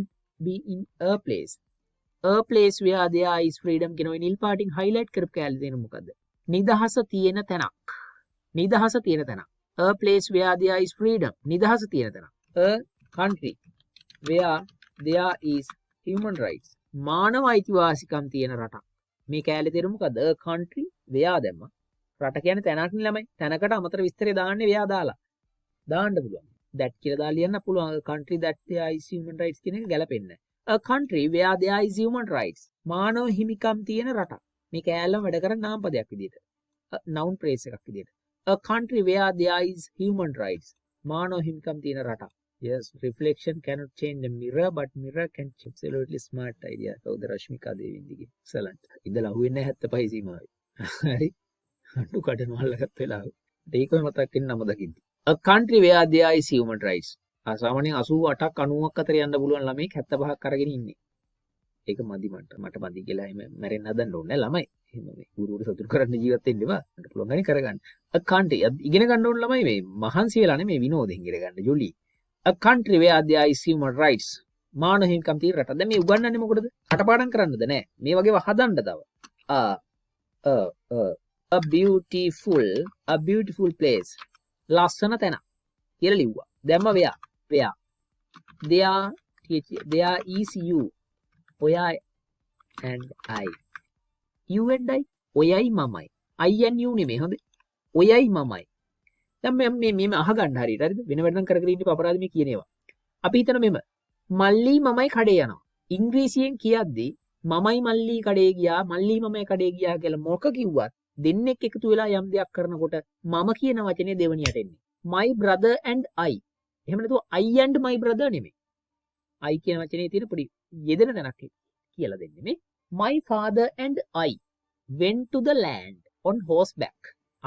be in a place. a place where there is freedom කියන ඔය නිල් පාටින් highlight කරපු කෑල්ල දෙන මොකද්ද? නිදහස තියෙන තැනක්. නිදහස තියෙන තැනක්. a place where there is freedom. නිදහස තියෙන තැනක්. a country where there is human rights. මානව අයිතිවාසිකම් තියෙන රටක්. මේ කෑල්ලේ තේරුම මොකද්ද? a country where දැම්ම. රට කියන්නේ තැනක් නේ ළමයි. තැනකට අමතර විස්තරය දාන්නේ where දාලා. දාන්න පුළුවන්. that කියලා දාලා ලියන්න පුළුවන්. a country that there is human rights කියන එක ගැලපෙන්නේ නැහැ. a country where there is human rights. මානව හිමිකම් තියෙන රටක්. මේ කෑල්ලම වැඩ කරන නාම පදයක් විදිහට. noun phrase එකක් විදිහට. a country where there is human rights. මානව හිමිකම් තියෙන රටක්. Yes, reflection cannot change a mirror, but mirror can change. Absolutely smart idea. කවුද රශ්මිකා දේවින්දිගේ. Excellent. ඉඳලා අහුවෙන්නේ 75 සීමාවේ. හරි. අඬු කඩන වල්ලකට වෙලාව. ඒකම මතක් වෙන නම දකින්න. A country where there is human rights. සාමාන්‍යයෙන් 88ක් 90ක් අතර යන්න පුළුවන් ළමයි 75ක් අරගෙන ඉන්නේ. ඒක මදි මට මදි කියලා එහෙම මැරෙන්න හදන්න ඕනේ ළමයි. එහෙම මේ ගුරුවරු සතුටු කරන්න ජීවත් වෙන්න එපා. මට පුළුවන් ගණන් කරගන්න. A country ඉගෙන ගන්න ඕන ළමයි මේ මහන්සි වෙලා නෙමෙයි විනෝදෙන් ඉගෙන ගන්න ජොලි. A country where there is human rights. මානව හිමිකම් තියෙන රට. දැන් මේ උගන්වන්නේ මොකටද? කටපාඩම් කරන්නද නෑ. මේ වගේව හදන්න තව. A beautiful place. ලස්සන තැන. කියලා ලිව්වා. දැම්ම where. There is you. ඔයා and I. You and I. ඔයයි මමයි. I and you නෙමෙයි හොඳේ. ඔයයි මමයි. දැන් මේ අහගන්න හරියට හරිද වෙන වැඩක් කරගෙන ඉන්න අපරාධ මේ කියන ඒවා අපි හිතන මෙම මල්ලි මමයි කඩේ යනවා ඉංග්‍රීසියෙන් කියද්දී මමයි මල්ලි කඩේ ගියා මල්ලි මමයි කඩේ ගියා කියලා මොක කිව්වත් දෙන්නෙක් එකතු වෙලා යම් දෙයක් කරනකොට මම කියන වචනේ දෙවණියට එන්නේ my brother and I එහෙම නැතුව I and my brother නෙමෙයි I කියන වචනේ තියෙන පොඩි යෙදෙන තැනක් කියලා දෙන්නේ මේ my father and I went to the land on horseback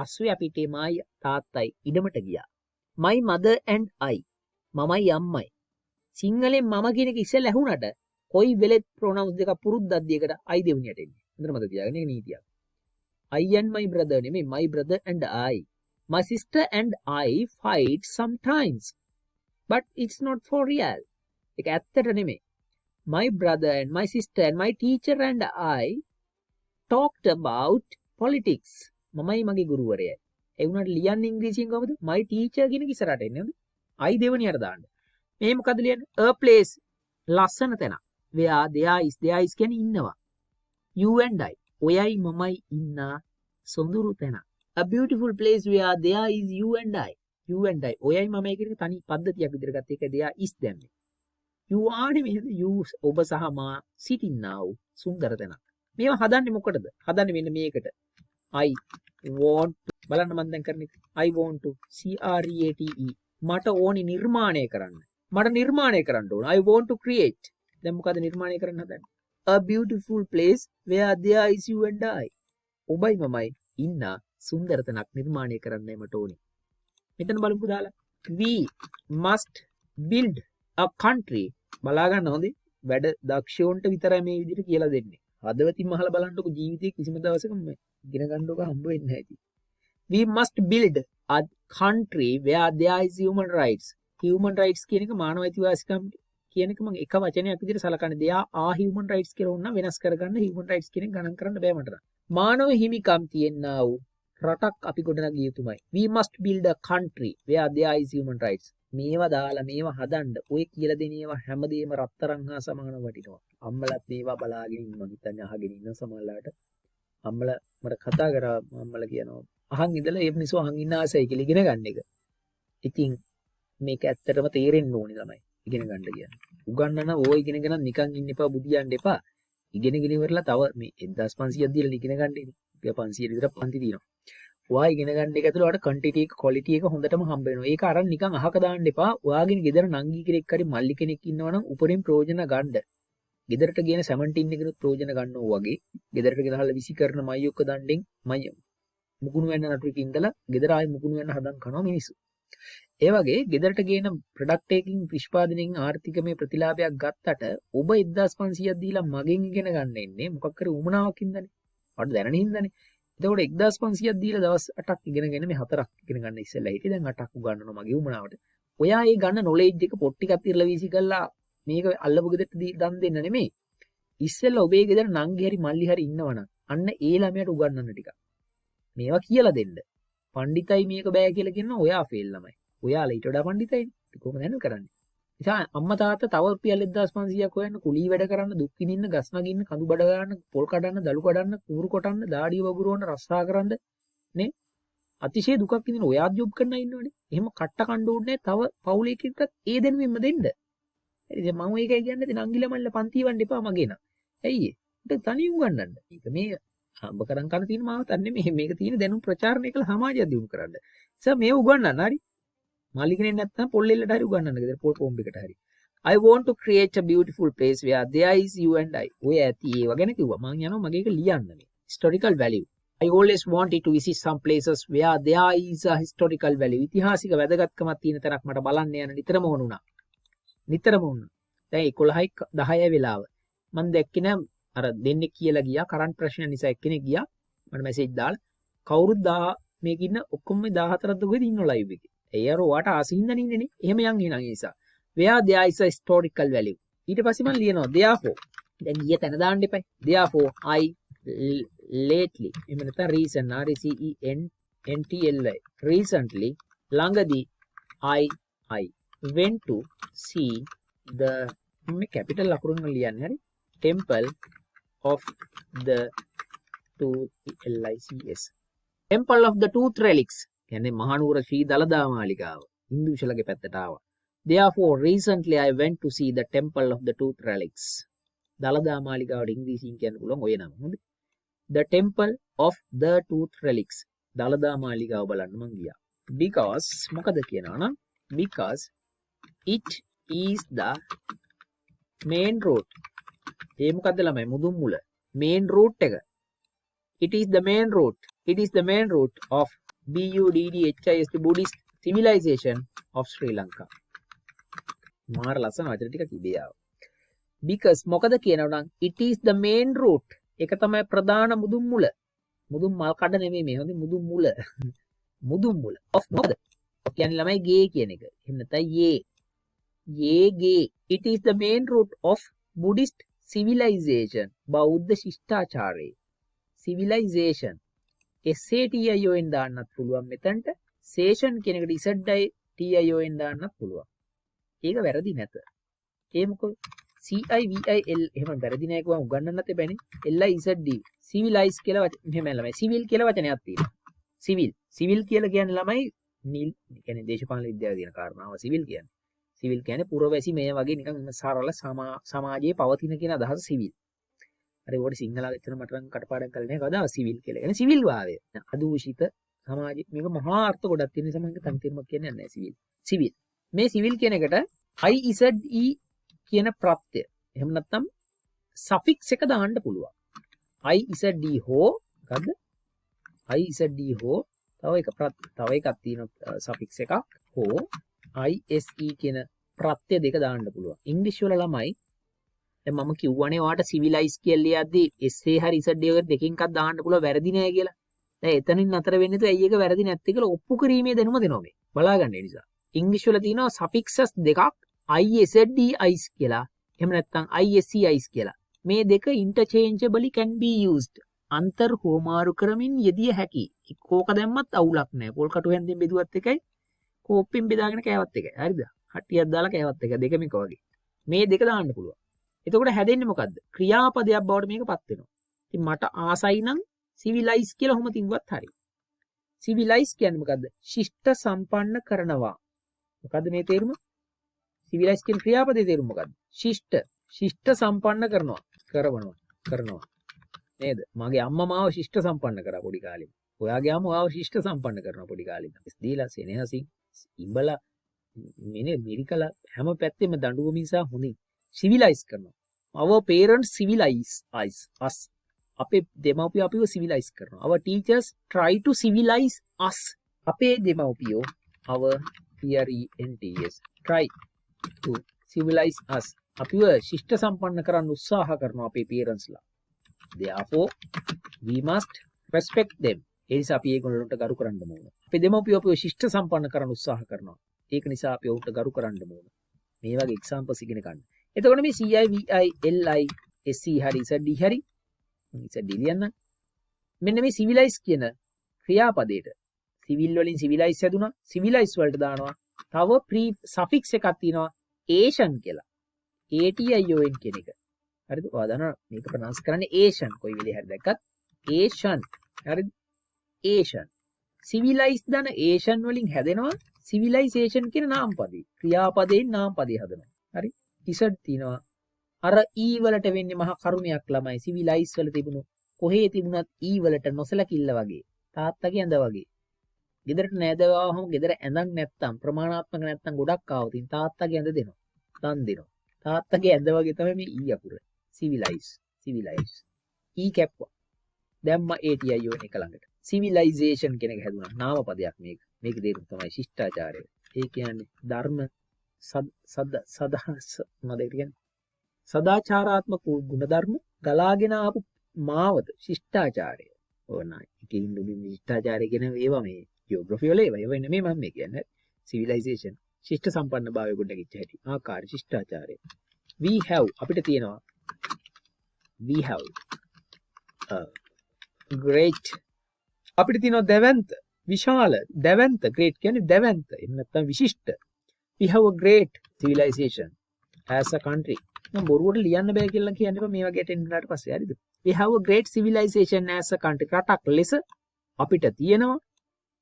අස්වේ අපිටේ මායි තාත්තයි ඉඩමට ගියා. My mother and I. මමයි අම්මයි. සිංහලෙන් මම කියන එක ඉස්සෙල්ලා ඇහුණට කොයි වෙලෙත් pronouns දෙක පුරුද්දක් දියකට I දෙවණියට එන්නේ. හොඳට මතක තියාගන්න ඒක නීතියක්. I and my brother නෙමෙයි my brother and I. My sister and I fight sometimes. But it's not for real. ඒක ඇත්තට නෙමෙයි. My brother and my sister and my teacher and I talked about politics. මමයි මගේ ගුරුවරයයි. ඒ වුණාට ලියන්නේ ඉංග්‍රීසියෙන් කොහොමද? my teacher කියන එක ඉස්සරහට එන්නේ නේද? I දෙවණියට දාන්න. මේ මොකද ලියන්නේ? a place ලස්සන තැන. where there is කියන්නේ ඉන්නවා. you and I ඔයයි මමයි ඉන්න සොඳුරු තැන. a beautiful place where there is you and I. you and I ඔයයි මමයි කියන එක තනි පද්ධතියක් විදිහට ගත්ත එක there is දැම්මේ. you are නෙමෙයි you ඔබ සහ මා sitting now සුන්දර තැන. මේවා හදන්නේ මොකටද? හදන්නේ මෙන්න මේකට. I want to බලන්න මම දැන් කරන්නේ I want to create මට ඕනි නිර්මාණය කරන්න ඕන I want to create දැන් මොකද නිර්මාණය කරන්න හදන්නේ a beautiful place where there is you and I ඔබයි මමයි ඉන්න සුන්දර තැනක් නිර්මාණය කරන්නයි මට ඕනි මෙතන බලමු දාලා we must build a country බලා ගන්න හොඳේ වැඩ දක්ෂයන්ට විතරයි මේ විදිහට කියලා දෙන්නේ හදවතින්ම අහලා බලන්නකො ජීවිතේ කිසිම දවසක ඉගෙන ගන්න ඕක හම්බ වෙන්නේ නැහැ. We must build a country where there is human rights. Human rights කියන එක මානව අයිතිවාසිකම් කියන එක මම එක වචනයක් විදිහට සලකන්නේ. there are human rights කියලා වුණා වෙනස් කරගන්න human rights කියන එක ගණන් කරන්න බෑ මට. මානව හිමිකම් තියෙනා වූ රටක් අපි ගොඩනගිය යුතුමයි. We must build a country where there is human rights. මේවා දාලා මේවා හදන්න ඔය කියලා දෙන ඒවා හැමදේම රත්තරන් හා සමානව වටිනවා. අම්මලත් මේවා බලාගෙන ඉන්නවා හිතන්නේ අහගෙන ඉන්න සමහරලාට. අම්මලා මට කතා කරා අම්මලා කියනවා අහන් ඉඳලා ඒ මිනිස්සු අහන් ඉන්න ආසයි කියලා ඉගෙන ගන්න එක. ඉතින් මේක ඇත්තටම තේරෙන්න ඕනේ ළමයි ඉගෙන ගන්න කියන්නේ. උගන්නන ඕයි ඉගෙනගෙන නිකන් ඉන්න එපා බුදියන්න එපා. ඉගෙනගෙන ඉවරලා තව මේ 1500ක් දීලා ඉගෙන ගන්න ඉන්නේ. 500 විතර පන්ති තියෙනවා. ඔයා ඉගෙන ගන්න එක ඇතුළේ ඔයාලට ක්වොන්ටිටි එක ක්වොලිටි එක හොඳටම හම්බ වෙනවා. ඒක අරන් නිකන් අහක දාන්න එපා. ඔයාගේ ගෙදර නංගි කෙනෙක් හරි මල්ලි කෙනෙක් ඉන්නවනම් උපරිම ප්‍රයෝජන ගන්න. ගෙදරට ගේන 17 එකනොත් ප්‍රයෝජන ගන්නවා වගේ. ගෙදරට ගෙනහලා විසි කරන මයි ඔක්ක දණ්ඩෙන් මයි මුකුණු වෙන්න නටුවක ඉඳලා ගෙදර ආයි මුකුණු වෙන්න හදන් කනවා මිනිස්සු. ඒ වගේ ගෙදරට ගේන ප්‍රොඩක්ට් එකකින් නිෂ්පාදනයෙන් ආර්ථිකමය ප්‍රතිලාභයක් ගත්තට ඔබ 1500ක් දීලා මගෙන් ඉගෙන ගන්න එන්නේ මොකක් හරි උමනාවක් ඉඳන්නේ. ඔයාලට දැනන හින්දානේ. එතකොට 1500ක් දීලා දවස් 8ක් ඉගෙනගෙන මේ 4ක් ඉගෙන ගන්න ඉස්සෙල්ලා හිටියේ දැන් 8ක් උගන්වනවා මගේ උමනාවට. ඔයා ඒ ගන්න නොලෙජ් එක පොත් ටිකක් තිරලා වීසි කරලා මේක අල්ලපු ගෙදරට දන් දෙන්න නෙමෙයි. ඉස්සෙල්ලා ඔබේ ගෙදර නංගි හරි මල්ලි හරි ඉන්නවනම් අන්න ඒ ළමයට උගන්වන්න ටිකක්. මේවා කියලා දෙන්න. පඬිතයි මේක බෑ කියලා කියනවා ඔයා ෆේල් ළමයි. ඔයාලා ඊට වඩා පඬිතයිනේ. කොහොමද හැන්ඩල් කරන්නේ? නිසා අම්මා තාත්තා තව රුපියල් 1500ක් හොයන්න කුලී වැඩ කරන්න දුක් විඳින්න ගස් නගින්න කඳු බඩ ගන්න පොල් කඩන්න දලු කඩන්න කුඹුරු කොටන්න දාඩිය වගුරුවන්න රස්සා කරන්න නේ අතිශය දුකක් විඳින ඔයා ජොබ් කරන්න ඉන්නවනේ. එහෙම කට්ට කණ්ඩ ඕනේ තව පවුලේ කෙනෙක්ට ඒ දැනුමෙන්ම දෙන්න. ඉතින් මම ඒකයි කියන්නේ නංගිලා මල්ල පන්ති වන්න එපා මගේ නා. ඇයි ඒ? ඒක තනියම උගන්නන්න. ඒක මේ හම්බ කරන් කරන තියෙන මාවත් නෙමෙයි මේක තියෙන දැනුම් ප්‍රචාරණය කළ සමාජය දියුණු කරන්න. සර් මේ උගන්නන්න හරි. මාළි කෙනෙක් නැත්නම් පොල් එල්ලට හරි උගන්නන්න ගෙදර පොල් පොම්බ එකට හරි. I want to create a beautiful place where there is you and I. ඔය ඇති ඒව ගැන කිව්වා. මම යනවා මගේ එක ලියන්න මේ. Historical value. I always wanted to visit some places where there is a historical value. ඉතිහාසික වැදගත්කමක් තියෙන තැනක් මට බලන්න යන නිතරම වුණා. නිතරම වුණා. දැන් 11යි 10යි වෙලාව. මම දැක්කේ නෑ අර දෙන්නේ කියලා ගියා කරන්ට් ප්‍රශ්න නිසා එක්කෙනෙක් ගියා. මට මැසේජ් දාලා කවුරුත් 10 මේක ඉන්න ඔක්කොම 14ක් දුකේද ඉන්න ලයිව් එකේ. ඒ අර ඔයාට ආසින්දන ඉන්නේනේ. එහෙම යන් එනං ඒ නිසා. Where there is a historical value. ඊට පස්සේ මම ලියනවා therefore. දැන් ගිය තැන දාන්න එපා. Therefore I lately එහෙම නැත්නම් recent RECENTLY recently ළඟදී I went to see the මේ capital ලකුරුන් වල ලියන්නේ හරි temple of the TOOTH temple of the tooth relics කියන්නේ මහනුවර ශ්‍රී දළදා මාලිගාව ඉන්දුශලගේ පැත්තට ආවා. Therefore recently I went to see the temple of the tooth relics. දළදා මාලිගාවට ඉංග්‍රීසියෙන් කියන්න පුළුවන් ඔය නම. හොඳයි. The temple of the tooth relics. Dalada Maligawa බලන්න මං ගියා. Because මොකද කියනවා නම් because it is the main road. ඒ මොකද්ද ළමයි මුදුන් මුල. main route එක. It is the main route. It is the main route of BUDDHIS Buddhist civilization of Sri Lanka. මාර ලස්සන වචන ටික තිබේ ආව. Because මොකද කියනවා නම් it is the main route. ඒක තමයි ප්‍රධාන මුදුන් මුල. මුදුන් මල් කඩ නෙමෙයි මේ හොඳේ මුදුන් මුල. මුදුන් මුල. of මොකද? of කියන්නේ ළමයි ගේ කියන එක. එහෙම නැත්නම් යේ ගේ. It is the main route of Buddhist civilization. බෞද්ධ ශිෂ්ටාචාරයේ. civilization. SATION දාන්නත් පුළුවන් මෙතනට. session කියන එකට ZITION දාන්නත් පුළුවන්. ඒක වැරදි නැත. ඒ මොකද CIVIL එහෙම වැරදි නෑ කිව්වම උගන්නන්නත් එපැනේ. LIZD civilize කියලා මෙහෙම ළමයි. civil කියලා වචනයක් තියෙනවා. civil කියලා කියන්නේ ළමයි නිල් කියන්නේ දේශපාලන විද්‍යාවේ තියෙන කාරණාව civil කියන්නේ. civil කියන්නේ පුරවැසි මේ වගේ නිකන් සරල සමාජයේ පවතින කියන අදහස civil. අර ඒකට සිංහල ඇත්තට මට නම් කටපාඩම් කරලා නැහැ කවදා civil කියලා. කියන්නේ civil වාදය. අදූෂිත සමාජ මේක මහා අර්ථ ගොඩක් තියෙන නිසා මම තනි තේරුමක් කියන්නේ නැහැ civil. මේ civil කියන එකට IZE කියන ප්‍රත්‍ය එහෙම නැත්නම් suffix එක දාන්න පුළුවන්. IZD හෝ මොකද්ද? IZD හෝ තව එකක් තියෙන suffix එකක් හෝ ISE කියන ප්‍රත්‍ය දෙක දාන්න පුළුවන්. ඉංග්‍රීසි වල ළමයි දැන් මම කිව්වනේ ඔයාලට civilize කියලා ලියද්දී SA හරි ZD වගේ දෙකකින් එකක් දාන්න පුළුවන් වැරදි නෑ කියලා. දැන් එතනින් නතර වෙන්නේ නැතුව ඇයි එක වැරදි නැත්තේ කියලා ඔප්පු කිරීමේ දැනුම දෙනවා මේ. බලා ගන්න නිසා. ඉංග්‍රීසි වල තියෙනවා suffixes දෙකක් ISDIs කියලා එහෙම නැත්නම් ISCIs කියලා. මේ දෙක interchangeably can be used. අන්තර් හෝමාරු කරමින් යෙදිය හැකි. කෝක දැම්මත් අවුලක් නැහැ. පොල් කටු හැන්දෙන් බෙදුවත් එකයි කෝප්පෙන් බෙදාගෙන කෑවත් එකයි. හරිද? හට්ටියක් දාලා කෑවත් එක දෙකම එක වගේ. මේ දෙක දාන්න පුළුවන්. එතකොට හැදෙන්නේ මොකද්ද? ක්‍රියාපදයක් බවට මේකපත් වෙනවා. ඉතින් මට ආසයි නම් සිවිලයිස් කියලා ඔහොම තිබ්බත් හරි. සිවිලයිස් කියන්නේ මොකද්ද? ශිෂ්ට සම්පන්න කරනවා. මොකද්ද මේ තේරුම? සිවිලයිස් කියන ක්‍රියාපදයේ තේරුම මොකද්ද? ශිෂ්ට සම්පන්න කරනවා. නේද? මගේ අම්මා මාව ශිෂ්ට සම්පන්න කරා පොඩි කාලේ. ඔයාගේ අම්මා මාව ශිෂ්ට සම්පන්න කරනවා පොඩි කාලේ. දීලා සෙනෙහසින් ඉඹලා මිරිකලා හැම පැත්තෙම දඬුවම නිසා හොඳින් සිවිලයිස් කරනවා. Our parents civilize us. අපේ දෙමව්පියෝ අපිව සිවිලයිස් කරනවා. Our teachers try to civilize us. අපේ දෙමව්පියෝ our parents try to civilize us. අපිව ශිෂ්ට සම්පන්න කරන්න උත්සාහ කරනවා අපේ parents-ලා. Therefore we must respect them. ඒ නිසා අපි ඒගොල්ලන්ට ගරු කරන්න ඕන. අපේ දෙමව්පියෝ අපිව ශිෂ්ට සම්පන්න කරන්න උත්සාහ කරනවා. ඒක නිසා අපි ඔවුන්ට ගරු කරන්න ඕන. මේ වගේ එක්සැම්පල්ස් ඉගෙන ගන්න. එතකොට මේ CI VI LI SC හරි ZD හරි ZD ලියන්න. මෙන්න මේ සිවිලයිස් කියන ක්‍රියාපදයට සිවිල් වලින් සිවිලයිස් හැදුනා. සිවිලයිස් වලට දානවා. තව ප්‍රී සෆික්ස් එකක් තියෙනවා ඒෂන් කියලා. ATION කියන එක. හරිද? ඔයා දන්නවා මේක ප්‍රොනවුන්ස් කරන්නේ ඒෂන්. කොයි වෙලේ හරි දැක්කත් ඒෂන්. හරිද? ඒෂන්. සිවිලයිස් දන ඒෂන් වලින් හැදෙනවා සිවිලයිසේෂන් කියන නාමපදේ. ක්‍රියාපදයෙන් නාමපදේ හදනවා. හරි? ඉසඩ් තියනවා. අර ඊ වලට වෙන්නේ මහා කරුණයක් ළමයි. සිවිලයිස් වල තිබුණු කොහේ තිබුණත් ඊ වලට නොසලකිල්ල වගේ. තාත්තගේ ඇඳ වගේ. ගෙදරට නෑදවාවම ගෙදර ඇඳක් නැත්තම් ප්‍රමාණාත්මක නැත්තම් ගොඩක් ආවොතින් තාත්තගේ ඇඳ දෙනවා. දන් දෙනවා. තාත්තගේ ඇඳ වගේ තමයි මේ ඊ අකුර. සිවිලයිස්. ඊ කැප්පුවා. දැම්ම ATION එක ළඟට. සිවිලයිසේෂන් කියන එක හැදුනා. නාම පදයක් මේක. මේකේ තේරුම තමයි ශිෂ්ටාචාරය. ඒ කියන්නේ ධර්ම සදාචාරාත්මක ගුණධර්ම ගලාගෙන ආපු මාවත ශිෂ්ටාචාරය. ඕනයි. ඒකේ ඉන්නේ ශිෂ්ටාචාරය කියන ඒවා මේ ජියෝග්‍රැෆි වල ඒවා නෙමෙයි මම මේ කියන්නේ. සිවිලයිසේෂන් ශිෂ්ට සම්පන්න භාවය ගොඩනැගිච්ච හැටි. ආකාර ශිෂ්ටාචාරය. We have අපිට තියෙනවා. We have great අපිට තියෙනවා දැවැන්ත විශාල දැවැන්ත great කියන්නේ දැවැන්ත එහෙම නැත්නම් විශිෂ්ට. We have a great civilization as a country. මම බොරුවට ලියන්න බෑ කියලා කියන්න එපා මේ වගේ අටෙන්ඩ් වුණාට පස්සේ හරිද? We have a great civilization as a country. රටක් ලෙස අපිට තියෙනවා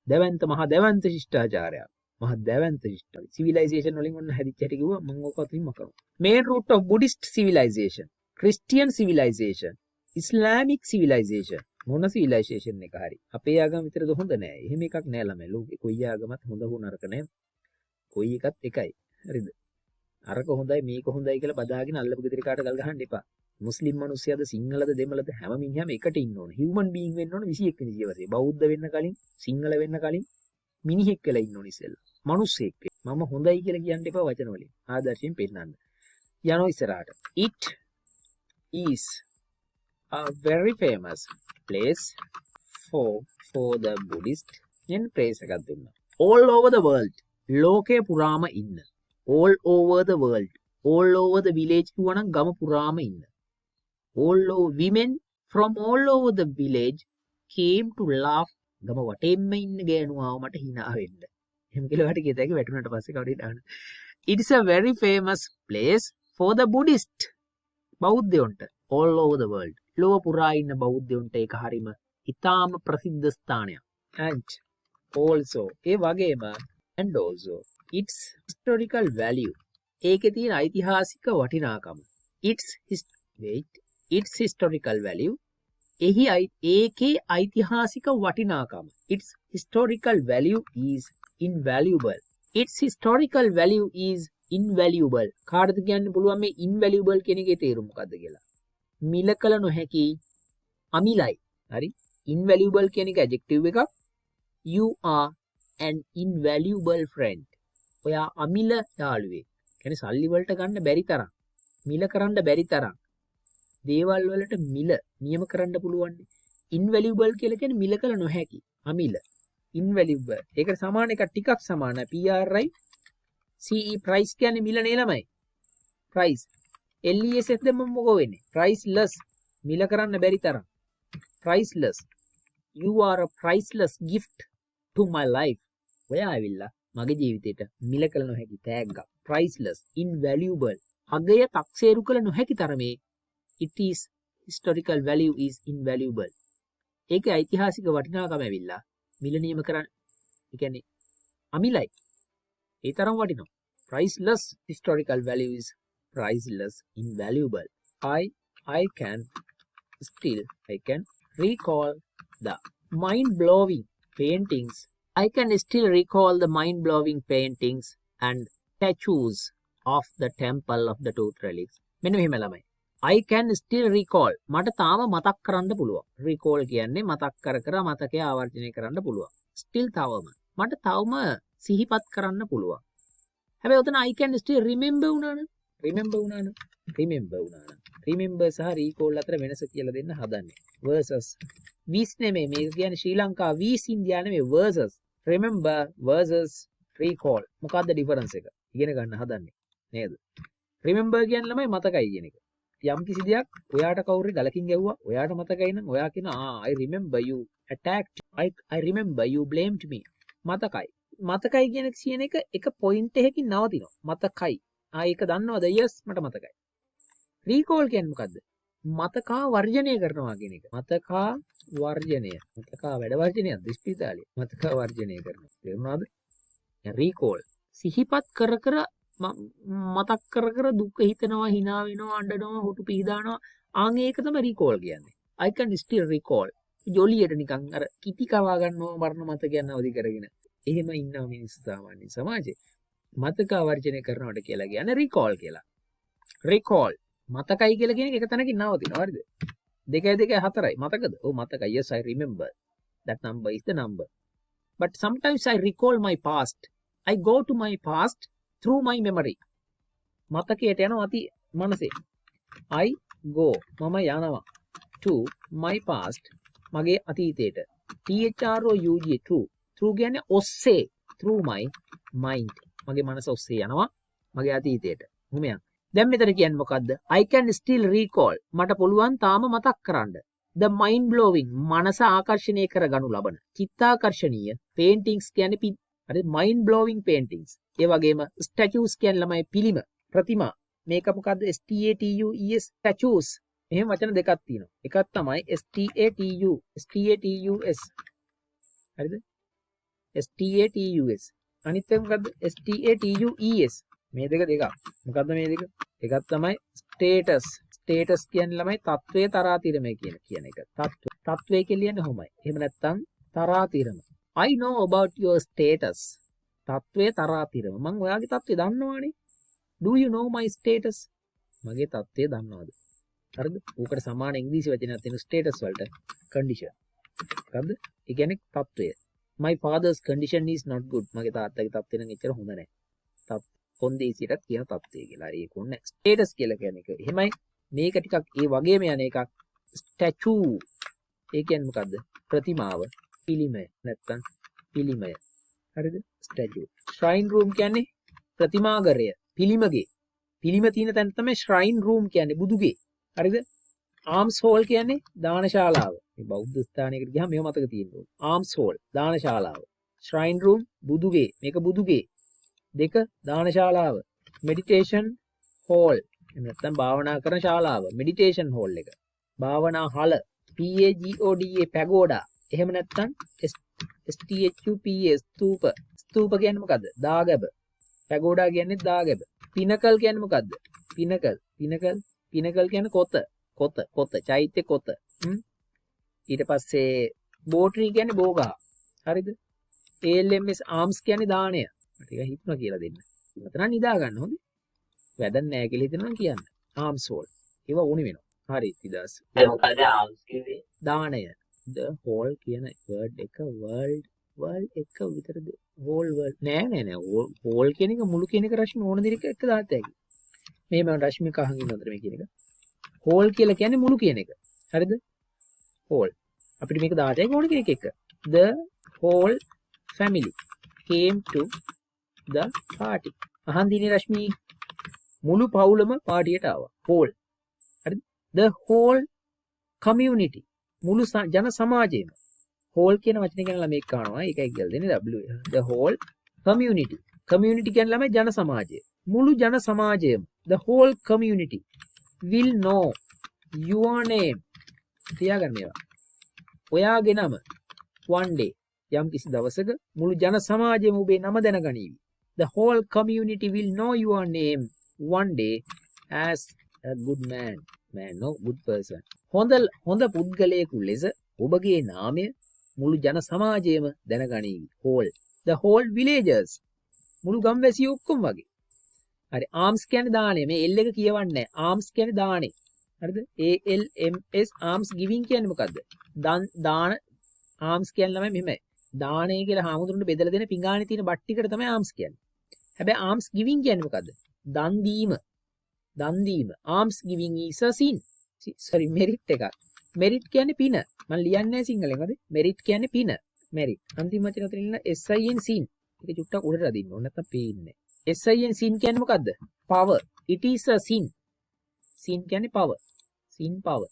දැවැන්ත මහා දැවැන්ත ශිෂ්ටාචාරයක්. මහා දැවැන්ත ශිෂ්ටාචාරය. civilization වලින් ඔන්න හැදිච්ච හැටි කිව්වා මම ඕක අතින්ම කරනවා. Main root of Buddhist civilization, Christian civilization, Islamic civilization. මොන civilization එක හරි. අපේ ආගම විතරද හොඳ නෑ. එහෙම එකක් නෑ ළමයි. ලෝකේ කොයි ආගමත් හොඳ හෝ නරක නෑ. කොයි එකත් එකයි. හරිද? අරක හොඳයි මේක හොඳයි කියලා බදාගෙන අල්ලපු ගෙදර කාට ගල් ගහන්න එපා. මුස්ලිම් මිනිස්සුයද සිංහලද දෙමළද හැම මිනිහම එකට ඉන්න ඕන. හියුමන් බීಯಿಂగ్ වෙන්න ඕන 21 වෙනි ජීවිතේ. බෞද්ධ වෙන්න කලින් සිංහල වෙන්න කලින් මිනිහෙක් කියලා ඉන්න ඕන ඉස්සෙල්ලා. මිනිස්සෙක්. මම හොඳයි කියලා කියන්න එපා වචන වලින්. ආදර්ශයෙන් පෙන්නන්න. යනවා ඉස්සරහට. It is a very famous place for the Buddhist in place එකක් දුන්නා. All over the world. ලෝකේ පුරාම ඉන්න. All over the world. All over the village කියවනම් ගම පුරාම ඉන්න. All over women from all over the village came to laugh. ගම වටේම ඉන්න ගෑනු ආව මට hina වෙන්න. එහෙම කියලා වට කියත හැකි වැටුණාට පස්සේ කවුරුත් දාන්න. It is a very famous place for the Buddhist. බෞද්ධයන්ට all over the world. ලෝක පුරා ඉන්න බෞද්ධයන්ට ඒක හරීම ඉතාම ප්‍රසිද්ධ ස්ථානයක්. And also ඒ වගේම and also its historical value. ඒකේ තියෙන ඓතිහාසික වටිනාකම. its historical value. ඒකේ ඓතිහාසික වටිනාකම. Its historical value is invaluable. Its historical value is invaluable. කාටද කියන්න පුළුවන් මේ invaluable කියන එකේ තේරුම මොකද්ද කියලා? මිලකල නොහැකි අමිලයි. හරි? invaluable කියන එක adjective එකක්. You are an invaluable friend. ඔයා අමිල යාළුවෙක්. කියන්නේ සල්ලි වලට ගන්න බැරි තරම්. මිල කරන්න බැරි තරම්. දේවල් වලට මිල නියම කරන්න පුළුවන්. invaluable කියලා කියන්නේ මිල කළ නොහැකි. අමිල. invaluable. ඒකට සමාන එකක් ටිකක් සමානයි. PRI CE price කියන්නේ මිල නේ ළමයි. price. LES එකද මොකෝ වෙන්නේ? priceless. මිල කරන්න බැරි තරම්. priceless. You are a priceless gift to my life. ඔයා ඇවිල්ලා මගේ ජීවිතේට මිල කළ නොහැකි තෑග්ගක්. priceless, invaluable. අගය තක්සේරු කළ නොහැකි තරමේ it is historical value is invaluable. ඒකේ ඓතිහාසික වටිනාකම ඇවිල්ලා මිලනීයම කරන්න. ඒ කියන්නේ අමිලයි. ඒ තරම් වටිනවා. priceless historical value is priceless, invaluable. I can recall the mind-blowing paintings. I can still recall the mind-blowing paintings and statues of the temple of the tooth relics. මෙන්න මෙහෙම ළමයි. I can still recall. මට තාම මතක් කරන්න පුළුවන්. recall කියන්නේ මතක් කර මතකය ආවර්ජනය කරන්න පුළුවන්. still තවම. මට තවම සිහිපත් කරන්න පුළුවන්. හැබැයි උතන I can still remember වුණානේ. remember සහ recall අතර වෙනස කියලා දෙන්න හදන්නේ. versus vis නෙමෙයි මේක කියන්නේ ශ්‍රී ලංකා vis ඉන්දියා නෙමෙයි versus remember versus recall. මොකක්ද difference එක? ඉගෙන ගන්න හදන්නේ නේද? remember කියන්නේ ළමයි මතකයි කියන එක. යම් කිසි දෙයක් ඔයාට කවුරු ගලකින් ගැව්වා ඔයාට මතකයි නම් ඔයා කියන I remember you attacked. I remember you blamed me. මතකයි කියන එක පොයින්ට් එකකින් නවතිනවා. මතකයි. ඒක දන්නවද? yes මට මතකයි. recall කියන්නේ මොකද්ද? මතකා වර්ජනය කරනවා කියන එක. මතකා වැඩ වර්ජනයක්ද ඉස්පිරිතාලේ? මතකා වර්ජනය කරනවා. තේරුණාද? recall සිහිපත් කර මතක් කර දුක හිතනවා, hina වෙනවා, අඬනවා, හොටු පීදානවා. ආන් ඒක තමයි recall කියන්නේ. I can still recall. ජොලියට නිකන් අර කිති කවා ගන්නවා මරණ මතකයන් අවදි කරගෙන. එහෙම ඉන්නවා මිනිස්සු සාමාන්‍ය සමාජයේ. මතක වර්ජනය කරනවට කියලා කියන්නේ recall කියලා. recall මතකයි කියලා කියන එක තැනකින් නවතිනවා. හරිද? 2 2 4යි. මතකද? ඔව් මතකයි. yes I remember. That number is the number. But sometimes I recall my past. I go to my past through my memory. මතකයට යනවා අති මනසේ. I go මම යනවා to my past මගේ අතීතයට. THROUG true. True කියන්නේ ඔස්සේ through my mind. මගේ මනස ඔස්සේ යනවා මගේ අතීතයට. මොමයන්. දැන් මෙතන කියන්නේ මොකද්ද? I can still recall. මට පුළුවන් තාම මතක් කරන්න. The mind blowing මනස ආකර්ෂණය කර ගනු ලබන. චිත්තාකර්ෂණීය paintings කියන්නේ හරි mind blowing paintings. ඒ වගේම statues කියන්නේ ළමයි පිළිම, ප්‍රතිමා. මේක මොකද්ද? STATUES statues. එහෙම වචන දෙකක් තියෙනවා. එකක් තමයි STATUS. හරිද? STATUS. අනිත් එක මොකද්ද? STATUES. මේ දෙක. මොකද්ද මේ දෙක? එකක් තමයි status. status කියන්නේ ළමයි තත්වයේ තරාතිරම කියන එක. තත්වය කියන්නේ කොහොමයි? එහෙම නැත්නම් තරාතිරම. I know about your status. තත්වයේ තරාතිරම. මම ඔයාගේ තත්වය දන්නවනේ. Do you know my status? මගේ තත්වය දන්නවද? හරිද? උකට සමාන ඉංග්‍රීසි වචනයක් තියෙන status වලට condition. හරිද? ඒ කියන්නේ තත්වය. My father's condition is not good. මගේ තාත්තගේ තත්ත්වය නම් එච්චර හොඳ නැහැ. කොන්දේසියටත් කියන තත්ත්වය කියලා. ඒක ඕනේ. ස්ටේටස් කියලා කියන්නේ ඒක. එහෙමයි මේක ටිකක් ඒ වගේම යන එකක්. ස්ටැචූ. ඒ කියන්නේ මොකද්ද? ප්‍රතිමාව. පිළිමය. නැත්තම් පිළිමය. හරිද? ස්ටැචූ. shrine room කියන්නේ ප්‍රතිමාගරය. පිළිමගේ. පිළිම තියෙන තැන තමයි shrine room කියන්නේ බුදුගේ. හරිද? ආම්ස් හෝල් කියන්නේ දානශාලාව. මේ බෞද්ධ ස්ථානයකට ගියාම මේව මතක තියෙනවා. ආම්ස් හෝල් දානශාලාව. shrine room බුදුගේ. මේක බුදුගේ. 2 දානශාලාව. meditation hall. එහෙම නැත්නම් භාවනා කරන ශාලාව. meditation hall එක. භාවනා හල. PAGODA pagoda. එහෙම නැත්නම් STHUPA ස්තූප. ස්තූප කියන්නේ මොකද්ද? දාගැබ. pagoda කියන්නේ දාගැබ. pinnacle කියන්නේ මොකද්ද? pinnacle කියන්නේ කොත චෛත්‍ය කොත. ඊට පස්සේ බෝට්‍රි කියන්නේ බෝගහ. හරිද? ALMS arms කියන්නේ දාණය. මට ඒක හිතුණා කියලා දෙන්න. මෙතන නිදා ගන්න හොඳේ. වැඩක් නැහැ කියලා හිතනවා කියන්න. arms hold. ඒව ඕනි වෙනවා. හරි ඉතිදාස්. දැන් මොකද arms කිව්වේ? දාණය. the whole කියන word එක world එක විතරද? whole world නෑ. whole කියන එක මුළු කියන එක රශ්මි ඕන දෙයක එක දාත හැකි. මෙහෙම රශ්මි කහන් ඉන්නවද මේ කියන එක? whole කියලා කියන්නේ මුළු කියන එක. හරිද? whole. අපිට මේක දාත හැකි ඕන කෙනෙක් එක. the whole family came to the party. අහන් දිනේ රශ්මි මුළු පවුලම පාටියට ආවා. whole. හරිද? the whole community මුළු ජන සමාජයම. whole කියන වචනේ ගැන ළමෙක් කනවා. ඒකයි කියලා දෙන්නේ W. the whole community. community කියන්නේ ළමයි ජන සමාජය. මුළු ජන සමාජයම the whole community will know your name. තියාගන්න ඒවා. ඔයාගේ නම one day යම් කිසි දවසක මුළු ජන සමාජයම ඔබේ නම දැනගනීවි. The whole community will know your name one day as a good man. Man, no, good person. හොඳ පුද්ගලයෙකු ලෙස ඔබගේ නාමය මුළු ජන සමාජයම දැනගනීවි. whole. The whole villagers. මුළු ගම්වැසියෝ ඔක්කොම වගේ. හරි. arms කියන්නේ දාණය. මේ L එක කියවන්නේ නැහැ. arms කියන්නේ දාණය. හරිද? ALMS arms giving කියන්නේ මොකද්ද? දාන arms කියන්නේ ළමයි මෙහෙමයි. දාණය කියලා හාමුදුරන්ට බෙදලා දෙන පිඟානේ තියෙන බට්ටිකට තමයි arms කියන්නේ. හැබැයි arms giving කියන්නේ මොකද්ද? දන් දීම. දන් දීම. arms giving is a sin. sorry merit එකක්. merit කියන්නේ පින. මම ලියන්නේ නැහැ සිංහලෙන් හරි. merit කියන්නේ පින. merit. අන්තිම වචන අතරින් ඉන්න SIN sin. ඒක චුට්ටක් උඩට අදින්න ඕන නැත්නම් පේන්නේ. SIN sin කියන්නේ මොකද්ද? power. it is a sin. sin කියන්නේ power. sin power.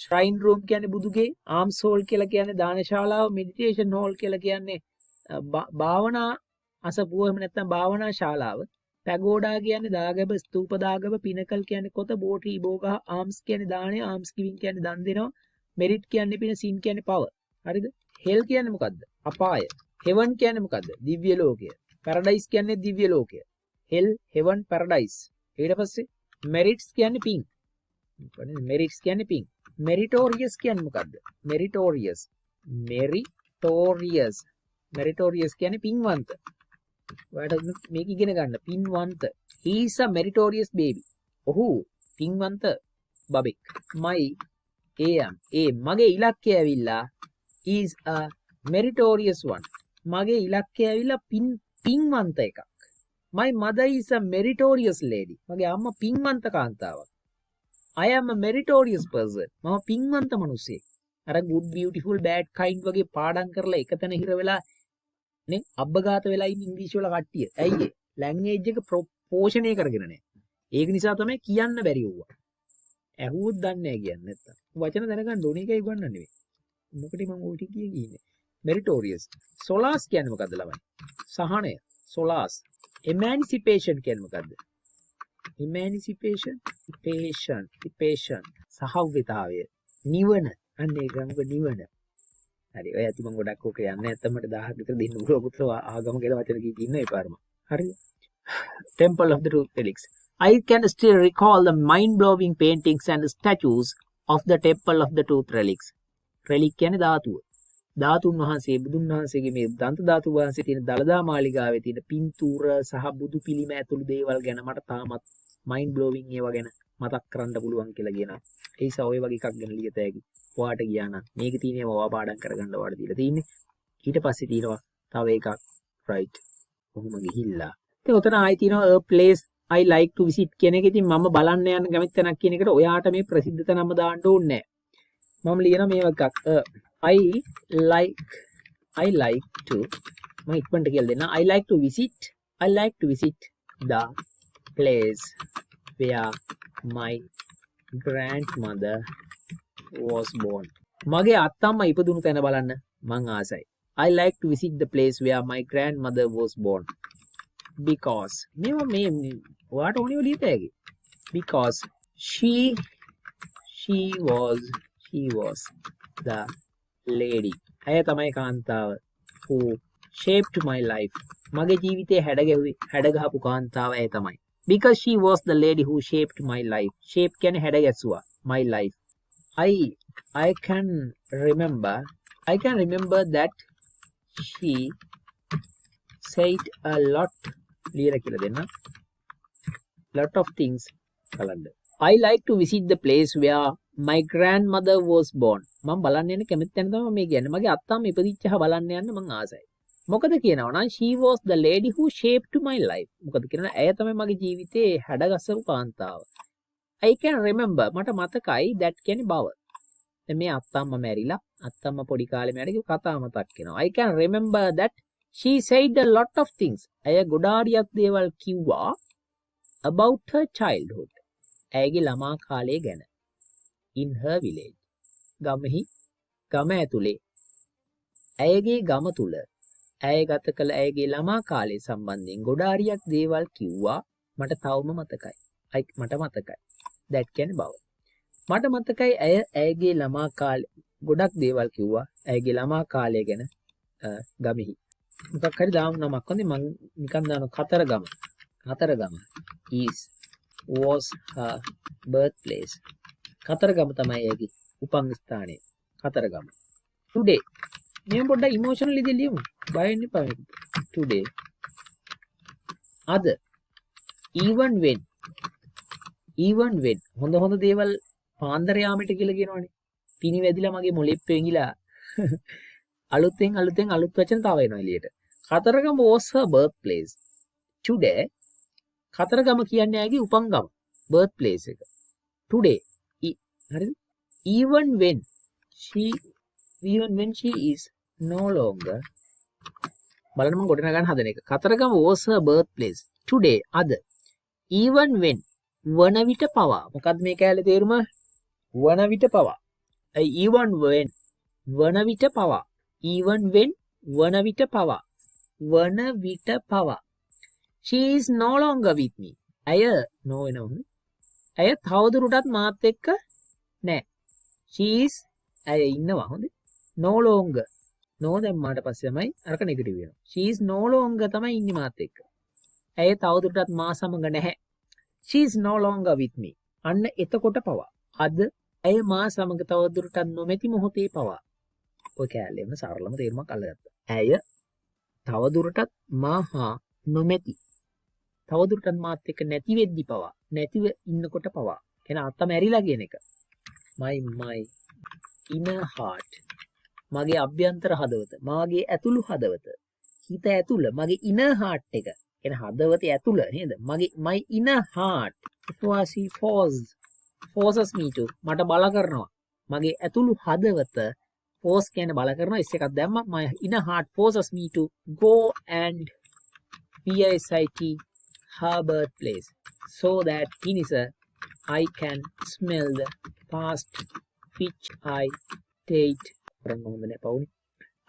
shrine room කියන්නේ බුදුගේ. arms hall කියලා කියන්නේ දානශාලාව. meditation hall කියලා කියන්නේ භාවනා අසපුව එහෙම නැත්නම් භාවනා ශාලාව. pagoda කියන්නේ දාගැබ, ස්තූප දාගැබ, pinnacle කියන්නේ කොත, බෝටි බෝගහ, arms කියන්නේ දාණය, arms giving කියන්නේ දන් දෙනවා, merit කියන්නේ පින, sin කියන්නේ power. හරිද? hell කියන්නේ මොකද්ද? අපාය. heaven කියන්නේ මොකද්ද? දිව්‍ය ලෝකය. paradise කියන්නේ දිව්‍ය ලෝකය. hell, heaven, paradise. ඊට පස්සේ merits කියන්නේ පින්. merits කියන්නේ පින්. meritorious කියන්නේ මොකද්ද? meritorious. meritorious. meritorious කියන්නේ පින්වන්ත. ඔයාලට මේක ඉගෙන ගන්න. පින්වන්ත. he is a meritorious baby. ඔහු පින්වන්ත බබෙක්. my මගේ ඉලක්කය ඇවිල්ලා is a meritorious one. මගේ ඉලක්කය ඇවිල්ලා පින්වන්ත එකක්. my mother is a meritorious lady. මගේ අම්මා පින්වන්ත කාන්තාවක්. I am a meritorious person. මම පින්වන්ත මිනිසෙක්. අර good beautiful bad kind වගේ පාඩම් කරලා එකතැන හිර වෙලා නේ අබ්බගාත වෙලා ඉන්න ඉංග්‍රීසි වල කට්ටිය. ඇයි ඒ? ලැන්ග්වේජ් එක පෝෂණය කරගෙන නැහැ. ඒක නිසා තමයි කියන්න බැරි වුණා. ඇහුවොත් දන්නේ නැහැ කියන්නේ නැත්තම්. වචන දැනගන්න ඕනේ ඒකයි උගන්වන්නේ නෙවෙයි. මොකටද මම ඔය ටික කියන්නේ? meritorious. solace කියන්නේ මොකද්ද ළමයි? සහනය. solace. emancipation කියන්නේ මොකද්ද? emancipation. සහව්‍යතාවය. නිවන. අන්න ඒක මොකද නිවන? හරි ඔය ඇති මම ගොඩක් ඕක යන්නේ නැත්නම් මට 1000ක් විතර දෙන්න උගල පුත්‍ර ආගම කියලා වචන කී ඉන්න ඒ පාරම. හරිද? Temple of the Truth Relics. I can still recall the mind-blowing paintings and statues of the Temple of the Truth Relics. relic කියන්නේ ධාතුව. ධාතුන් වහන්සේ බුදුන් වහන්සේගේ මේ දන්ත ධාතු වහන්සේ තියෙන දලදා මාලිගාවේ තියෙන පින්තූර සහ බුදු පිළිම ඇතුළු දේවල් ගැන මට තාමත් mind-blowing ඒවා ගැන මතක් කරන්න පුළුවන් කියලා කියනවා. ඒ නිසා ඔය වගේ එකක් ගැන ලියත හැකි. ඔයාට ගියා නම් මේක තියෙන ඒවා ඔයා පාඩම් කරගන්න ඔයාට දීලා තියෙන්නේ. ඊට පස්සේ තියෙනවා තව එකක් right. කොහොම ගිහිල්ලා. ඉතින් උතන ආයි තියෙනවා a place I like to visit කියන එක. ඉතින් මම බලන්න යන කැමති තැනක් කියන එකට ඔයාට මේ ප්‍රසිද්ධ තැනම දාන්න ඕනේ නැහැ. මම ලියන මේ එකක් I like to මම ඉක්මනට කියලා දෙන්න. I like to visit the place where my grandmother was born. මගේ අත්තම්මා ඉපදුණු තැන බලන්න මං ආසයි. I like to visit the place where my grandmother was born. Because මේ ඔයාට ඕනේ ලියත හැකි. Because she was the lady. ඇය තමයි කාන්තාව who shaped my life. මගේ ජීවිතේ හැඩගහපු කාන්තාව ඇය තමයි. Because she was the lady who shaped my life. Shape කියන්නේ හැඩගැස්සුවා. My life. I can remember that she said a lot of things. I like to visit the place where my grandmother was born. මම බලන්න යන කැමති තැන තමයි මේ කියන්නේ. මගේ අත්තම්ම ඉපදිච්චහ බලන්න යන්න මං ආසයි. මොකද කියනවා නම් she was the lady who shaped my life. මොකද කියනවා ඇය තමයි මගේ ජීවිතේ හැඩගස්සපු කාන්තාව. I can remember මට මතකයි that කියන්නේ බව. දැන් මේ අත්තම්ම මැරිලා අත්තම්ම පොඩි කාලේ මැරිලා කතාව මතක් වෙනවා. I can remember that she said a lot of things. ඇය ගොඩාරියක් දේවල් කිව්වා about her childhood. ඇයගේ ළමා කාලය ගැන. In her village. ගමෙහි ගම ඇතුලේ ඇයගේ ගම තුල ඇය ගත කළ ඇයගේ ළමා කාලය සම්බන්ධයෙන් ගොඩාරියක් දේවල් කිව්වා මට තවම මතකයි. මට මතකයි. that කියන්නේ බව. මට මතකයි ඇය ඇයගේ ළමා කාලේ ගොඩක් දේවල් කිව්වා ඇයගේ ළමා කාලය ගැන ගමෙහි. මොකක් හරි දාමු නමක් හොඳේ මං නිකන් දානවා Kataragama. Kataragama was her birthplace. Kataragama තමයි ඇයගේ උපන් ස්ථානය. කතරගම. today මේ පොඩ්ඩක් ඉමෝෂනල් ඉදිරිය ලියමු. බය වෙන්න එපා මේක. today අද even when හොඳ දේවල් පාන්දර යාමට කියලා කියනවනේ. පිනි වැදිලා මගේ මොලෙත් පෙඟිලා අලුත් වචන තව එනවා එළියට. Kataragama was her birthplace. today Kataragama කියන්නේ ඇගේ උපන්ගම. birthplace එක. today හරිද? even when she is no longer බලන්න මම ගොඩනගා ගන්න හදන එක. Kataragama was her birthplace. today අද even when වන විට පවා මොකක්ද මේ කැලේ තේරුම? වන විට පවා. even when වන විට පවා. even when වන විට පවා. වන විට පවා. she is no longer with me. ඇය no වෙනවනේ. ඇය තවදුරටත් මාත් එක්ක නෑ. she is ඇය ඉන්නවා හොඳේ. no longer no දැම්මාට පස්සේ තමයි අරක නෙගටිව් වෙනවා. she is no longer තමයි ඉන්නේ මාත් එක්ක. ඇය තවදුරටත් මා සමග නැහැ. she is no longer with me. අන්න එතකොට පවා. අද ඇය මා සමග තවදුරටත් නොමැති මොහොතේ පවා. ඔය කැලේම සරලම තේරුමක් අල්ලගත්තා. ඇය තවදුරටත් මා හා නොමැති. තවදුරටත් මාත් එක්ක නැති වෙද්දි පවා. නැතිව ඉන්නකොට පවා. කියන අත්ත මැරිලා කියන එක. my inner heart. මගේ අභ්‍යන්තර හදවත. මාගේ ඇතුළු හදවත. හිත ඇතුළ මගේ inner heart එක. කියන හදවතේ ඇතුළ නේද? මගේ my inner heart forces me to මට බල කරනවා. මගේ ඇතුළු හදවත force කියන්නේ බල කරනවා. ඉස් එකක් දැම්මා. my inner heart forces me to go and visit her birthplace so that I can smell the past which I stayed.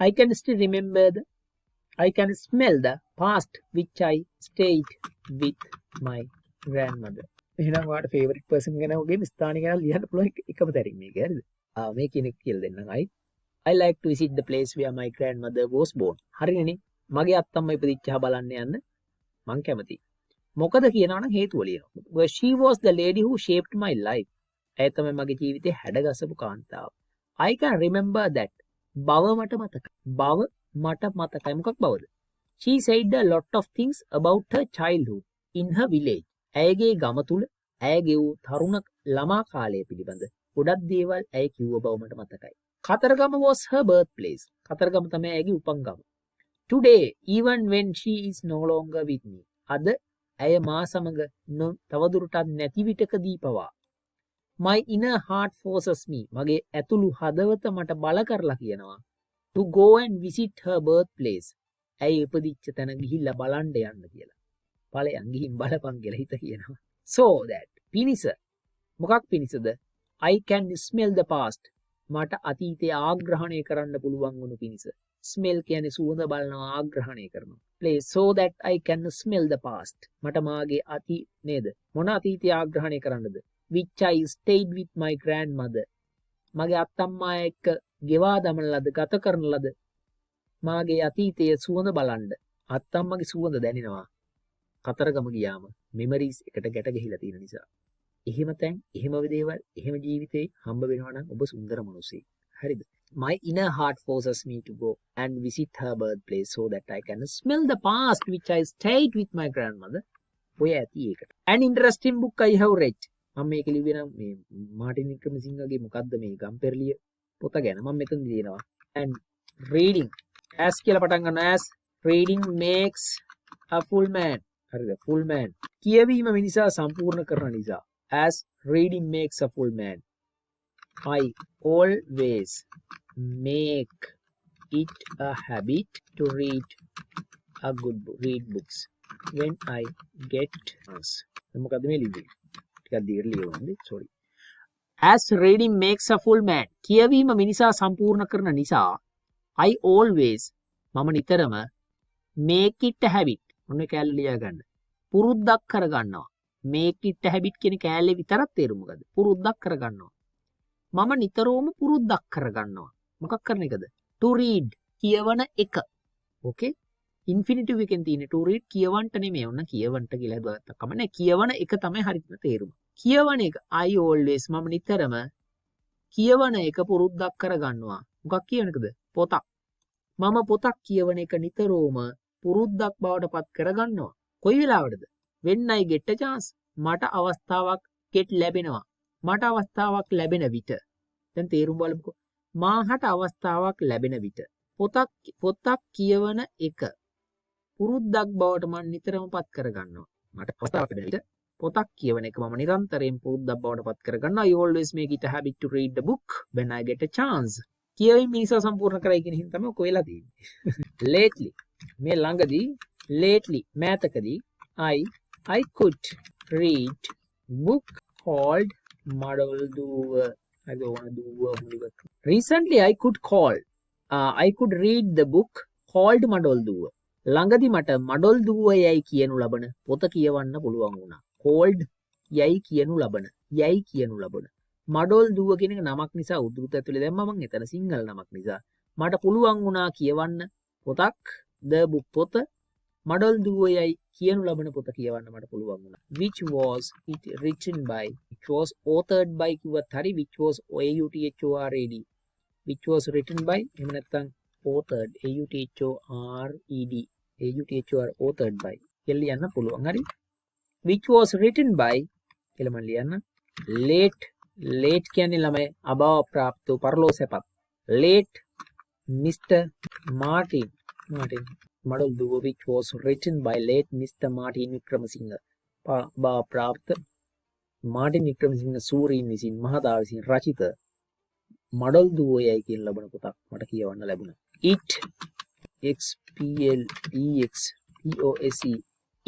I can still remember I can smell the past which I stayed with my grandmother. එහෙනම් ඔයාලට favorite person ගැන ඔගේ ස්ථාන ගැන ලියන්න පුළුවන් එකම තැනින් මේක හරිද? මේ කෙනෙක් කියලා දෙන්නම්. I like to visit the place where my grandmother was born. හරිනේ. මගේ අත්තම්ම ඉපදිච්චා බලන්න යන්න මං කැමතියි. මොකද කියනවනම් හේතුව ලියනවා. she was the lady who shaped my life. ඇය තමයි මගේ ජීවිතේ හැඩගසපු කාන්තාව. I can remember that. බව මට මතකයි. මොකක් බවද? She said a lot of things about her childhood in her village. ඇයගේ ගම තුල ඇයගේ තරුණ ළමා කාලය පිළිබඳ ගොඩක් දේවල් ඇය කිව්ව බව මට මතකයි. Kataragama was her birthplace. Kataragama තමයි ඇයගේ උපන්ගම. Today even when she is no longer with me. අද ඇය මා සමග තවදුරටත් නැති විටකදී පවා. My inner heart forces me. මගේ ඇතුළු හදවත මට බල කරලා කියනවා. To go and visit her birthplace. ඇය ඉපදිච්ච තැන ගිහිල්ලා බලන්න යන්න කියලා. ඵලයන් ගිහින් බලපන් කියලා හිත කියනවා. So that පිනිස මොකක් පිනිසද? I can smell the past. මට අතීතය ආග්‍රහණය කරන්න පුළුවන් වුණු පිනිස. Smell කියන්නේ සුවඳ බලනවා ආග්‍රහණය කරනවා. Place so that I can smell the past. මට මාගේ නේද? මොන අතීතය ආග්‍රහණය කරන්නද? Which I stayed with my grandmother. මගේ අත්තම්මා එක්ක ගෙවා දමන ලද ගත කරන ලද මාගේ අතීතයේ සුවඳ බලන්න. අත්තම්මගේ සුවඳ දැනෙනවා. කතරගම ගියාම මෙමරිස් එකට ගැට ගහිලා තියෙන නිසා. එහෙම තැන්, එහෙම දේවල්, එහෙම ජීවිතේ හම්බ වෙනවා නම් ඔබ සුන්දර මිනිසෙක්. හරිද? My inner heart forces me to go and visit her birthplace so that I can smell the past which I stayed with my grandmother. ඔය ඇති ඒකට. An interesting book I have read. මම මේක ලිව්වේ නම් මේ මාටින් වික්‍රමසිංහගේ මොකද්ද මේ ගම්පෙරළිය පොත ගැන මම මෙතන දිනනවා. And reading as කියලා පටන් ගන්නවා. As reading makes a full man. හරිද? full man. කියවීම මිනිසා සම්පූර්ණ කරන නිසා. As reading makes a full man. I always make it a habit to read books when I get chance. මොකද්ද මේ ලිව්වේ? ටිකක් දීර්ඝ ලියවන්නේ. sorry. as reading makes a full man. කියවීම මිනිසා සම්පූර්ණ කරන නිසා I always මම නිතරම make it a habit. ඔන්න කැලේ ලියා ගන්න. පුරුද්දක් කරගන්නවා. make it a habit කියන කැලේ විතරක් තේරුම මොකද? පුරුද්දක් කරගන්නවා. මම නිතරම පුරුද්දක් කරගන්නවා. මොකක් කරන එකද? to read කියවන එක. okay? ඉන්ෆිනිටිව් එකෙන් තියෙන to read කියවන්නට නෙමෙයි. ඔන්න කියවන්නට කියලා හදුවා කමන්නේ. කියවන එක තමයි හරියටම තේරුම. කියවන එක I always මම නිතරම කියවන එක පුරුද්දක් කරගන්නවා. මොකක් කියවන එකද? පොතක්. මම පොතක් කියවන එක නිතරම පුරුද්දක් බවට පත් කරගන්නවා. කොයි වෙලාවටද? when I get a chance. මට අවස්ථාවක් ලැබෙනවා. මට අවස්ථාවක් ලැබෙන විට. දැන් තේරුම් බලමුකෝ. මාහට අවස්ථාවක් ලැබෙන විට. පොතක් කියවන එක පුරුද්දක් බවට මම නිතරම පත් කරගන්නවා. මට අවස්ථාවක් ලැබෙන විට පොතක් කියවන එක මම නිරන්තරයෙන් පුරුද්දක් බවට පත් කරගන්නවා. I always make it a habit to read the book when I get a chance. කියවීම මිනිසා සම්පූර්ණ කරයි කියන හින්දා තමයි ඔක වෙලා තියෙන්නේ. lately මේ ළඟදී lately මෑතකදී I could read book called Model Duva. I don't want to do recently I could read the book called Model Duva. ළඟදී මට Model Duva යයි කියනු ලබන පොත කියවන්න පුළුවන් වුණා. called යයි කියනු ලබන Model Duva කියන එක නමක් නිසා උද්දෘත ඇතුලේ දැම්මා මම එතන සිංහල නමක් නිසා මට පුළුවන් වුණා කියවන්න පොතක් the book පොත Model Duva යයි කියනු ලබන පොත කියවන්න මට පුළුවන් වුණා. which was it written by, it was authored by කිව්වත් හරි, which was authorred, which was written by එහෙම නැත්නම් authored authored by කියලා ලියන්න පුළුවන්. හරි, which was written by කියලා මම ලියන්න. late කියන්නේ ළමයි අභාව ප්‍රාප්ත පරලෝසපත්. late Mr. Martin Model Duva which was written by late Mr. Martin Wickramasinghe. අභාව ප්‍රාප්ත මාටින් වික්‍රමසිංහ සූරීන් විසින් මහතා විසින් රචිත Model Duva යයි කියන ලබන පොතක් මට කියවන්න ලැබුණා.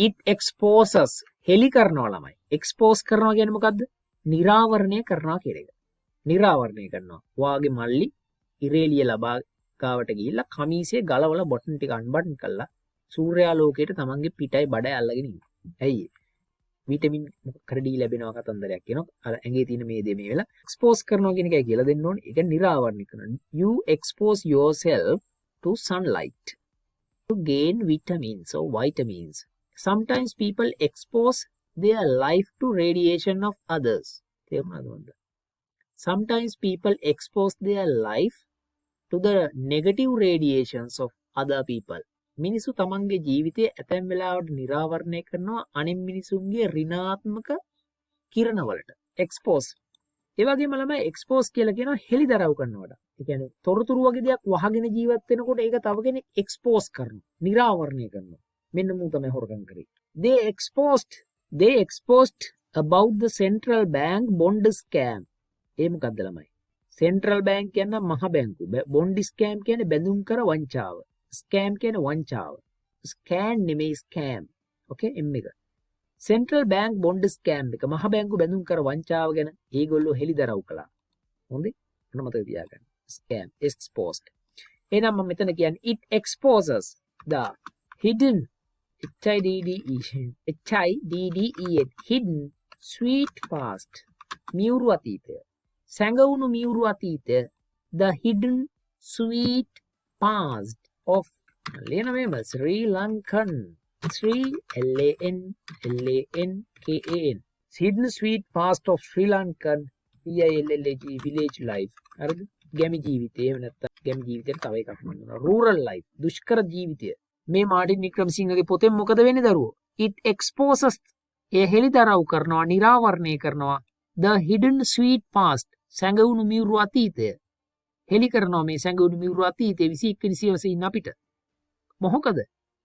it exposes හෙලි කරනවා ළමයි. expose කරනවා කියන්නේ මොකද්ද? නිරාවරණය කරනවා කියන එක. නිරාවරණය කරනවා. වාගේ මල්ලි ඉරේලිය ලබා ගාවට ගිහිල්ලා කමීසේ ගලවලා බොටන් ටික අන්බටන් කළා සූර්යාලෝකයට තමන්ගේ පිටයි බඩයි අල්ලගෙන ඉන්නවා. ඇයි? විටමින් මොකක්ද ඩී ලැබෙනවා කතන්දරයක් කියනවා. අර ඇඟේ තියෙන මේ දේ මේ වෙලා එක්ස්පෝස් කරනවා කියන එකයි කියලා දෙන්න ඕනේ. ඒක නිරාවරණය කරනවා. You expose yourself to sunlight to gain vitamins or vitamins. Sometimes people expose their life to radiation of others. Sometimes people expose their life to the negative radiations of other people. මිනිසු තමන්ගේ ජීවිතය ඇතැම් වෙලාවට නිරාවරණය කරනවා අනිත් මිනිසුන්ගේ ඍණාත්මක කිරණ වලට. expose. ඒ වගේම ළමයි expose කියලා කියනවා හෙලිදරව් කරනවට. ඒ කියන්නේ තොරතුරු වගේ දෙයක් වහගෙන ජීවත් වෙනකොට ඒක තව කෙනෙක් expose කරනවා. නිරාවරණය කරනවා. මෙන්න මු තමයි හොරකම් කරේ. They exposed about the central bank bond scam. ඒ මොකද්ද ළමයි? Central bank කියන්නේ මහ බැංකු. bond scam කියන්නේ බැඳුම් කර වංචාව. scam කියන්නේ වංචාව. scam නෙමෙයි scam. okay එම් එක. Central bank bond scam එක මහ බැංකු බැඳුම් කර වංචාව ගැන ඒගොල්ලෝ හෙලිදරව් කළා. හොඳේ? මොන මතක තියාගන්න. scam exposed. එහෙනම් මම මෙතන කියන්නේ it exposes the hidden hidden sweet past මියුරු අතීතය. සැඟවුණු මියුරු අතීතය. the hidden sweet past of Lena member Sri Lankan. LANKAN. Hidden sweet past of Sri Lankan village life. හරිද? ගැමි ජීවිතය. එහෙම නැත්නම් ගැමි ජීවිතේට තව එකක් මන්නවා. rural life. දුෂ්කර ජීවිතය. මේ මාටින් වික්‍රමසිංහගේ පොතෙන් මොකද වෙන්නේ දරුවෝ? it exposes ඒ හෙලිදරව් කරනවා, නිරාවරණය කරනවා the hidden sweet past සැඟවුණු මියුරු අතීතය. හෙලි කරනවා මේ සැඟවුණු මියුරු අතීතයේ 21 වෙනි සියවසේ ඉන්න අපිට. මොකද?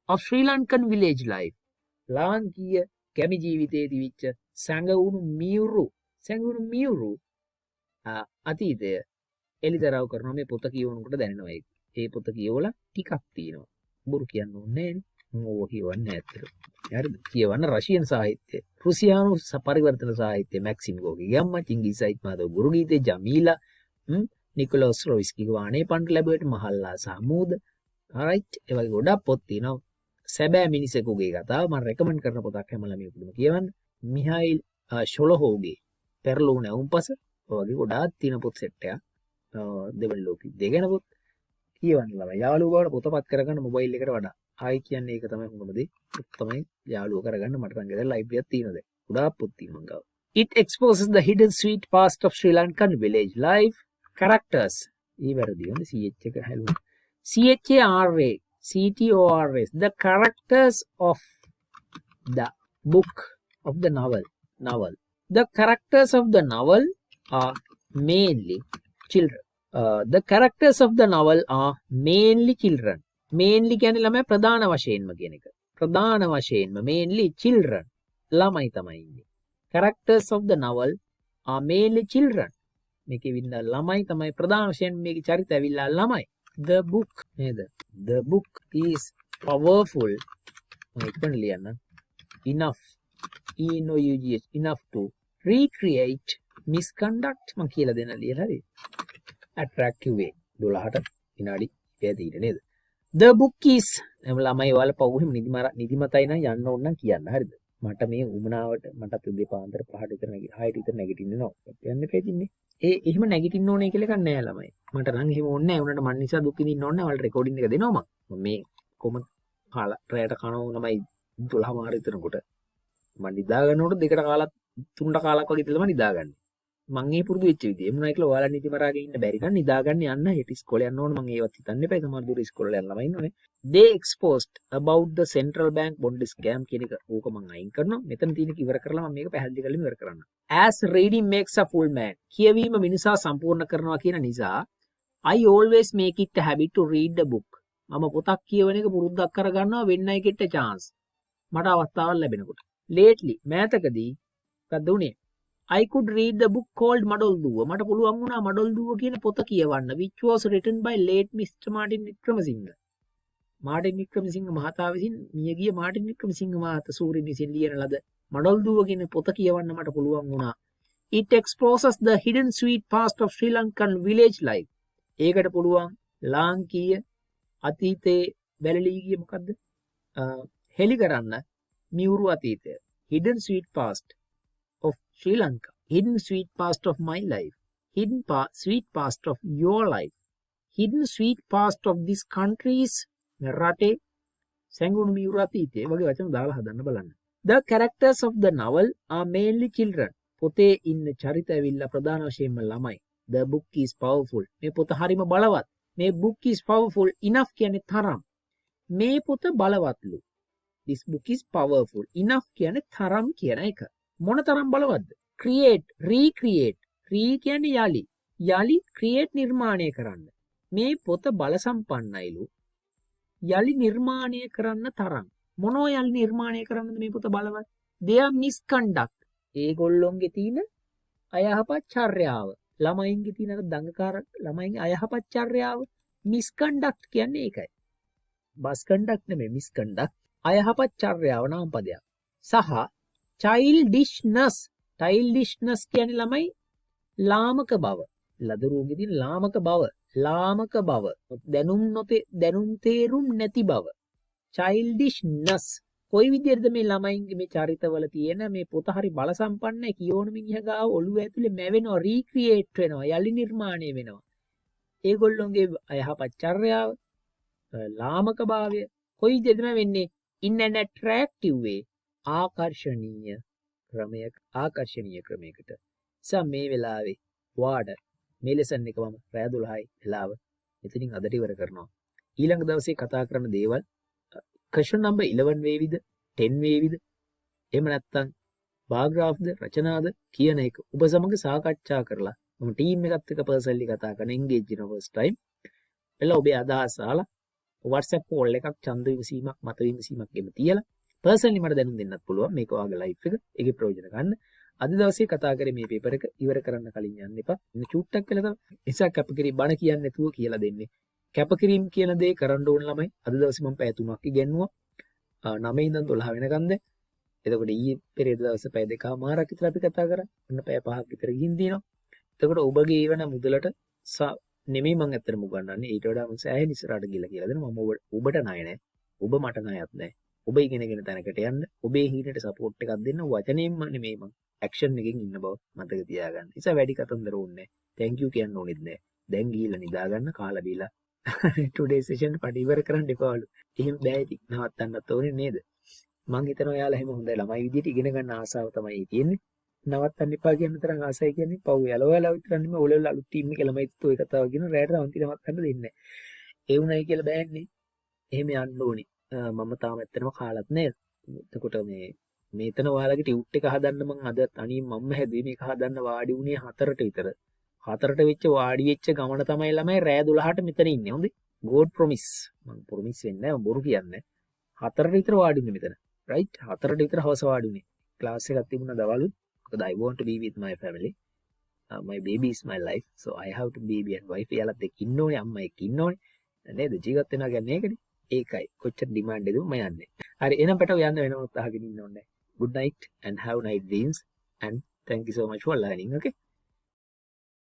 of Sri Lankan village life. ලාංකීය ගැමි ජීවිතයේ තිබිච්ච සැඟවුණු මියුරු අතීතය එලිදරව් කරනවා මේ පොත කියවනකොට දැනෙනවා ඒක. ඒ පොත කියවලා ටිකක් තියෙනවා. බොරු කියන්න ඕනේ නෑනේ. ඕක කියවන්නේ ඇත්තට. හරිද? කියවන්න රෂියන් සාහිත්‍ය. රුසියානු පරිවර්තන සාහිත්‍ය මැක්සිම් ගෝගේ ගම්මා චිංගිසයිත් මාදව ගුරු ගීතේ ජමීලා නිකොලස් රොයිස්කි වානේ පන්ට ලැබුවට මහල්ලා සාමූද. alright ඒ වගේ ගොඩක් පොත් තියෙනවා. සැබෑ මිනිසෙකුගේ කතාව මම රෙකමන්ඩ් කරන පොතක් හැම ළමයෙකුටම කියවන්න. මිහයිල් ෂොලහෝගේ පෙරළුණු නැවුම්පස ඔය වගේ ගොඩාක් තියෙන පොත් සෙට් එකක්. දෙවන ලෝකෙ දෙගෙන පොත් කියවන්න ළමයි. යාළුවෝ බවට පොතපත් කරගන්න මොබයිල් එකට වඩා. ආයි කියන්නේ ඒක තමයි හොඳම දේ. තමයි යාළුවෝ කරගන්න මට නම් ගෙදර ලයිබ්‍රරියක් තියෙනවා දැන්. ගොඩාක් පොත් තියෙනවා මං ගාව. It exposes the hidden sweet past of Sri Lankan village life. Characters. ඊ වැරදි වුණේ CH එක හැලුවා. CHARA CTORS. The characters of the book of the novel. The characters of the novel are mainly children. The characters of the novel are mainly children. Mainly කියන්නේ ළමයි ප්‍රධාන වශයෙන්ම කියන එක. ප්‍රධාන වශයෙන්ම mainly children. ළමයි තමයි ඉන්නේ. Characters of the novel are mainly children. මේකේ වින්න ළමයි තමයි ප්‍රධාන වශයෙන් මේකේ චරිත ඇවිල්ලා ළමයි. The book නේද? The book is powerful. මම ඉක්මන ලියන්න. Enough. enough to recreate misconduct මම කියලා දෙන්න ලියලා හරි. attractive way 12ට විනාඩි 2 තියෙන්නේ නේද? The book is ළමයි ඔයාලා පවුහෙම නිදිමතයි නම් යන්න ඕන නම් කියන්න හරිද? මට මේ උමනාවට මටත් උදේ පාන්දර 5ට විතර 6ට විතර නැගිටින්න ඕන. යන්න එපා ඉතින්නේ. එහෙම නැගිටින්න ඕනේ කියලා එකක් නැහැ ළමයි. මට නම් එහෙම ඕනේ නැහැ. උනට මන් නිසා දුක් විඳින්න ඕනේ නැහැ. ඔයාලට රෙකෝඩින් එක දෙනවා මම. මේ කොහොමද කාලා රැයට කනවා ළමයි 12 මාර විතරනකොට. මම නිදා ගන්නකොට 2ට කාලා 3ට කාලක් වගේ ඉඳලා මම නිදාගන්නේ. මං ඒ පුරුදු වෙච්ච විදිය. එමුනා කියලා ඔයාලා නිදි මරාගෙන ඉන්න බැරි නම් නිදාගන්න යන්න හෙට ඉස්කෝලේ යන්න ඕන. මං ඒවත් හිතන්න එපා. සමහර දුර ඉස්කෝලේ යන ළමයි ඉන්නෝනේ. They exposed about the central bank bond scam කියන එක ඕක මං අයින් කරනවා. මෙතන තියෙන ඉවර කරලා මම මේක පැහැදිලි කරලා ඉවර කරන්න. As reading makes a full man. කියවීම මිනිසා සම්පූර්ණ කරනවා කියන නිසා I always make it a habit to read the book. මම පොතක් කියවන එක පුරුද්දක් කරගන්නවා when I get a chance. මට අවස්ථාවක් ලැබෙනකොට. Lately මෑතකදී මොකද උනේ? I could read the book called මඩොල්දුව. මට පුළුවන් වුණා මඩොල්දුව කියන පොත කියවන්න. which was written by late Mr. Martin Wickramasinghe. Martin Wickramasinghe මහතා විසින් මියගිය මාටින් වික්‍රමසිංහ මහතා සූරින් විසින් ලියන ලද මඩොල්දුව කියන පොත කියවන්න මට පුළුවන් වුණා. It exposes the hidden sweet past of Sri Lankan village life. ඒකට පුළුවන් ලාංකීය අතීතයේ වැළලී ගිය මොකද්ද? හෙලි කරන්න මියුරු අතීතය. Hidden sweet past of Sri Lanka. Hidden sweet past of my life. Hidden sweet past of your life. Hidden sweet past of this country's රටේ සැඟුණු මියුරු අතීතය වගේ වචන දාලා හදන්න බලන්න. The characters of the novel are mainly children. පොතේ ඉන්න චරිත ඇවිල්ලා ප්‍රධාන වශයෙන්ම ළමයි. The book is powerful. මේ පොත හරිම බලවත්. මේ book is powerful enough කියන්නේ තරම්. මේ පොත බලවත්ලු. This book is powerful enough කියන්නේ තරම් කියන එක. මොන තරම් බලවත්ද? Create, recreate. කියන්නේ යලි. යලි create නිර්මාණය කරන්න. මේ පොත බල සම්පන්නයිලු. යලි නිර්මාණය කරන්න තරම්. මොනෝ යලි නිර්මාණය කරන්නද මේ පොත බලවත්? They are misconduct. ඒගොල්ලොන්ගේ තියෙන අයහපත් චර්යාව. ළමයින්ගේ තියෙන දඟකාර ළමයින්ගේ අයහපත් චර්යාව misconduct කියන්නේ ඒකයි. bus conduct නෙමෙයි misconduct. අයහපත් චර්යාව නාම පදයක්. සහ childishness. childishness කියන්නේ ළමයි ලාමක බව. ලදරුවන්ගේ තියෙන ලාමක බව. ලාමක බව. දැනුම් තේරුම් නැති බව. childishness. කොයි විදිහටද මේ ළමයින්ගේ මේ චරිතවල තියෙන මේ පොත හරි බල සම්පන්නයි කියෝන මිනිහ ගාව ඔළුව ඇතුලේ මැවෙනවා රීක්‍රියේට් වෙනවා යලි නිර්මාණය වෙනවා. ඒගොල්ලොන්ගේ අයහපත් චර්යාව ලාමක භාවය කොයි විදිහටද වෙන්නේ? in an attractive way. ආකර්ෂණීය ක්‍රමයකට. මේ වෙලාවේ වාඩ මේ ලෙසන් එක මම රෑ 12යි වෙලාව මෙතනින් අදට ඉවර කරනවා. ඊළඟ දවසේ කතා කරන දේවල් question number 11 වේවිද 10 වේවිද එහෙම නැත්නම් බාග්‍රාෆ්ද රචනාද කියන එක ඔබ සමග සාකච්ඡා කරලා මම ටීම් එකත් එක්ක පර්සනලි කතා කරන එන්ගේජ් වෙන ෆස්ට් ටයිම් එළ ඔබේ අදහස් අහලා WhatsApp call එකක් ඡන්ද විමසීමක් මත විමසීමක් ගෙම තියලා පර්සනලි මට දැනුම් දෙන්නත් පුළුවන් මේක ඔයාගේ ලයිෆ් එක ඒකේ ප්‍රයෝජන ගන්න. අද දවසේ කතා කරේ මේ පේපර් එක ඉවර කරන්න කලින් යන්න එපා. ඉන්න චූට්ටක් කියලා තමයි. නිසා කැපකිරීම බණ කියන්නේ නැතුව කියලා දෙන්නේ. කැපකිරීම කියන දේ කරන්න ඕන ළමයි. අද දවසේ මම පැය 3ක් ඉගෙනුවා. 9 ඉඳන් 12 වෙනකන්ද. එතකොට ඊයේ පෙරේද දවසේ පැය දෙකමාරක් විතර අපි කතා කරා. ඔන්න පැය 5ක් විතර ගිහින් දිනවා. එතකොට ඔබගේ ඊවන මුදලට නෙමෙයි මම ඇත්තටම උගන්වන්නේ. ඊට වඩා මම සෑහෙන ඉස්සරහට ගිහලා කියලා දෙනවා. මම ඔබට ණය නැහැ. ඔබ මට ණයක් නැහැ. ඔබ ඉගෙනගෙන තැනකට යන්න. ඔබේ හිතට සපෝට් එකක් දෙන්න වචනයෙන්ම නෙමෙයි මම ඇක්ෂන් එකකින් ඉන්න බව මතක තියාගන්න. ඉතින් වැඩි කතන්දර ඕනේ නැහැ. thank you කියන්න ඕනෙත් නැහැ. දැන් ගිහිල්ලා නිදා ගන්න කාලා බීලා today session පඩි ඉවර කරන්න එපාලු. එහෙම බෑ ඉතින්. නවත්තන්නත් ඕනේ නේද? මං හිතනවා ඔයාලා එහෙම හොඳ ළමයි විදියට ඉගෙන ගන්න ආසාව තමයි තියෙන්නේ. නවත්තන්න එපා කියන තරම් ආසයි කියන්නේ පව් යලවලා විතර නෙමෙයි ඔලෙවල අලුත් ටීම් එකේ ළමයි තුතු ඔය කතාව කියන රැයට අවන්ති නවත්තන්න දෙන්නේ නැහැ. ඒ උණයි කියලා බෑන්නේ. එහෙම යන්න ඕනේ. මම තාම ඇත්තටම කාලත් නෑ. එතකොට මේතන ඔයාලගේ ටියුට් එක හදන්න මං අද තනියෙන් මම්ම හැදුවේ මේක හදන්න වාඩි වුණේ 4ට විතර. 4ට වෙච්ච වාඩි වෙච්ච ගමන තමයි ළමයි රෑ 12ට මෙතන ඉන්නේ. හොඳේ. God promise. මං ප්‍රොමිස් වෙන්නේ නැහැ. බොරු කියන්නේ. 4ට විතර වාඩි වුණේ මෙතන. right 4ට විතර හවස වාඩි වුණේ. ක්ලාස් එකක් තිබුණා දවල්. මොකද I want to be with my family. My baby is my life. So I have to baby and wife යාලත් එක්ක ඉන්න ඕනේ. අම්මා එක්ක ඉන්න ඕනේ. නේද? ජීවත් වෙනවා කියන්නේ ඒකනේ. ඒකයි. කොච්චර ඩිමාන්ඩ් එකද මම යන්නේ. හරි එහෙනම් පැටව යන්න වෙනවොත් අහගෙන ඉන්න ඕනේ. Good night and have nice dreams and thank you so much for learning. Okay.